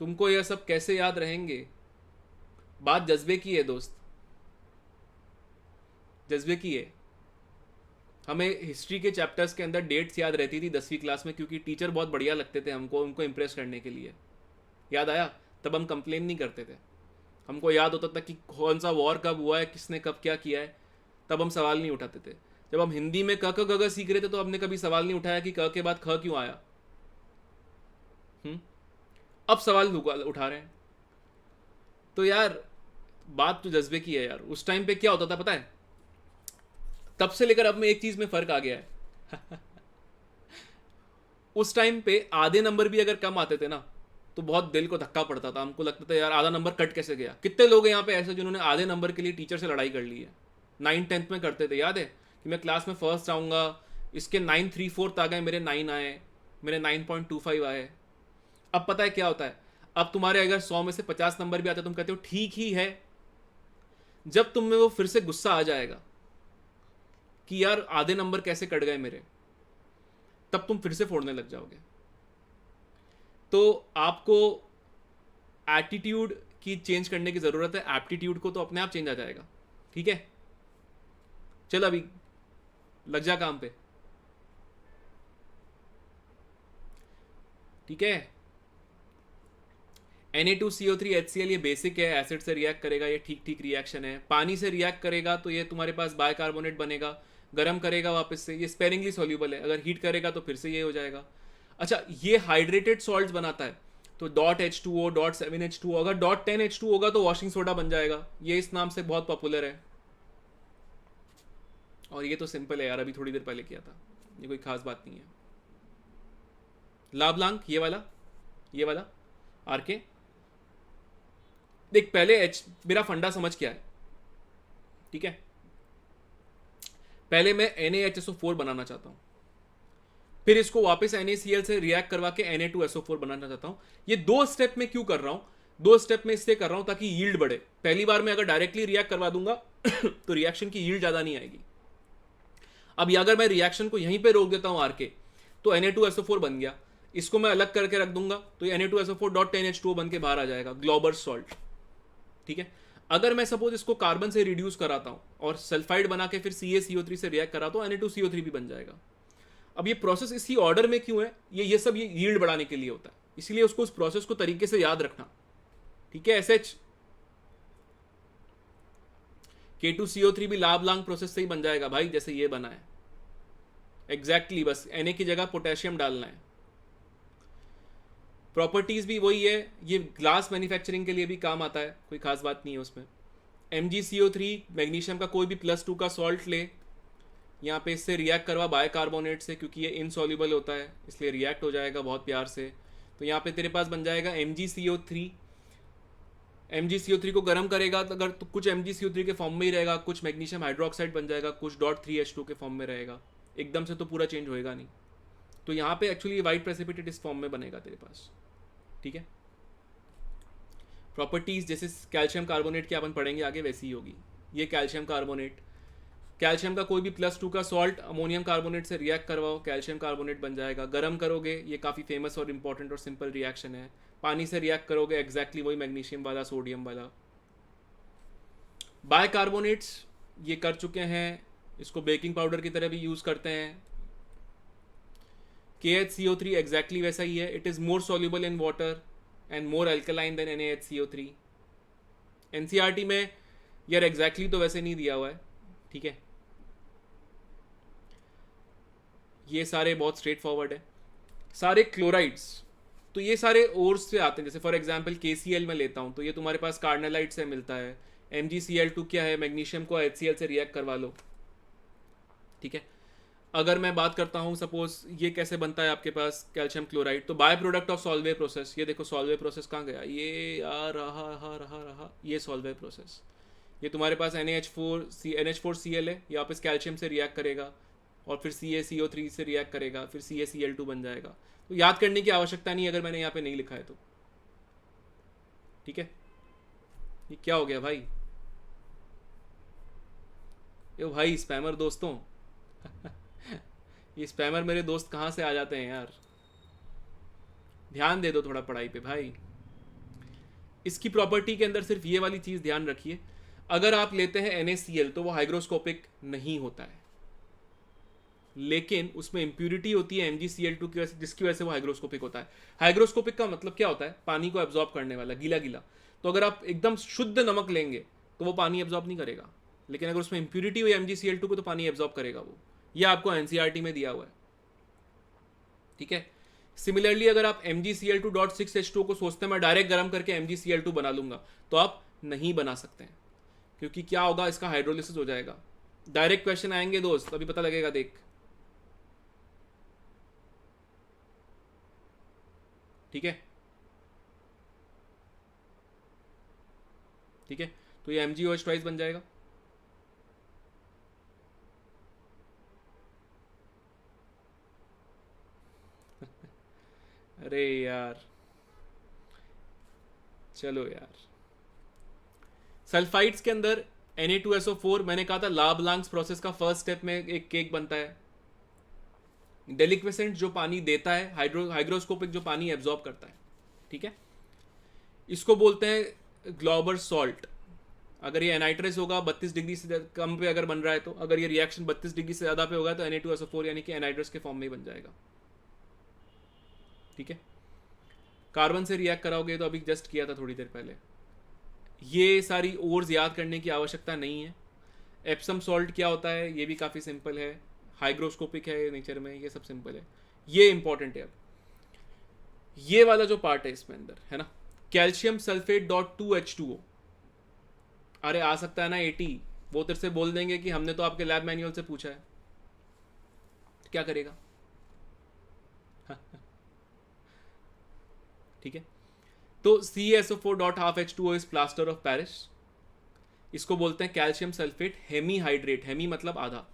तुमको यह सब कैसे याद रहेंगे? बात जज्बे की है दोस्त, जज्बे की है। हमें हिस्ट्री के चैप्टर्स के अंदर डेट्स याद रहती थी 10वीं क्लास में, क्योंकि टीचर बहुत बढ़िया लगते थे हमको, उनको इम्प्रेस करने के लिए। याद आया? तब हम कंप्लेन नहीं करते थे, हमको याद होता था कि कौन सा वॉर कब हुआ है, किसने कब क्या किया है, तब हम सवाल नहीं उठाते थे। जब हम हिंदी में क ख ग घ सीख रहे थे तो हमने कभी सवाल नहीं उठाया कि क के बाद ख क्यों आया। अब सवाल उठा रहे हैं। तो यार बात तो जज्बे की है यार। उस टाइम पे क्या होता था पता है? तब से लेकर अब में एक चीज में फर्क आ गया है। उस टाइम पे आधे नंबर भी अगर कम आते थे ना तो बहुत दिल को धक्का पड़ता था। हमको लगता था यार आधा नंबर कट कैसे गया। कितने लोग हैं यहाँ पे ऐसे जिन्होंने आधे नंबर के लिए टीचर से लड़ाई कर ली है। 9th-10th में करते थे, याद है कि मैं क्लास में फर्स्ट आऊंगा, इसके 9.34 आ गए, मेरे 9 आए, मेरे 9.25 आए। अब पता है क्या होता है? अब तुम्हारे अगर 100 में से 50 नंबर भी आते तुम कहते हो ठीक ही है। जब तुम में वो फिर से गुस्सा आ जाएगा कि यार आधे नंबर कैसे कट गए मेरे, तब तुम फिर से फोड़ने लग जाओगे। तो आपको एटीट्यूड की चेंज करने की जरूरत है। एप्टीट्यूड को तो अपने आप चेंज आ जाएगा, ठीक है। चल अभी लग जा काम पे, ठीक है। Na2CO3 HCl ये बेसिक है, एसिड से रिएक्ट करेगा, ये ठीक ठीक रिएक्शन है। पानी से रिएक्ट करेगा तो ये तुम्हारे पास बाइकार्बोनेट बनेगा, गर्म करेगा वापस से, ये स्पेरिंगली सॉल्यूबल है। अगर हीट करेगा तो फिर से ये हो जाएगा। अच्छा, ये हाइड्रेटेड सॉल्ट्स बनाता है तो .H2O, .7H2O, अगर .10H2 होगा तो वॉशिंग सोडा बन जाएगा। ये इस नाम से बहुत पॉपुलर है। और ये तो सिंपल है यार, अभी थोड़ी देर पहले किया था, ये कोई खास बात नहीं है। लाबलांग ये वाला आरके देख, पहले मेरा फंडा समझ क्या है, ठीक है। पहले मैं NaHSO4 बनाना चाहता हूं, फिर इसको वापस NaCl से रिएक्ट करवा के Na2SO4 बनाना चाहता हूं। ये 2 स्टेप में क्यों कर रहा हूं? 2 स्टेप में इसलिए कर रहा हूं ताकि यील्ड बढ़े। पहली बार में अगर डायरेक्टली रिएक्ट करवा दूंगा तो रिएक्शन की यील्ड ज्यादा नहीं आएगी। अब अगर मैं रिएक्शन को यहीं पे रोक देता हूं आरके तो Na2SO4 बन गया। इसको मैं अलग करके रख दूंगा तो ये Na2SO4.10H2O बन के बाहर आ जाएगा, ग्लोबर सॉल्ट, ठीक है। अगर मैं सपोज इसको कार्बन से रिड्यूस कराता हूं और सल्फाइड बना के फिर CaCO3 से रिएक्ट कराता हूं, Na2CO3 भी बन जाएगा। अब ये प्रोसेस इसी ऑर्डर में क्यों है? ये सब ये यील्ड बढ़ाने के लिए होता है, इसलिए उसको उस प्रोसेस को तरीके से याद रखना, ठीक है। SH K2CO3 भी लाब लांग प्रोसेस से ही बन जाएगा भाई, जैसे ये बना है एग्जैक्टली। बस Na की जगह पोटेशियम डालना है। प्रॉपर्टीज भी वही है, ये ग्लास मैन्युफैक्चरिंग के लिए भी काम आता है, कोई खास बात नहीं है उसमें। MgCO3 मैग्नीशियम का कोई भी +2 का सॉल्ट ले, यहाँ पे इससे रिएक्ट करवा बाइकार्बोनेट से, क्योंकि ये इनसॉल्युबल होता है इसलिए रिएक्ट हो जाएगा बहुत प्यार से। तो यहाँ पे तेरे पास बन जाएगा MgCO3। MgCO3 को गर्म करेगा तो अगर तो कुछ MgCO3 के फॉर्म में ही रहेगा, कुछ मैग्नीशियम हाइड्रोक्साइड बन जाएगा, कुछ .3H2 के फॉर्म में रहेगा। एकदम से तो पूरा चेंज होएगा नहीं। तो यहाँ पे एक्चुअली वाइट प्रेसिपिटेट इस फॉर्म में बनेगा तेरे पास, ठीक है। प्रॉपर्टीज जैसे कैल्शियम कार्बोनेट की अपन पढ़ेंगे आगे वैसी ही होगी। ये कैल्शियम कार्बोनेट, कैल्शियम का कोई भी +2 का सॉल्ट अमोनियम कार्बोनेट से रिएक्ट करवाओ, कैल्शियम कार्बोनेट बन जाएगा। गर्म करोगे, ये काफ़ी फेमस और इंपॉर्टेंट और सिंपल रिएक्शन है। पानी से रिएक्ट करोगे, एग्जैक्टली वही मैग्नीशियम वाला, सोडियम वाला। बाइकार्बोनेट्स ये कर चुके हैं, इसको बेकिंग पाउडर की तरह भी यूज़ करते हैं। KHCO3 एग्जैक्टली वैसा ही है, it is more soluble in water and more alkaline than NaHCO3। NCERT में यार एग्जैक्टली तो वैसे नहीं दिया हुआ है, ठीक है, ये सारे बहुत स्ट्रेट फॉरवर्ड है। सारे क्लोराइड्स, तो ये सारे ओर्स से आते हैं, जैसे फॉर एग्जांपल KCl में लेता हूँ तो ये तुम्हारे पास कार्नलाइट से मिलता है। MgCl2 क्या है, मैग्नीशियम को HCl से रिएक्ट करवा लो, ठीक है। अगर मैं बात करता हूँ सपोज ये कैसे बनता है आपके पास कैल्शियम क्लोराइड, तो by product of Solvay process, ये देखो सॉल्वे प्रोसेस कहाँ गया, ये आ रहा, ये सॉल्वे प्रोसेस, ये तुम्हारे पास NH4Cl है, ये वापस कैल्शियम से रिएक्ट करेगा और फिर CaCO3 से रिएक्ट करेगा, फिर CaCl2 बन जाएगा। तो याद करने की आवश्यकता नहीं अगर मैंने यहाँ पे नहीं लिखा है तो, ठीक है। ये क्या हो गया भाई, ये भाई स्पैमर दोस्तों ये स्पैमर मेरे दोस्त कहाँ से आ जाते हैं यार, ध्यान दे दो थोड़ा पढ़ाई पे भाई। इसकी प्रॉपर्टी के अंदर सिर्फ ये वाली चीज़ ध्यान रखिए, अगर आप लेते हैं NaCl तो वो हाइग्रोस्कोपिक नहीं होता है, लेकिन उसमें इंप्यूरिटी होती है MgCl2 की वजह से, जिसकी वजह से वो हाइग्रोस्कोपिक होता है। हाइग्रोस्कोपिक का मतलब क्या होता है, पानी को एब्जॉर्ब करने वाला, गीला गीला। तो अगर आप एकदम शुद्ध नमक लेंगे तो वो पानी एब्जॉर्ब नहीं करेगा, लेकिन अगर उसमें इंप्यूरिटी हुई MgCl2 को तो पानी एब्जॉर्ब करेगा वो। ये आपको NCERT में दिया हुआ है, ठीक है। सिमिलरली अगर आप MgCl2.6H2O को सोचते हैं मैं डायरेक्ट गर्म करके MgCl2 बना लूंगा, तो आप नहीं बना सकते हैं, क्योंकि क्या होगा, इसका हाइड्रोलिसिस हो जाएगा। डायरेक्ट क्वेश्चन आएंगे दोस्त, अभी पता लगेगा, देख, ठीक है, ठीक है। तो ये MgOH ट्वाइस बन जाएगा, अरे यार चलो यार। सल्फाइड्स के अंदर Na2SO4, मैंने कहा था लाब्लांक्स प्रोसेस का फर्स्ट स्टेप में एक केक बनता है। डेलिक्वेसेंट जो पानी देता है, हाइग्रोस्कोपिक जो पानी एब्जॉर्ब करता है, ठीक है, इसको बोलते हैं ग्लोबर सॉल्ट। अगर ये एनाइट्रस होगा 32 डिग्री से कम पे अगर बन रहा है, तो अगर ये रिएक्शन 32 डिग्री से ज़्यादा पे होगा तो Na2SO4 यानी कि एनाइट्रस के फॉर्म में ही बन जाएगा, ठीक है। कार्बन से रिएक्ट कराओगे तो अभी जस्ट किया था थोड़ी देर पहले। ये सारी ओर्स याद करने की आवश्यकता नहीं है। एप्सम सॉल्ट क्या होता है, ये भी काफ़ी सिंपल है, हाइग्रोस्कोपिक है नेचर में, ये सब सिंपल है, ये इंपॉर्टेंट है। अब ये वाला जो पार्ट है इसमें अंदर है ना, कैल्शियम सल्फेट .2H2O, अरे आ सकता है ना 80, वो तेरे से बोल देंगे कि हमने तो आपके लैब मैनुअल से पूछा है, तो क्या करेगा ठीक है। तो CaSO4.12H2O is plaster of Paris, इसको बोलते हैं कैल्शियम सल्फेट हेमीहाइड्रेट, हेमी मतलब आधा।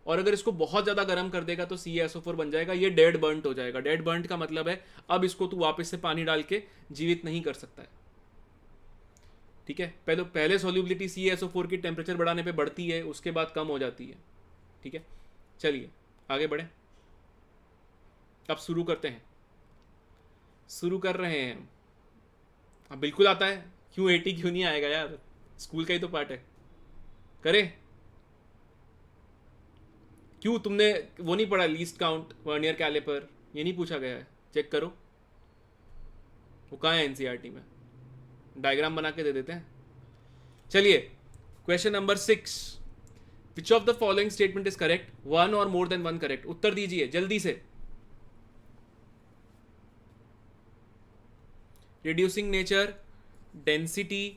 और अगर इसको बहुत ज़्यादा गर्म कर देगा तो CaSO4 बन जाएगा, ये डेड बर्न्ट हो जाएगा। डेड बर्न्ट का मतलब है अब इसको तू वापस से पानी डाल के जीवित नहीं कर सकता है, ठीक है। पहले सॉल्युबिलिटी CaSO4 की टेम्परेचर बढ़ाने पे बढ़ती है, उसके बाद कम हो जाती है, ठीक है। चलिए आगे बढ़े, अब शुरू करते हैं, शुरू कर रहे हैं हम। अब बिल्कुल आता है, क्यों 80 क्यों नहीं आएगा यार, स्कूल का ही तो पार्ट है, करे। क्यों तुमने वो नहीं पढ़ा, लीस्ट काउंट, वर्नियर कैलिपर, ये नहीं पूछा गया है, चेक करो, वो कहाँ है NCERT में, डायग्राम बना के दे देते हैं। चलिए question number 6, which of the following statement is correct, one or more than one correct, उत्तर दीजिए जल्दी से। Reducing nature, density,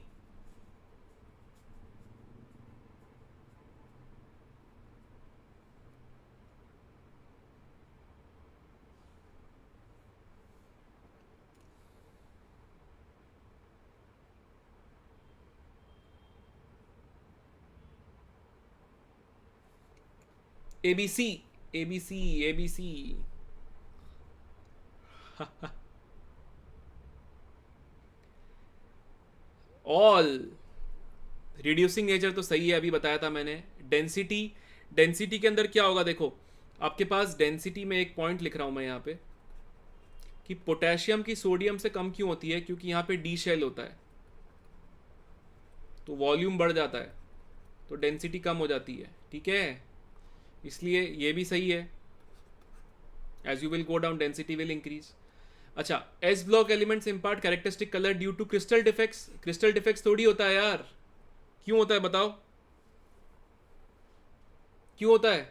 ABC, ABC, ABC all. Reducing nature तो सही है, अभी बताया था मैंने। डेंसिटी, डेंसिटी के अंदर क्या होगा, देखो आपके पास डेंसिटी में एक पॉइंट लिख रहा हूं मैं यहाँ पे कि पोटेशियम की सोडियम से कम क्यों होती है, क्योंकि यहाँ पे डी शेल होता है, तो वॉल्यूम बढ़ जाता है, तो डेंसिटी कम हो जाती है, ठीक है। इसलिए ये भी सही है, as you will go down density will increase. अच्छा, S block elements impart characteristic colour due to crystal defects, crystal defects थोड़ी होता है यार, क्यों होता है बताओ, क्यों होता है?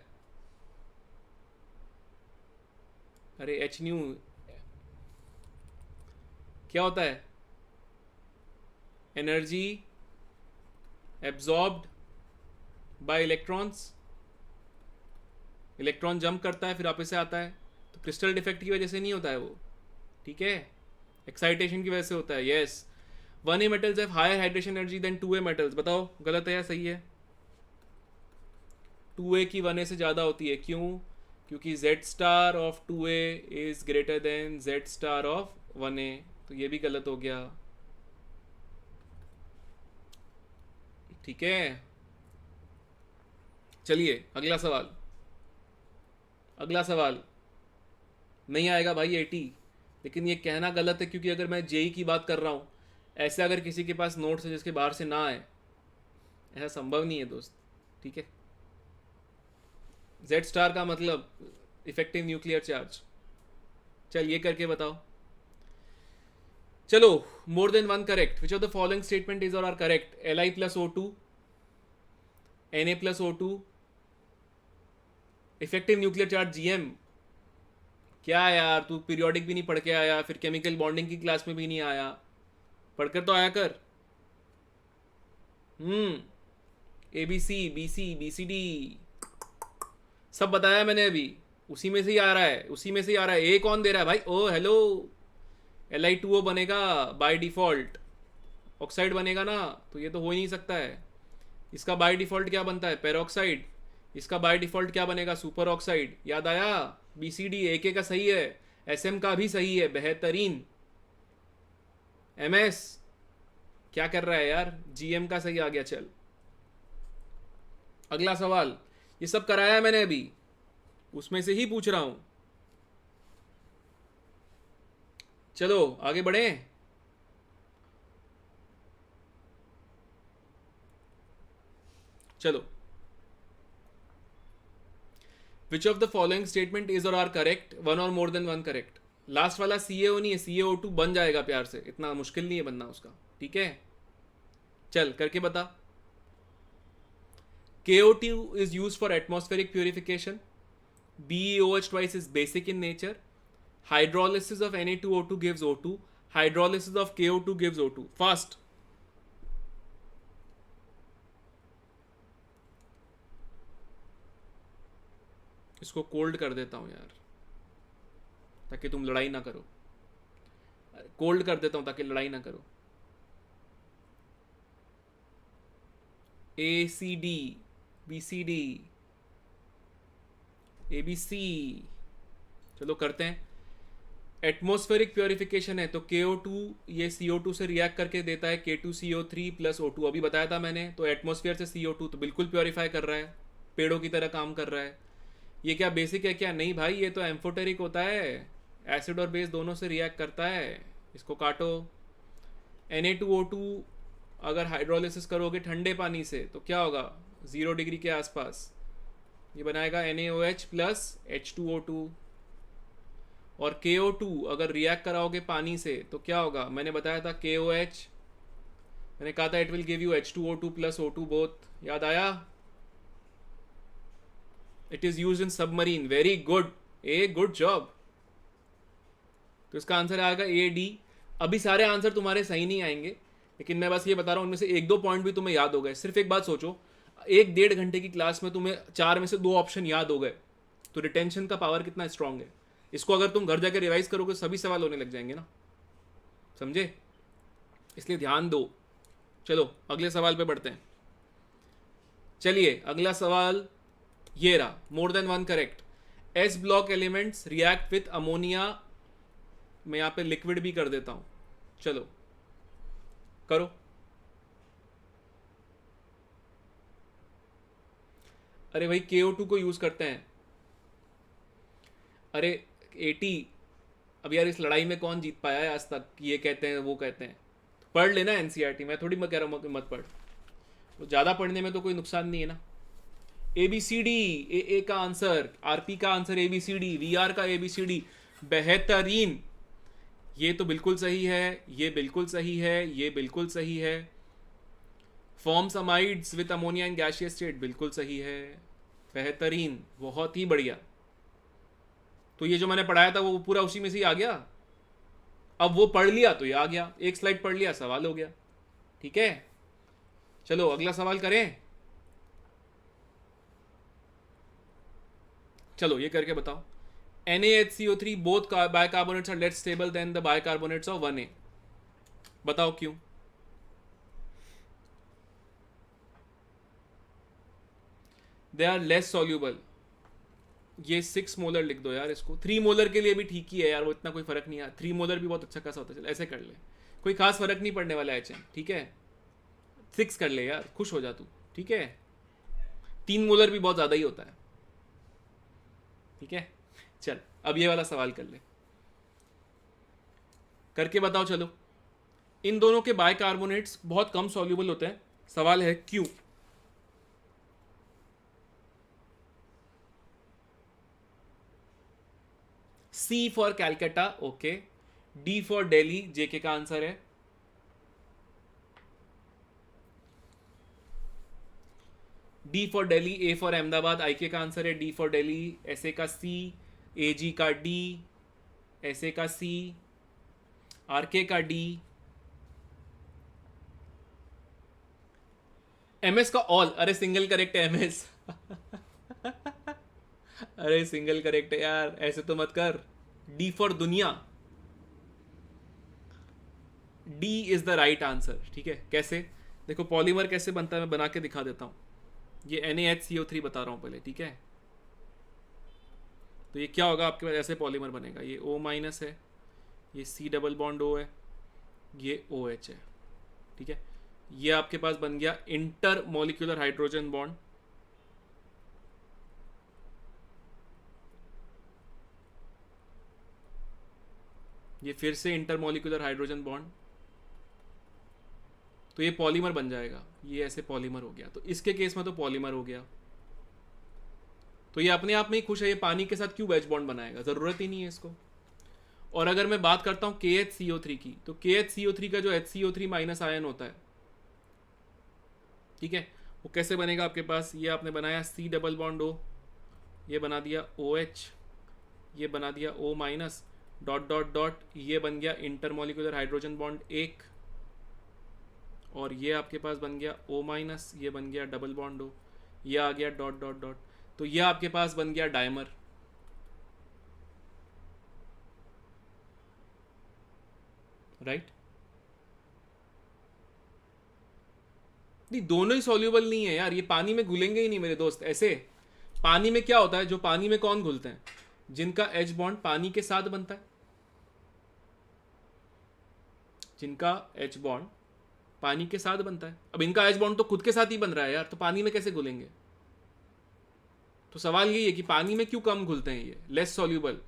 अरे एच न्यू क्या होता है? Energy absorbed bye electrons, electron jump करता है फिर वापस से आता है, तो क्रिस्टल डिफेक्ट की वजह से नहीं होता है वो, ठीक है, एक्साइटेशन की वजह से होता है। Yes, 1A metals have higher hydration energy than 2A metals। बताओ गलत है या सही है? 2A की 1A से ज़्यादा होती है, क्यों? क्योंकि Z star of 2A is greater than Z star of 1A, तो ये भी गलत हो गया, ठीक है। चलिए अगला सवाल, अगला सवाल नहीं आएगा भाई 80, लेकिन ये कहना गलत है क्योंकि अगर मैं जेई की बात कर रहा हूँ, ऐसे अगर किसी के पास नोट्स है जिसके बाहर से ना आए, ऐसा संभव नहीं है दोस्त, ठीक है। जेड स्टार का मतलब इफेक्टिव न्यूक्लियर चार्ज। चल ये करके बताओ। चलो, more than one correct, which of the following statement is और are correct? Li plus O2, Na plus O2, effective nuclear charge Gm। क्या यार तू पीरियोडिक भी नहीं पढ़ के आया, फिर केमिकल बॉन्डिंग की क्लास में भी नहीं आया, पढ़कर तो आया कर। ABC BC BCD सब बताया मैंने अभी, उसी में से ही आ रहा है, उसी में से ही आ रहा है। ए कौन दे रहा है भाई? ओ हेलो, Li2O बनेगा बाय डिफॉल्ट, ऑक्साइड बनेगा ना, तो ये तो हो ही नहीं सकता है। इसका बाय डिफॉल्ट क्या बनता है? पेरोक्साइड। इसका बाय डिफॉल्ट क्या बनेगा? Super oxide. याद आया? BCD AK का सही है, SM का भी सही है, बेहतरीन। MS क्या कर रहा है यार? GM का सही आ गया। चल अगला सवाल, ये सब कराया मैंने अभी, उसमें से ही पूछ रहा हूं। चलो आगे बढ़े। चलो, विच of the following statement is और are correct? One or more than one correct. Last वाला CaO नहीं है, CaO2 बन जाएगा प्यार से, इतना मुश्किल नहीं है बनना उसका, ठीक है। चल करके बता। KO2 is used for atmospheric purification. BeOH twice is basic in nature. Hydrolysis of Na2O2 gives O2. Hydrolysis of KO2 gives O2. Fast. इसको कोल्ड कर देता हूं यार, ताकि तुम लड़ाई ना करो। कोल्ड कर देता हूं ताकि लड़ाई ना करो। ACD BCD ABC, चलो करते हैं। एटमॉस्फेरिक प्योरिफिकेशन है तो KO2 ये CO2 से रिएक्ट करके देता है K2CO3 प्लस O2, अभी बताया था मैंने। तो एटमॉस्फेयर से CO2 तो बिल्कुल प्योरीफाई कर रहा है, पेड़ों की तरह काम कर रहा है। ये क्या बेसिक है क्या? नहीं भाई, ये तो एम्फोटेरिक होता है, एसिड और बेस दोनों से रिएक्ट करता है। इसको काटो। Na2O2 अगर हाइड्रोलिसिस करोगे ठंडे पानी से तो क्या होगा? 0 डिग्री के आसपास ये बनाएगा NaOH प्लस H2O2। और KO2 अगर रिएक्ट कराओगे पानी से तो क्या होगा? मैंने बताया था KOH, मैंने कहा था it will give you H2O2 plus O2 both. याद आया? It is use in submarine. Very good, a good job. तो इसका आंसर आएगा AD। अभी सारे आंसर तुम्हारे सही नहीं आएंगे, लेकिन मैं बस ये बता रहा हूँ उनमें से एक दो पॉइंट भी तुम्हें याद हो गए। सिर्फ एक बात सोचो, 1-1.5 घंटे की क्लास में तुम्हें 4 में से 2 ऑप्शन याद हो गए, तो रिटेंशन का पावर कितना स्ट्रांग है। इसको अगर तुम घर जाकर रिवाइज करोगे सभी सवाल होने लग जाएंगे ना, समझे? इसलिए ध्यान दो। चलो अगले सवाल पे बढ़ते हैं। चलिए अगला सवाल ये रहा, मोर than one correct. S block elements react with ammonia, मैं यहां पे लिक्विड भी कर देता हूं, चलो करो। अरे भाई KO2 को यूज करते हैं। अरे 80, अब यार इस लड़ाई में कौन जीत पाया है आज तक? ये कहते हैं वो कहते हैं, पढ़ लेना NCERT, मैं थोड़ी मैं कह रहा हूँ कि मत पढ़, तो ज़्यादा पढ़ने में तो कोई नुकसान नहीं है ना। ABCD, AA का आंसर, RP का आंसर ABCD, VR का ABCD, बेहतरीन। ये तो बिल्कुल सही है, ये बिल्कुल सही है, ये बिल्कुल सही है। Forms amides with ammonia in gaseous state, बिल्कुल सही है, बेहतरीन, बहुत ही बढ़िया। तो ये जो मैंने पढ़ाया था वो पूरा उसी में से ही आ गया। अब वो पढ़ लिया तो ये आ गया, एक स्लाइड पढ़ लिया सवाल हो गया। ठीक है, चलो अगला सवाल करें। चलो ये करके बताओ। NaHCO3 both bicarbonates are less stable than the bicarbonates of 1A, बताओ क्यों? They are less soluble. ये 6 मोलर लिख दो यार इसको, 3 मोलर के लिए भी ठीक ही है यार, वो इतना कोई फर्क नहीं है। 3 मोलर भी बहुत अच्छा खासा होता है, चल ऐसे कर ले, कोई खास फर्क नहीं पड़ने वाला HN, ठीक है। 6 कर ले यार, खुश हो जा तू, ठीक है। 3 मोलर भी बहुत ज़्यादा ही होता है, ठीक है। चल अब ये वाला सवाल कर ले, करके बताओ। चलो, इन दोनों के बाइकार्बोनेट्स बहुत कम सॉल्यूबल होते हैं, सवाल है क्यों? C for Calcutta, okay. D for Delhi, JK का आंसर है। D for Delhi, A for Ahmedabad, IK का आंसर है। D फॉर दिल्ली, SA का C, AG का D, SA का C, RK का D, MS का ऑल। अरे सिंगल करेक्ट है MS। अरे सिंगल करेक्ट है यार, ऐसे तो मत कर। D फॉर दुनिया, D is the right answer, ठीक है। कैसे? देखो पॉलीमर कैसे बनता है, मैं बना के दिखा देता हूं। ये NaHCO3 बता रहा हूं पहले, ठीक है। तो ये क्या होगा आपके पास, ऐसे पॉलीमर बनेगा। ये O- है, ये C डबल बॉन्ड O है, ये OH है, ठीक है। ये आपके पास बन गया इंटर मॉलिक्यूलर हाइड्रोजन बॉन्ड। ये फिर से इंटर मॉलिक्यूलर हाइड्रोजन बॉन्ड, तो ये पॉलीमर बन जाएगा। ये ऐसे पॉलीमर हो गया, तो इसके केस में तो पॉलीमर हो गया। तो ये अपने आप में ही खुश है, ये पानी के साथ क्यों वेज बॉन्ड बनाएगा, जरूरत ही नहीं है इसको। और अगर मैं बात करता हूँ KHCO3 की, तो KHCO3 का जो HCO3 माइनस आयन होता है, ठीक है, वो कैसे बनेगा आपके पास। ये आपने बनाया C डबल बॉन्ड O, ये बना दिया OH, ये बना दिया O-, डॉट डॉट डॉट, ये बन गया इंटरमोलिकुलर हाइड्रोजन बॉन्ड 1, और ये आपके पास बन गया O-, ये बन गया डबल बॉन्ड O, ये आ गया डॉट डॉट डॉट, तो ये आपके पास बन गया डायमर, राइट। नहीं, दोनों ही सॉल्यूबल नहीं है यार, ये पानी में घुलेंगे ही नहीं मेरे दोस्त। ऐसे पानी में क्या होता है, जो पानी में कौन घुलते हैं, जिनका H बॉन्ड पानी के साथ बनता है, जिनका H बॉन्ड पानी के साथ बनता है। अब इनका H बॉन्ड तो खुद के साथ ही बन रहा है यार, तो पानी में कैसे घुलेंगे। तो सवाल यही है कि पानी में क्यों कम घुलते हैं, ये लेस सॉल्यूबल,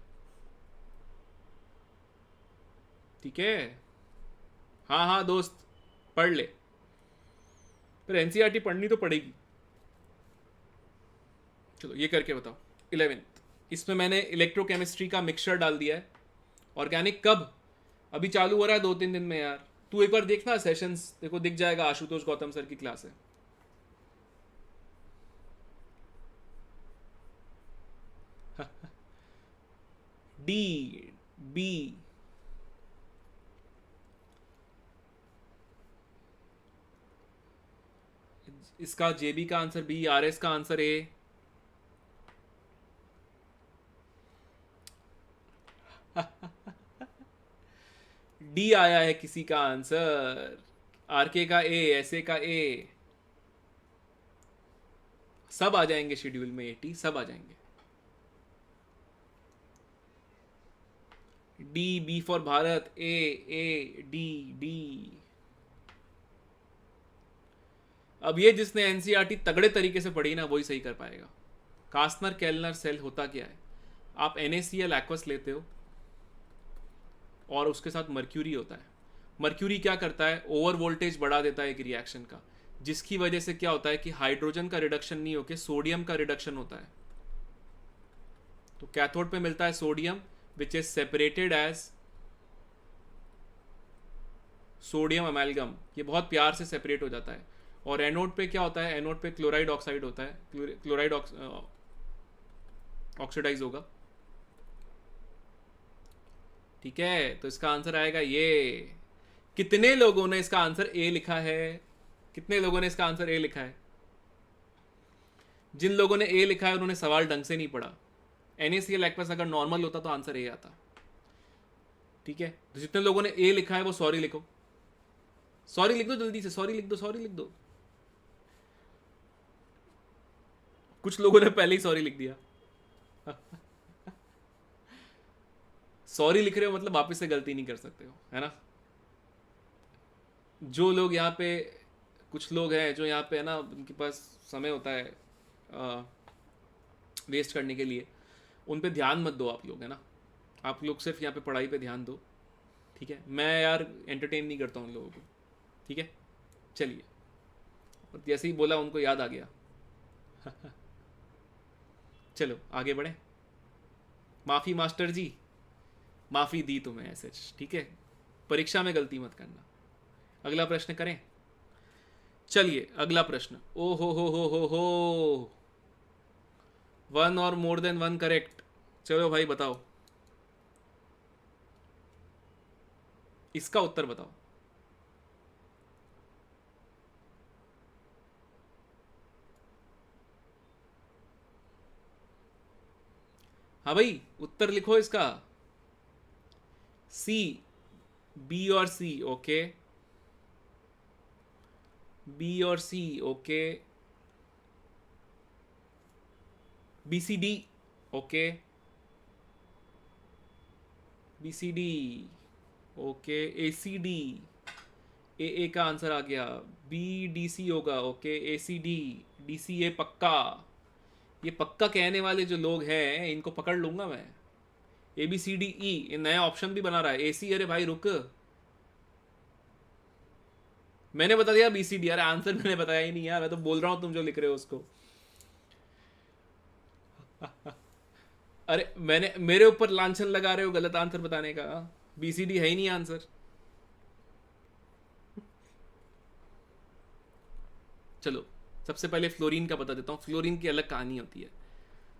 ठीक है। हाँ हाँ दोस्त, पढ़ ले, पर एनसीईआरटी पढ़नी तो पड़ेगी। चलो ये करके बताओ। 11th, इसमें मैंने इलेक्ट्रोकेमिस्ट्री का मिक्सचर डाल दिया है। ऑर्गेनिक कब, अभी चालू हो रहा है 2-3 दिन में यार, तू एक बार देखना सेशंस, देखो दिख जाएगा, आशुतोष गौतम सर की क्लास है। डी, बी, इसका जेबी का आंसर बी, आरएस का आंसर ए। डी आया है किसी का आंसर, आरके का ए, ऐसे का ए, सब आ जाएंगे शेड्यूल में, 80 सब आ जाएंगे। D, B for Bharat, A D D. अब ये जिसने एनसीईआरटी तगड़े तरीके से पढ़ी ना, वही सही कर पाएगा। कास्नर केल्नर सेल होता क्या है, आप NaCl एक्वस लेते हो और उसके साथ मर्क्यूरी होता है। मर्क्यूरी क्या करता है, ओवर वोल्टेज बढ़ा देता है एक रिएक्शन का, जिसकी वजह से क्या होता है कि हाइड्रोजन का रिडक्शन नहीं होकर सोडियम का रिडक्शन होता है। तो कैथोड पे मिलता है sodium, which is separated as sodium amalgam, ये बहुत प्यार से सेपरेट हो जाता है। और एनोड पे क्या होता है, एनोड पे क्लोराइड ऑक्साइड होता है, क्लोराइड ऑक्सीडाइज होगा। ठीक है, तो इसका आंसर आएगा ये। कितने लोगों ने इसका आंसर ए लिखा है? कितने लोगों ने इसका आंसर ए लिखा है? जिन लोगों ने ए लिखा है उन्होंने सवाल ढंग से नहीं पढ़ा। NaCl एक्वस अगर नॉर्मल होता तो आंसर ए आता। ठीक है, तो जितने लोगों ने ए लिखा है वो सॉरी लिखो, सॉरी लिख दो जल्दी से, सॉरी लिख दो, सॉरी लिख दो। कुछ लोगों ने पहले ही सॉरी लिख दिया। सॉरी लिख रहे हो मतलब वापस से गलती नहीं कर सकते हो, है ना। जो लोग यहाँ पे, कुछ लोग हैं जो यहाँ पे है ना, उनके पास समय होता है वेस्ट करने के लिए, उन पे ध्यान मत दो आप लोग, है ना। आप लोग सिर्फ यहाँ पे पढ़ाई पे ध्यान दो। ठीक है, मैं यार एंटरटेन नहीं करता उन लोगों को। ठीक है, चलिए। और जैसे ही बोला उनको याद आ गया। चलो आगे बढ़े। माफ़ी मास्टर जी, माफ़ी दी तुम्हें ऐसे। ठीक है, परीक्षा में गलती मत करना। अगला प्रश्न करें। चलिए अगला प्रश्न। ओ हो, one or more than one correct. चलो भाई बताओ, इसका उत्तर बताओ। हाँ भाई, उत्तर लिखो इसका। सी, बी और सी, ओके। बी और C, okay. B C D, okay. B C D, okay. A C D, A का आंसर आ गया। बी डी सी होगा, okay. A C D, D C A पक्का। ये पक्का कहने वाले जो लोग हैं इनको पकड़ लूंगा मैं। ए बी सी डी ई, ये नया ऑप्शन भी बना रहा है। ए सी, अरे भाई रुक, मैंने बता दिया बी सी डी। अरे आंसर मैंने बताया ही नहीं यार, मैं तो बोल रहा हूँ तुम जो लिख रहे हो उसको। अरे मैंने, मेरे ऊपर लांछन लगा रहे हो गलत आंसर बताने का। बी सी डी है ही नहीं आंसर। चलो सबसे पहले फ्लोरीन का बता देता हूँ। फ्लोरीन की अलग कहानी होती है।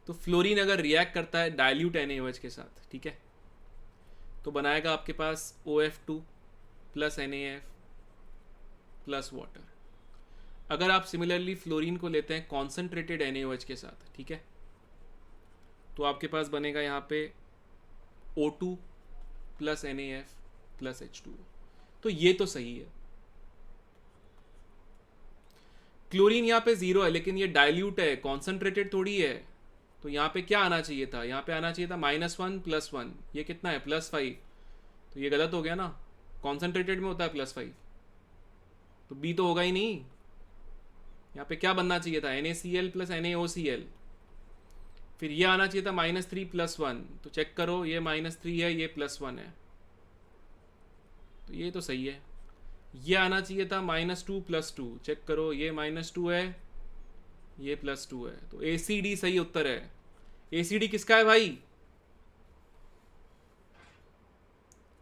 तो फ्लोरीन अगर रिएक्ट करता है डाइल्यूट NaOH के साथ, ठीक है, तो बनाएगा आपके पास OF2 plus NaF plus water. अगर आप सिमिलरली फ्लोरीन को लेते हैं कॉन्सेंट्रेटेड NaOH के साथ, ठीक है, तो आपके पास बनेगा यहाँ पे O2 plus NaF plus H2O। तो ये तो सही है। क्लोरीन यहाँ पे जीरो है, लेकिन ये डाइल्यूट है, कॉन्सेंट्रेटेड थोड़ी है। तो यहाँ पे क्या आना चाहिए था? यहाँ पे आना चाहिए था -1 + 1। ये कितना है? +5। तो ये गलत हो गया ना, कॉन्सेंट्रेटेड में होता है +5, तो बी तो होगा ही नहीं। यहाँ पे क्या बनना चाहिए था? NaCl plus NaOCl। फिर ये आना चाहिए था -3 + 1। तो चेक करो, ये -3 है, ये +1 है, तो ये तो सही है। ये आना चाहिए था -2 + 2। चेक करो, ये -2 है, ये +2 है, तो ACD सही उत्तर है। ACD किसका है भाई?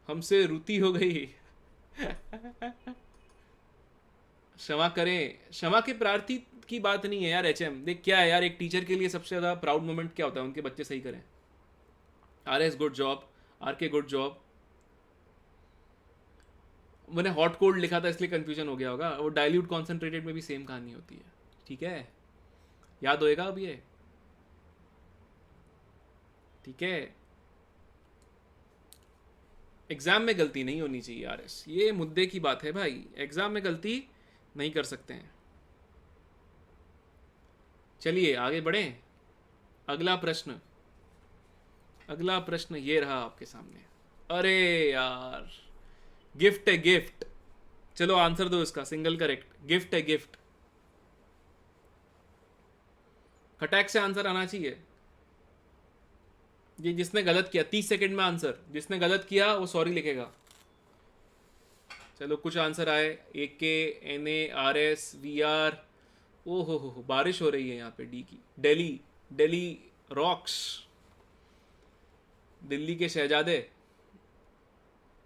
हमसे रुति हो गई। क्षमा करें, क्षमा के प्रार्थी की बात नहीं है यार। HM देख क्या है यार, एक टीचर के लिए सबसे ज़्यादा प्राउड मोमेंट क्या होता है? उनके बच्चे सही करें। RS good job, RK good job. मैंने हॉट कोल्ड लिखा था इसलिए कंफ्यूजन हो गया होगा। वो डाइल्यूट कॉन्सेंट्रेटेड में भी सेम कहानी होती है। ठीक है, याद होएगा अब ये। ठीक है, एग्जाम में गलती नहीं होनी चाहिए RS, ये मुद्दे की बात है भाई। एग्जाम में गलती नहीं कर सकते हैं। चलिए आगे बढ़ें। अगला प्रश्न, अगला प्रश्न ये रहा आपके सामने। अरे यार, गिफ्ट है गिफ्ट। चलो आंसर दो इसका, सिंगल करेक्ट। गिफ्ट है गिफ्ट। खटैक से आंसर आना चाहिए। ये जिसने गलत किया 30 सेकंड में आंसर, जिसने गलत किया वो सॉरी लिखेगा। चलो कुछ आंसर आए। AK, NA, RS, VR। ओ हो, बारिश हो रही है यहाँ पे। डी की, दिल्ली, दिल्ली रॉक्स, दिल्ली के शहजादे।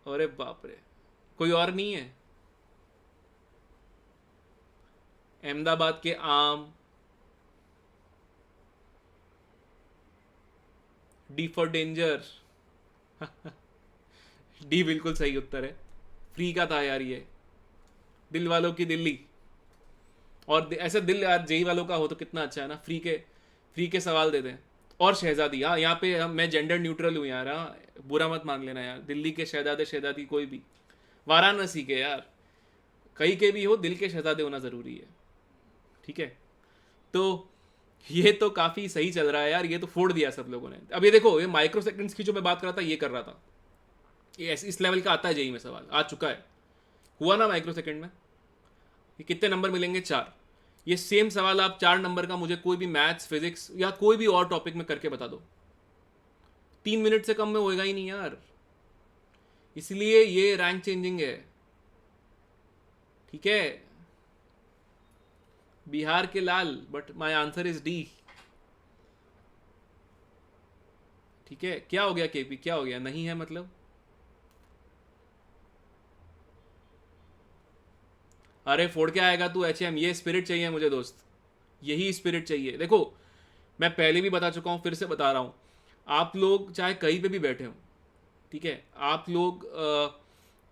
अरे बाप रे, कोई और नहीं है? अहमदाबाद के आम, डी फॉर डेंजर। डी बिल्कुल सही उत्तर है, फ्री का था यार ये, दिल वालों की दिल्ली। और ऐसे दिल यार जेई वालों का हो तो कितना अच्छा है ना, फ्री के सवाल देते हैं। और शहजादी, हाँ यहाँ पे मैं जेंडर न्यूट्रल हूँ यार, हाँ बुरा मत मान लेना यार, दिल्ली के शहजादे शहजादी कोई भी, वाराणसी के यार, कहीं के भी हो, दिल के शहजादे होना ज़रूरी है, ठीक है। तो ये तो काफ़ी सही चल रहा है यार, ये तो फोड़ दिया सब लोगों ने। अब ये देखो, ये माइक्रो सेकंड्स की जो मैं बात कर रहा था ये कर रहा था, ये इस लेवल का आता है जेई में सवाल, आ चुका है, हुआ ना माइक्रो सेकंड में। ये कितने नंबर मिलेंगे? 4। ये सेम सवाल आप 4 नंबर का मुझे कोई भी मैथ्स, फिजिक्स या कोई भी और टॉपिक में करके बता दो, 3 मिनट से कम में होएगा ही नहीं यार। इसलिए ये रैंक चेंजिंग है, ठीक है। बिहार के लाल, but my answer is D, ठीक है। क्या हो गया केपी, क्या हो गया, नहीं है मतलब? अरे फोड़ के आएगा तू एचएम, ये स्पिरिट चाहिए मुझे दोस्त, यही स्पिरिट चाहिए। देखो मैं पहले भी बता चुका हूँ, फिर से बता रहा हूँ, आप लोग चाहे कहीं पे भी बैठे हो, ठीक है, आप लोग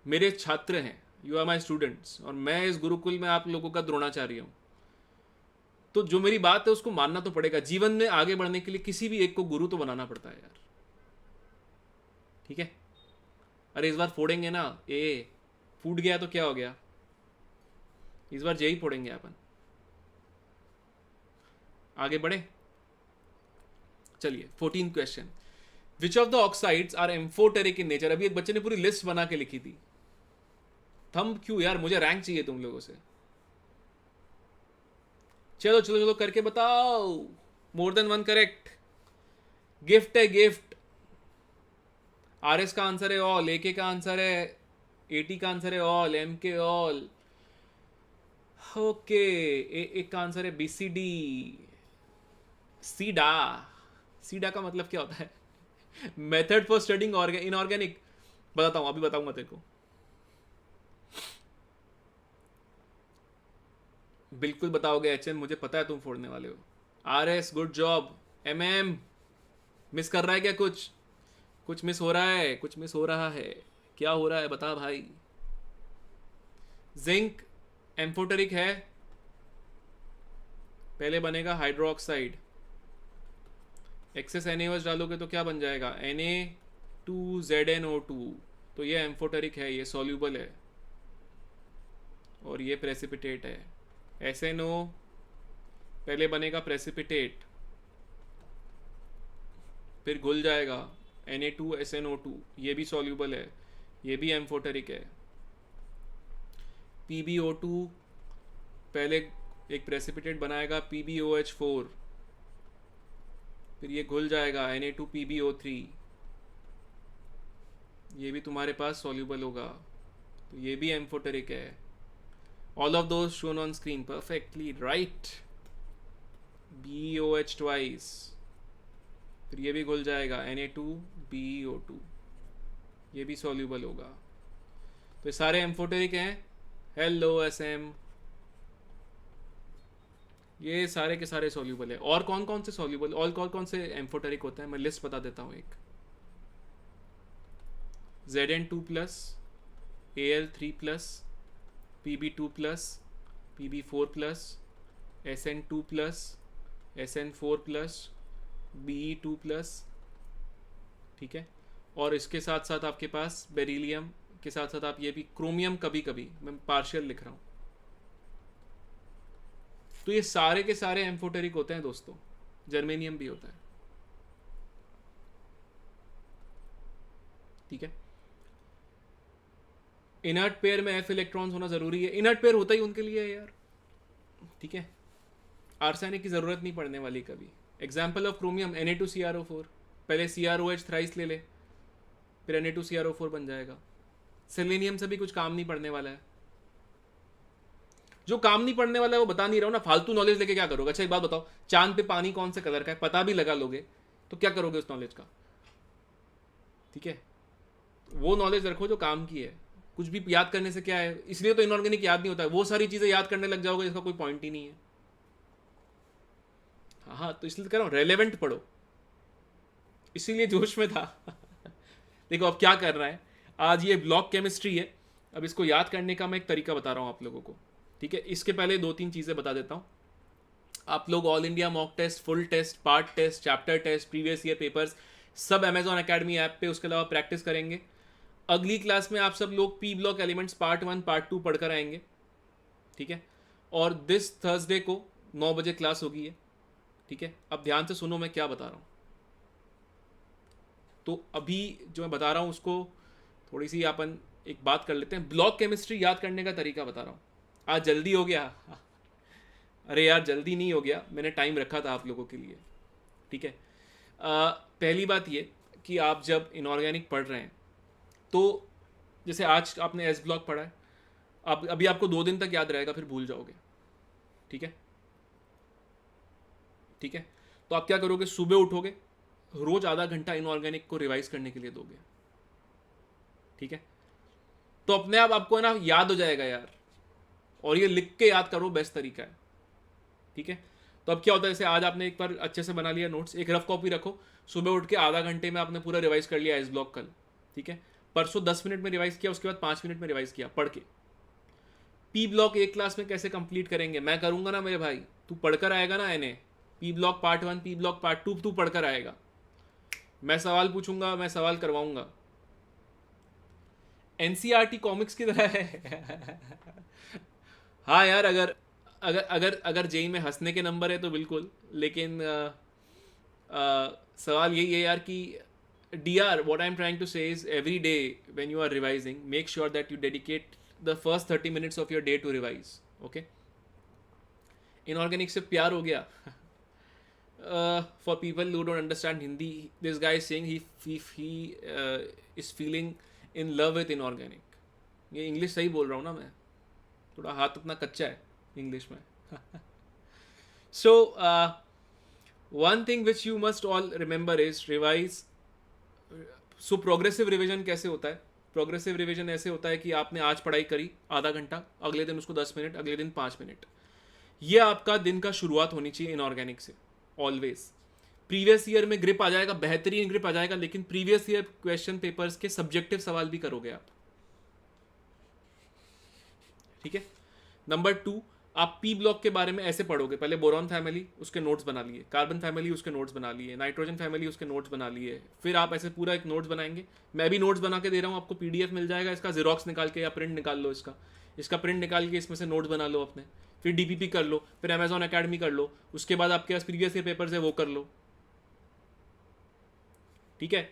मेरे छात्र हैं, यू आर माई स्टूडेंट्स, और मैं इस गुरुकुल में आप लोगों का द्रोणाचार्य हूँ। तो जो मेरी बात है उसको मानना तो पड़ेगा, जीवन में आगे बढ़ने के लिए किसी भी एक को गुरु तो बनाना पड़ता है यार, ठीक है। अरे इस बार फोड़ेंगे ना, ए फूट गया तो क्या हो गया, इस बार जेई फोड़ेंगे अपन, आगे बढ़े। चलिए 14 question, which of the oxides are amphoteric in nature. अभी एक बच्चे ने पूरी लिस्ट बना के लिखी थी, थंब क्यों यार, मुझे रैंक चाहिए तुम लोगों से। चलो चलो चलो करके बताओ, मोर देन वन करेक्ट, गिफ्ट है गिफ्ट। आर एस का आंसर है ऑल, ए के का आंसर है, एटी का आंसर है ऑल, एम के ऑल, ओके, एक का आंसर है बीसीडी, सीडा। सीडा का मतलब क्या होता है? मेथड फॉर स्टडिंग इनऑर्गेनिक, बताता हूं, अभी बताऊंगा तेरे को, बिल्कुल बताओगे एचएम, मुझे पता है तुम फोड़ने वाले हो। R S good job, M M miss कर रहा है क्या, कुछ मिस हो रहा है, कुछ मिस हो रहा है, क्या हो रहा है बता भाई। जिंक एम्फोटेरिक है, पहले बनेगा हाइड्रोक्साइड, एक्सेस NaOH डालोगे तो क्या बन जाएगा, Na2ZnO2, तो ये एम्फोटेरिक है, ये सॉल्यूबल है, और ये प्रेसिपिटेट है। SNO पहले बनेगा प्रेसिपिटेट, फिर घुल जाएगा Na2SnO2, ये भी सॉल्यूबल है, ये भी एम्फोटेरिक है। PbO2 पहले एक प्रेसिपिटेट बनाएगा PbOH4, फिर ये घुल जाएगा Na2PbO3, ये भी तुम्हारे पास सॉल्यूबल होगा, तो ये भी एम्फोटेरिक है। All of those shown on screen perfectly right, BOH twice, फिर ये भी घुल जाएगा Na2BeO2, ये भी सॉल्यूबल होगा, तो ये सारे एम्फोटेरिक हैं। हेलो SM, ये सारे के सारे सॉल्यूबल है। और कौन कौन से सॉल्यूबल, और कौन कौन से एम्फोटेरिक होते हैं, मैं लिस्ट बता देता हूँ एक, Zn2+, Al3+, Pb2+, Pb4+, Sn2+, Sn4+, Be2+, ठीक है। और इसके साथ साथ आपके पास बेरिलियम के साथ साथ आप ये भी, क्रोमियम कभी कभी, मैं पार्शियल लिख रहा हूँ, तो ये सारे के सारे एम्फोटेरिक होते हैं दोस्तों, जर्मेनियम भी होता है, ठीक है। इनर्ट पेयर में F इलेक्ट्रॉन्स होना जरूरी है, इनर्ट पेयर होता ही उनके लिए है यार, ठीक है। आर्सेनिक की जरूरत नहीं पड़ने वाली कभी। एग्जाम्पल ऑफ क्रोमियम Na2CrO4, पहले CrOH थ्राइस ले ले, फिर Na2CrO4 बन जाएगा। सेलेनियम से भी कुछ काम नहीं पड़ने वाला है, जो काम नहीं पड़ने वाला है वो बता नहीं रहा हूं ना, फालतू नॉलेज लेके क्या करोगे। अच्छा एक बात बताओ, चांद पे पानी कौन से कलर का है पता भी लगा लोगे तो क्या करोगे उस नॉलेज का, ठीक है। वो नॉलेज रखो जो काम की है, कुछ भी याद करने से क्या है, इसलिए तो इनऑर्गेनिक याद नहीं होता है। वो सारी चीज़ें याद करने लग जाओगे इसका कोई पॉइंट ही नहीं है। हाँ, तो इसलिए कह रहा हूँ रेलेवेंट पढ़ो, इसीलिए जोश में था। देखो अब क्या कर रहा है, आज ये ब्लॉक केमिस्ट्री है, अब इसको याद करने का मैं एक तरीका बता रहा हूँ आप लोगों को, ठीक है। इसके पहले 2-3 चीज़ें बता देता हूँ। आप लोग all India mock test, full test, part test, chapter test, previous year papers सब अमेजॉन अकेडमी ऐप पे उसके अलावा प्रैक्टिस करेंगे। अगली क्लास में आप सब लोग P block elements part 1 part 2 पढ़कर आएंगे, ठीक है। और दिस थर्सडे को 9 बजे क्लास होगी है, ठीक है। अब ध्यान से सुनो मैं क्या बता रहा हूँ। तो अभी जो मैं बता रहा हूँ उसको थोड़ी सी अपन एक बात कर लेते हैं। ब्लॉक केमिस्ट्री याद करने का तरीका बता रहा हूँ। आज जल्दी हो गया? अरे यार जल्दी नहीं हो गया, मैंने टाइम रखा था आप लोगों के लिए, ठीक है। पहली बात ये कि आप जब इनऑर्गेनिक पढ़ रहे हैं तो जैसे आज आपने एस ब्लॉक पढ़ा है, अब अभी आपको 2 दिन तक याद रहेगा, फिर भूल जाओगे, ठीक है, ठीक है। तो आप क्या करोगे, सुबह उठोगे, रोज आधा घंटा इनऑर्गेनिक को रिवाइज करने के लिए दोगे, ठीक है। तो अपने आप आपको है ना याद हो जाएगा यार, और ये लिख के याद करो, बेस्ट तरीका है, ठीक है। तो अब क्या होता है, जैसे आज आपने एक बार अच्छे से बना लिया नोट्स, एक रफ कॉपी रखो, सुबह उठ के आधा घंटे में आपने पूरा रिवाइज कर लिया एस ब्लॉक कल, ठीक है। परसों 10 मिनट में रिवाइज किया, उसके बाद 5 मिनट में रिवाइज किया पढ़ के। पी ब्लॉक एक क्लास में कैसे कंप्लीट करेंगे, मैं करूंगा ना मेरे भाई, तू पढ़कर आएगा ना, एने P block part 1 P block part 2 तू पढ़कर आएगा, मैं सवाल पूछूंगा, मैं सवाल करवाऊंगा। एनसीईआरटी कॉमिक्स की तरह है। हाँ यार, अगर अगर अगर अगर जेई में हंसने के नंबर है तो बिल्कुल, लेकिन सवाल यही है यार कि DR, what I'm trying to say is every day when you are revising, make sure that you dedicate the first 30 minutes of your day to revise, okay? Inorganic से प्यार हो गया। For people who don't understand Hindi, this guy is saying he is feeling in love with inorganic. ये इंग्लिश सही बोल रहा हूँ ना मैं, थोड़ा हाथ अपना कच्चा है इंग्लिश में। So one thing which you must all remember is revise. So progressive revision कैसे होता है, प्रोग्रेसिव रिवीजन ऐसे होता है कि आपने आज पढ़ाई करी आधा घंटा, अगले दिन उसको 10 मिनट, अगले दिन 5 मिनट, ये आपका दिन का शुरुआत होनी चाहिए इनऑर्गेनिक से ऑलवेज। प्रीवियस ईयर में ग्रिप आ जाएगा, बेहतरीन ग्रिप आ जाएगा, लेकिन प्रीवियस ईयर क्वेश्चन पेपर्स के सब्जेक्टिव सवाल भी करोगे आप, ठीक है। नंबर 2, आप पी ब्लॉक के बारे में ऐसे पढ़ोगे, पहले बोरॉन फैमिली उसके नोट्स बना लिए, कार्बन फैमिली उसके नोट्स बना लिए, नाइट्रोजन फैमिली उसके नोट्स बना लिए, फिर आप ऐसे पूरा एक नोट्स बनाएंगे। मैं भी नोट्स बना के दे रहा हूँ आपको, PDF मिल जाएगा इसका, जीरोक्स निकाल के या प्रिंट निकाल लो, इसका प्रिंट निकाल के इसमें से नोट्स बना लो अपने, फिर DPP कर लो, फिर अमेजॉन अकेडमी कर लो, उसके बाद आपके पास प्रीवियस ईयर पेपर्स है वो कर लो, ठीक है।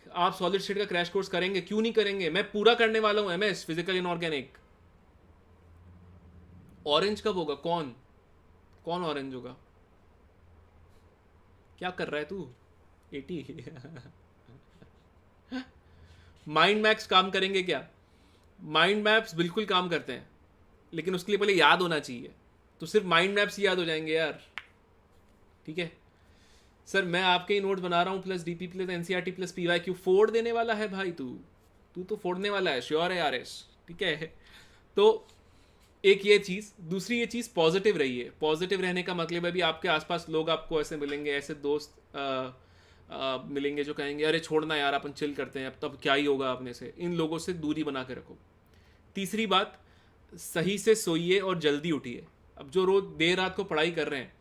आप सॉलिड स्टेट का क्रैश कोर्स करेंगे, क्यों नहीं करेंगे, मैं पूरा करने वाला हूँ MS फिजिकल इनऑर्गेनिक। ऑरेंज कब होगा, कौन ऑरेंज होगा, क्या कर रहा है तू 80? माइंड मैप्स काम करेंगे क्या, माइंड मैप्स बिल्कुल काम करते हैं, लेकिन उसके लिए पहले याद होना चाहिए, तो सिर्फ माइंड मैप्स याद हो जाएंगे यार, ठीक है। सर मैं आपके ही नोट्स बना रहा हूँ, plus DP plus NCERT plus PYQ, फोड़ देने वाला है भाई तू तो फोड़ने वाला है, श्योर है RS, ठीक है। तो एक ये चीज़, दूसरी ये चीज़ पॉजिटिव रही है। पॉजिटिव रहने का मतलब है भी आपके आसपास लोग आपको ऐसे मिलेंगे, ऐसे दोस्त मिलेंगे जो कहेंगे अरे छोड़ना यार अपन चिल करते हैं, अब तब क्या ही होगा अपने से, इन लोगों से दूरी बना के रखो। तीसरी बात, सही से सोइए और जल्दी उठिए। अब जो रोज देर रात को पढ़ाई कर रहे हैं,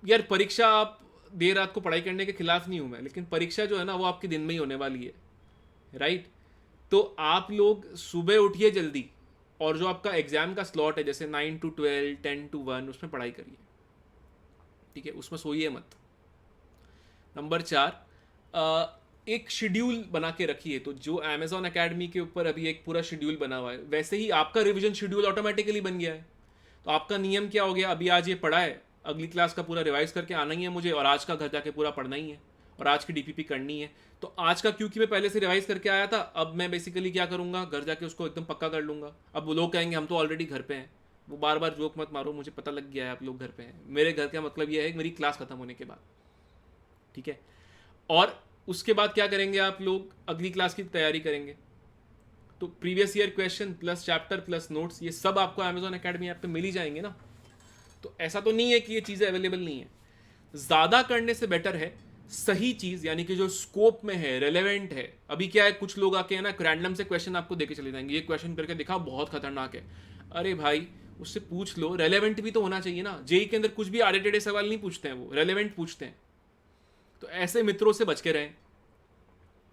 यार परीक्षा, आप देर रात को पढ़ाई करने के खिलाफ नहीं हूँ मैं, लेकिन परीक्षा जो है ना वो आपके दिन में ही होने वाली है, राइट। तो आप लोग सुबह उठिए जल्दी, और जो आपका एग्जाम का स्लॉट है जैसे 9 to 12, 10 to 1, उसमें पढ़ाई करिए, ठीक है, उसमें सोइए मत। नंबर 4, एक शेड्यूल बना के रखिए। तो जो अमेजॉन अकेडमी के ऊपर अभी एक पूरा शेड्यूल बना हुआ है, वैसे ही आपका रिवीजन शेड्यूल ऑटोमेटिकली बन गया है। तो आपका नियम क्या हो गया, अभी आज ये पढ़ा है, अगली क्लास का पूरा रिवाइज करके आना ही है मुझे, और आज का घर जाके पूरा पढ़ना ही है, और आज की DPP करनी है। तो आज का क्योंकि मैं पहले से रिवाइज करके आया था, अब मैं बेसिकली क्या करूंगा, घर जाके उसको एकदम पक्का कर लूंगा। अब वो लोग कहेंगे हम तो ऑलरेडी घर पे हैं, वो बार बार जोक मत मारो, मुझे पता लग गया है आप लोग घर पे हैं। मेरे घर का मतलब ये है मेरी क्लास खत्म होने के बाद, ठीक है। और उसके बाद क्या करेंगे आप लोग, अगली क्लास की तैयारी करेंगे। तो previous year question plus chapter plus notes ये सब आपको अमेजॉन अकेडमी ऐप पे मिल ही जाएंगे ना। तो ऐसा तो नहीं है कि ये चीज़ें अवेलेबल नहीं है। ज़्यादा करने से बेटर है सही चीज़, यानी कि जो स्कोप में है, रेलेवेंट है। अभी क्या है, कुछ लोग आके है ना रैंडम से क्वेश्चन आपको देके चले जाएंगे, ये क्वेश्चन करके दिखा बहुत खतरनाक है। अरे भाई उससे पूछ लो, रेलेवेंट भी तो होना चाहिए ना। जेई के अंदर कुछ भी आड़े टेढ़े सवाल नहीं पूछते हैं, वो रेलेवेंट पूछते हैं। तो ऐसे मित्रों से बच के रहें,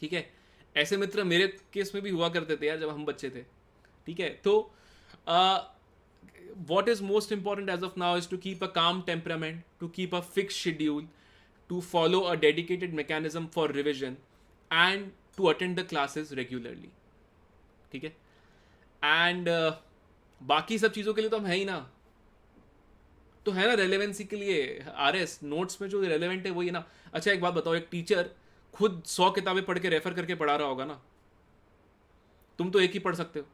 ठीक है। ऐसे मित्र मेरे केस में भी हुआ करते थे यार जब हम बच्चे थे, ठीक है। तो what is most important as of now is to keep a calm temperament, to keep a fixed schedule, to follow a dedicated mechanism for revision and to attend the classes regularly, ठीक है। एंड बाकी सब चीज़ों के लिए तो हम है ही ना, तो है ना रेलेवेंसी के लिए आरएस नोट्स में जो रेलेवेंट है वही है ना। अच्छा एक बात बताओ, एक टीचर खुद 100 किताबें पढ़ के रेफर करके पढ़ा रहा होगा ना, तुम तो एक ही पढ़ सकते हो।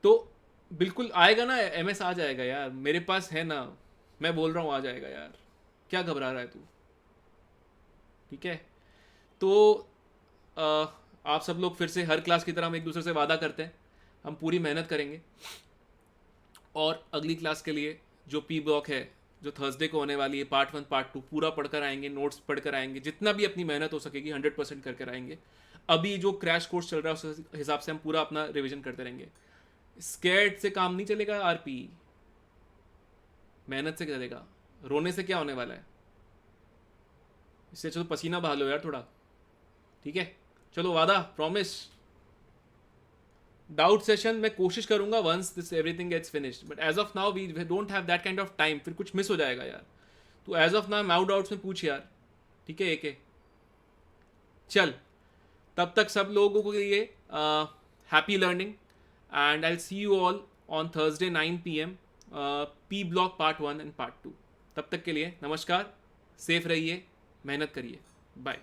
तो बिल्कुल आएगा ना, एमएस आ जाएगा यार, मेरे पास है ना, मैं बोल रहा हूँ आ जाएगा यार, क्या घबरा रहा है तू, ठीक है। तो आप सब लोग फिर से हर क्लास की तरह हम एक दूसरे से वादा करते हैं, हम पूरी मेहनत करेंगे और अगली क्लास के लिए जो पी ब्लॉक है जो थर्सडे को होने वाली है, पार्ट 1 पार्ट 2 पूरा पढ़कर आएंगे, नोट्स पढ़कर आएंगे, जितना भी अपनी मेहनत हो सकेगी 100% करके आएंगे। अभी जो क्रैश कोर्स चल रहा है उस हिसाब से हम पूरा अपना रिविजन करते रहेंगे। स्कैर्ड से काम नहीं चलेगा आरपी, मेहनत से चलेगा। रोने से क्या होने वाला है, इससे चलो पसीना बहा लो यार थोड़ा, ठीक है। चलो वादा, प्रॉमिस। डाउट सेशन मैं कोशिश करूंगा once this everything gets finished, but as of now we don't have that kind of time, फिर कुछ मिस हो जाएगा यार। तो एज ऑफ नाउ माउ डाउट्स में पूछ यार, ठीक है। एक चल, तब तक सब लोगों के लिए happy learning and I'll see you all on Thursday 9 PM P block part 1 and part 2। तब तक के लिए नमस्कार, सेफ रहिए, मेहनत करिए, बाय।